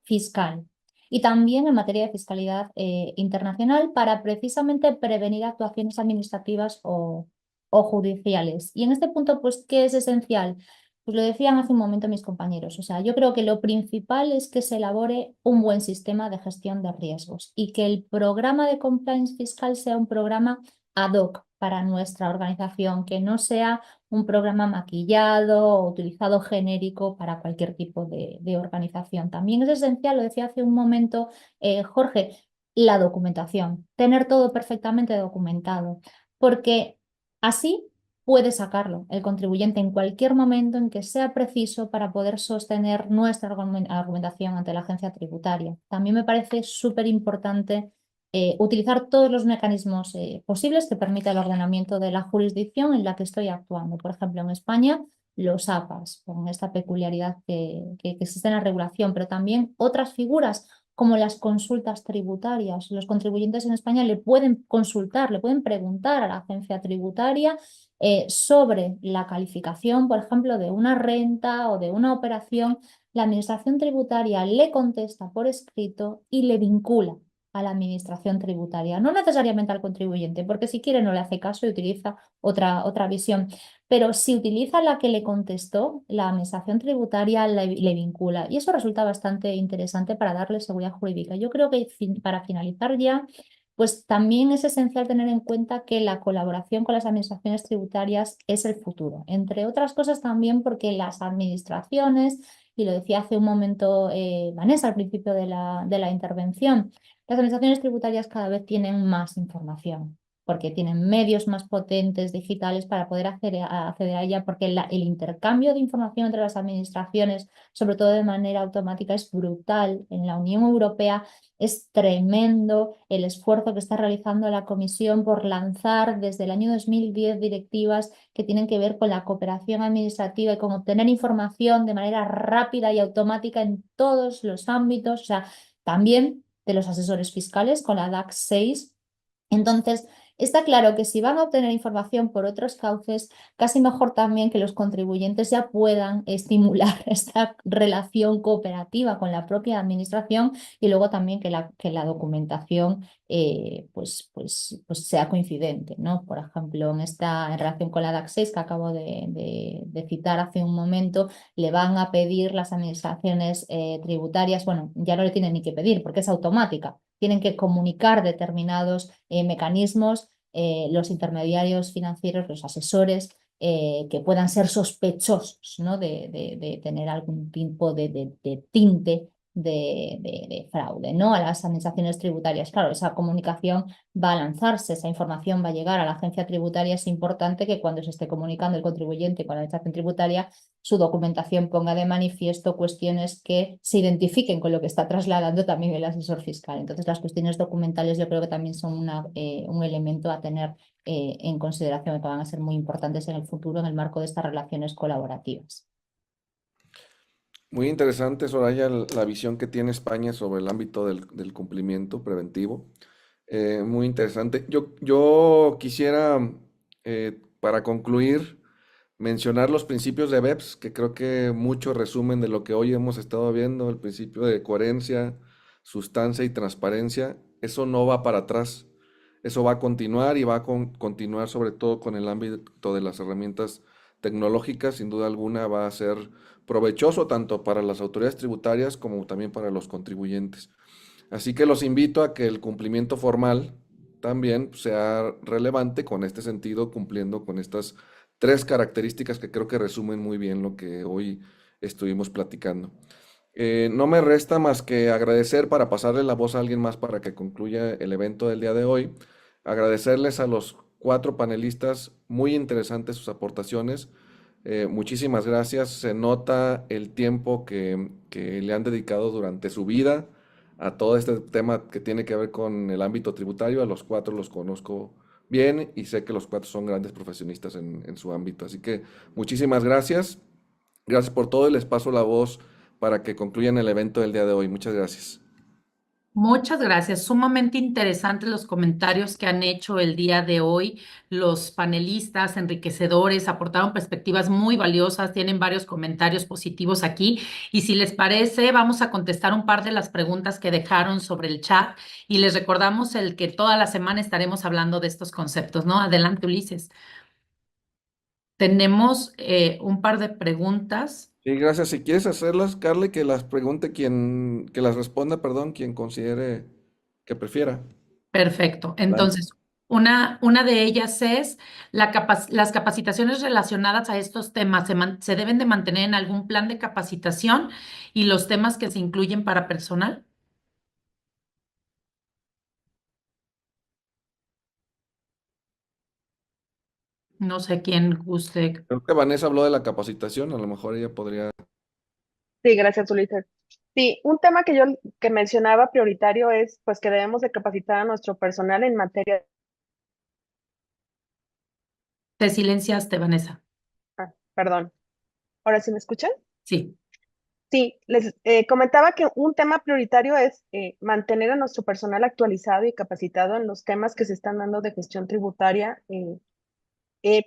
fiscal. Y también en materia de fiscalidad internacional para precisamente prevenir actuaciones administrativas o judiciales. Y en este punto, pues, ¿qué es esencial? Pues lo decían hace un momento mis compañeros. O sea, yo creo que lo principal es que se elabore un buen sistema de gestión de riesgos y que el programa de compliance fiscal sea un programa ad hoc para nuestra organización, que no sea un programa maquillado o utilizado genérico para cualquier tipo de organización. También es esencial, lo decía hace un momento Jorge, la documentación, tener todo perfectamente documentado, porque así puede sacarlo el contribuyente en cualquier momento en que sea preciso para poder sostener nuestra argumentación ante la agencia tributaria. También me parece súper importante utilizar todos los mecanismos posibles que permita el ordenamiento de la jurisdicción en la que estoy actuando. Por ejemplo, en España, los APAs, con esta peculiaridad que existe en la regulación, pero también otras figuras como las consultas tributarias. Los contribuyentes en España le pueden consultar, le pueden preguntar a la agencia tributaria sobre la calificación, por ejemplo, de una renta o de una operación. La administración tributaria le contesta por escrito y le vincula a la administración tributaria, no necesariamente al contribuyente, porque si quiere no le hace caso y utiliza otra visión, pero si utiliza la que le contestó, la administración tributaria le vincula, y eso resulta bastante interesante para darle seguridad jurídica. Yo creo que para finalizar ya, pues también es esencial tener en cuenta que la colaboración con las administraciones tributarias es el futuro, entre otras cosas también porque las administraciones, y lo decía hace un momento Vanessa al principio de la intervención, las administraciones tributarias cada vez tienen más información. porque tienen medios más potentes digitales para poder acceder a ella, porque el intercambio de información entre las administraciones, sobre todo de manera automática, es brutal. En la Unión Europea es tremendo el esfuerzo que está realizando la Comisión por lanzar desde el año 2010 directivas que tienen que ver con la cooperación administrativa y con obtener información de manera rápida y automática en todos los ámbitos, o sea, también de los asesores fiscales con la DAC 6. Entonces, está claro que si van a obtener información por otros cauces, casi mejor también que los contribuyentes ya puedan estimular esta relación cooperativa con la propia administración y luego también que la documentación pues sea coincidente, ¿no? Por ejemplo, en relación con la DAC 6 que acabo de citar hace un momento, le van a pedir las administraciones tributarias, bueno, ya no le tienen ni que pedir porque es automática. Tienen que comunicar determinados mecanismos, los intermediarios financieros, los asesores, que puedan ser sospechosos, ¿no? de tener algún tipo de tinte de fraude, ¿no? A las administraciones tributarias. Claro, esa comunicación va a lanzarse, esa información va a llegar a la agencia tributaria. Es importante que cuando se esté comunicando el contribuyente con la administración tributaria, su documentación ponga de manifiesto cuestiones que se identifiquen con lo que está trasladando también el asesor fiscal. Entonces, las cuestiones documentales yo creo que también son un elemento a tener en consideración, que van a ser muy importantes en el futuro en el marco de estas relaciones colaborativas. Muy interesante, Soraya, la visión que tiene España sobre el ámbito del cumplimiento preventivo. Muy interesante. Yo quisiera, para concluir, mencionar los principios de BEPS, que creo que mucho resumen de lo que hoy hemos estado viendo, el principio de coherencia, sustancia y transparencia. Eso no va para atrás, eso va a continuar y va a continuar sobre todo con el ámbito de las herramientas tecnológicas. Sin duda alguna va a ser provechoso tanto para las autoridades tributarias como también para los contribuyentes. Así que los invito a que el cumplimiento formal también sea relevante con este sentido, cumpliendo con estas tres características que creo que resumen muy bien lo que hoy estuvimos platicando. No me resta más que agradecer, para pasarle la voz a alguien más para que concluya el evento del día de hoy, agradecerles a los 4 panelistas, muy interesantes sus aportaciones. Muchísimas gracias. Se nota el tiempo que le han dedicado durante su vida a todo este tema que tiene que ver con el ámbito tributario. A los 4 los conozco bien y sé que los 4 son grandes profesionistas en su ámbito. Así que muchísimas gracias. Gracias por todo y les paso la voz para que concluyan el evento del día de hoy. Muchas gracias. Muchas gracias. Sumamente interesantes los comentarios que han hecho el día de hoy. Los panelistas enriquecedores aportaron perspectivas muy valiosas, tienen varios comentarios positivos aquí. Y si les parece, vamos a contestar un par de las preguntas que dejaron sobre el chat. Y les recordamos el que toda la semana estaremos hablando de estos conceptos, ¿no? Adelante, Ulises. Tenemos un par de preguntas. Sí, gracias. Si quieres hacerlas, Carly, que las pregunte que las responda, perdón, quien considere que prefiera. Perfecto. Adelante. Entonces, una de ellas es las capacitaciones relacionadas a estos temas se deben de mantener en algún plan de capacitación y los temas que se incluyen para personal. No sé quién guste. Creo que Vanessa habló de la capacitación, a lo mejor ella podría. Sí, gracias, Ulises. Sí, un tema que mencionaba prioritario es pues que debemos de capacitar a nuestro personal en materia. Te silenciaste, Vanessa. Perdón. ¿Ahora sí me escuchan? Sí. Sí, les comentaba que un tema prioritario es mantener a nuestro personal actualizado y capacitado en los temas que se están dando de gestión tributaria.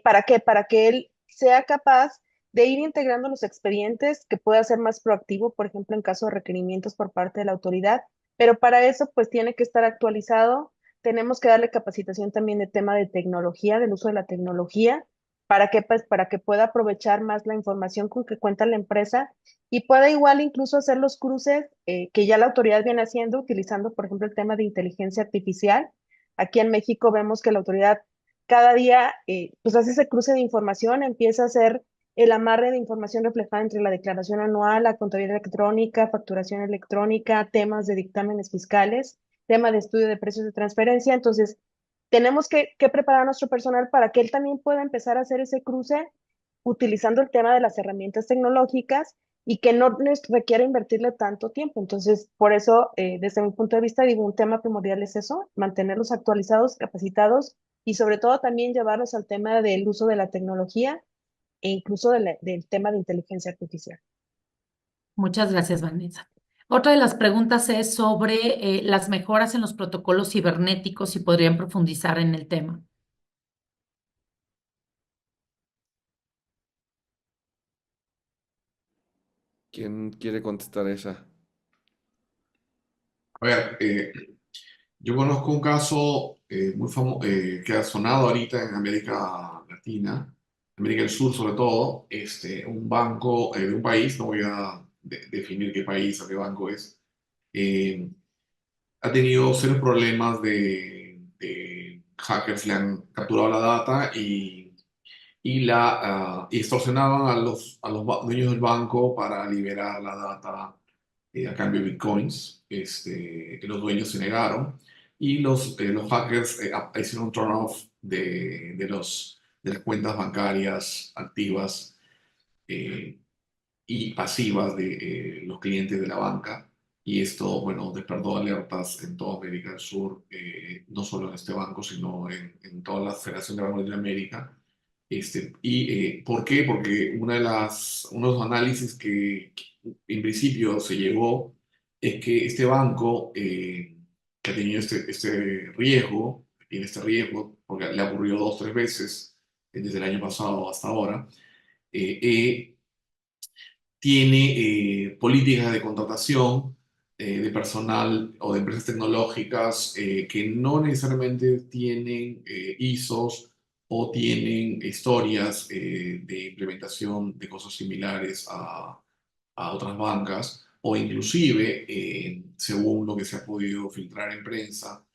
¿Para qué? Para que él sea capaz de ir integrando los expedientes, que pueda ser más proactivo, por ejemplo, en caso de requerimientos por parte de la autoridad, pero para eso pues tiene que estar actualizado. Tenemos que darle capacitación también de tema de tecnología, del uso de la tecnología. ¿Para qué? Pues para que pueda aprovechar más la información con que cuenta la empresa y pueda igual incluso hacer los cruces que ya la autoridad viene haciendo, utilizando, por ejemplo, el tema de inteligencia artificial. Aquí en México vemos que la autoridad cada día pues hace ese cruce de información, empieza a hacer el amarre de información reflejada entre la declaración anual, la contabilidad electrónica, facturación electrónica, temas de dictámenes fiscales, tema de estudio de precios de transferencia. Entonces, tenemos que preparar a nuestro personal para que él también pueda empezar a hacer ese cruce utilizando el tema de las herramientas tecnológicas y que no les requiera invertirle tanto tiempo. Entonces, por eso, desde mi punto de vista, digo, un tema primordial es eso, mantenerlos actualizados, capacitados y sobre todo también llevarlos al tema del uso de la tecnología e incluso del tema de inteligencia artificial. Muchas gracias, Vanessa. Otra de las preguntas es sobre las mejoras en los protocolos cibernéticos, si podrían profundizar en el tema. ¿Quién quiere contestar esa? A ver, yo conozco un caso muy famoso que ha sonado ahorita en América Latina, América del Sur sobre todo, un banco de un país, no voy a definir qué país o qué banco es, eh, ha tenido serios problemas de hackers, le han capturado la data y extorsionaban a los dueños del banco para liberar la data a cambio de bitcoins. Los dueños se negaron y los hackers hicieron un turn-off de las cuentas bancarias activas eh, y pasivas de los clientes de la banca. Y esto, bueno, despertó alertas en toda América del Sur, no solo en este banco, sino en toda la Federación de Bancos de Latinoamérica. ¿Por qué? Porque uno de los análisis que en principio se llegó es que este banco que ha tenido este riesgo, tiene este riesgo, porque le ha ocurrido 2 o 3 veces desde el año pasado hasta ahora, eh, tiene políticas de contratación de personal o de empresas tecnológicas que no necesariamente tienen ISOs o tienen historias de implementación de cosas similares a otras bancas, o inclusive, según lo que se ha podido filtrar en prensa,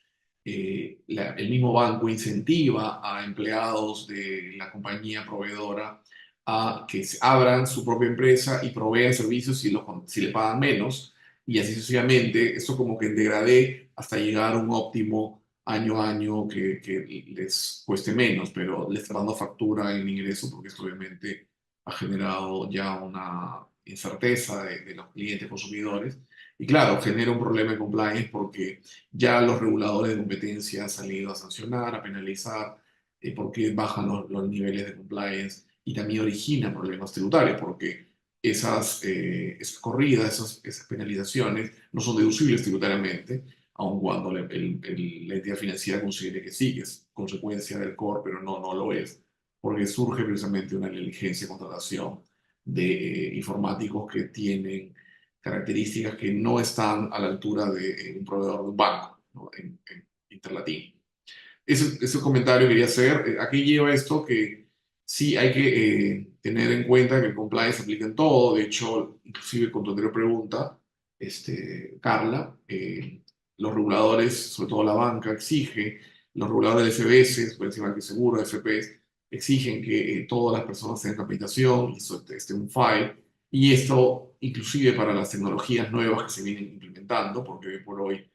el mismo banco incentiva a empleados de la compañía proveedora a que abran su propia empresa y provean servicios si le pagan menos, y así sucesivamente, esto como que en degradé hasta llegar a un óptimo año a año que les cueste menos, pero les está dando factura en el ingreso porque esto obviamente ha generado ya una incerteza de los clientes consumidores. Y claro, genera un problema de compliance porque ya los reguladores de competencia han salido a sancionar, a penalizar, porque bajan los niveles de compliance y también origina problemas tributarios porque esas corridas, esas penalizaciones no son deducibles tributariamente, aun cuando la entidad financiera considere que sí, que es consecuencia del core, pero no lo es, porque surge precisamente una negligencia de contratación de informáticos que tienen características que no están a la altura de un proveedor de un banco, ¿no? en Interlatin. Ese comentario quería hacer. Aquí lleva esto que sí hay que tener en cuenta que el compliance se aplica en todo. De hecho, inclusive con tu anterior pregunta, Carla, los reguladores, sobre todo la banca, los reguladores de FBS, por encima que seguro, FPs, exigen que todas las personas tengan capacitación y esté un file. Y esto, inclusive para las tecnologías nuevas que se vienen implementando, porque hoy por hoy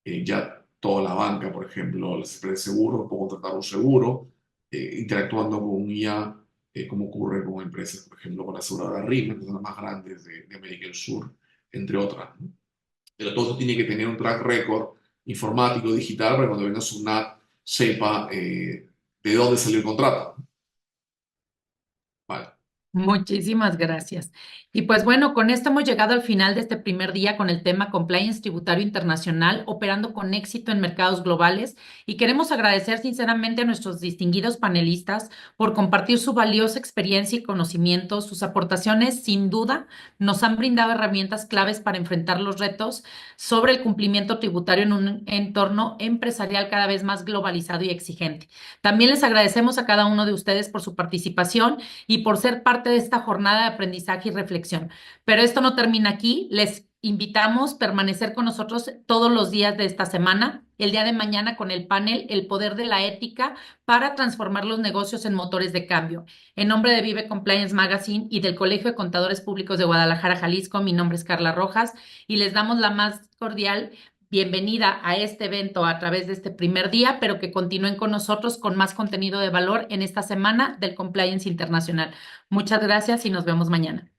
ya toda la banca, por ejemplo, las empresas de seguros, pueden contratar un seguro, interactuando con un IA, como ocurre con empresas, por ejemplo, con la aseguradora RIMA, que son las más grandes de América del Sur, entre otras, ¿no? Pero todo eso tiene que tener un track record informático, digital, para que cuando venga SUNAT sepa de dónde salió el contrato. Vale. Muchísimas gracias. Y pues bueno, con esto hemos llegado al final de este primer día con el tema Compliance Tributario Internacional, operando con éxito en mercados globales. Y queremos agradecer sinceramente a nuestros distinguidos panelistas por compartir su valiosa experiencia y conocimiento. Sus aportaciones, sin duda, nos han brindado herramientas claves para enfrentar los retos sobre el cumplimiento tributario en un entorno empresarial cada vez más globalizado y exigente. También les agradecemos a cada uno de ustedes por su participación y por ser parte de esta jornada de aprendizaje y reflexión. Pero esto no termina aquí. Les invitamos a permanecer con nosotros todos los días de esta semana, el día de mañana con el panel El Poder de la Ética para transformar los negocios en motores de cambio. En nombre de Vive Compliance Magazine y del Colegio de Contadores Públicos de Guadalajara, Jalisco, mi nombre es Carla Rojas y les damos la más cordial bienvenida a este evento a través de este primer día, pero que continúen con nosotros con más contenido de valor en esta semana del Compliance Internacional. Muchas gracias y nos vemos mañana.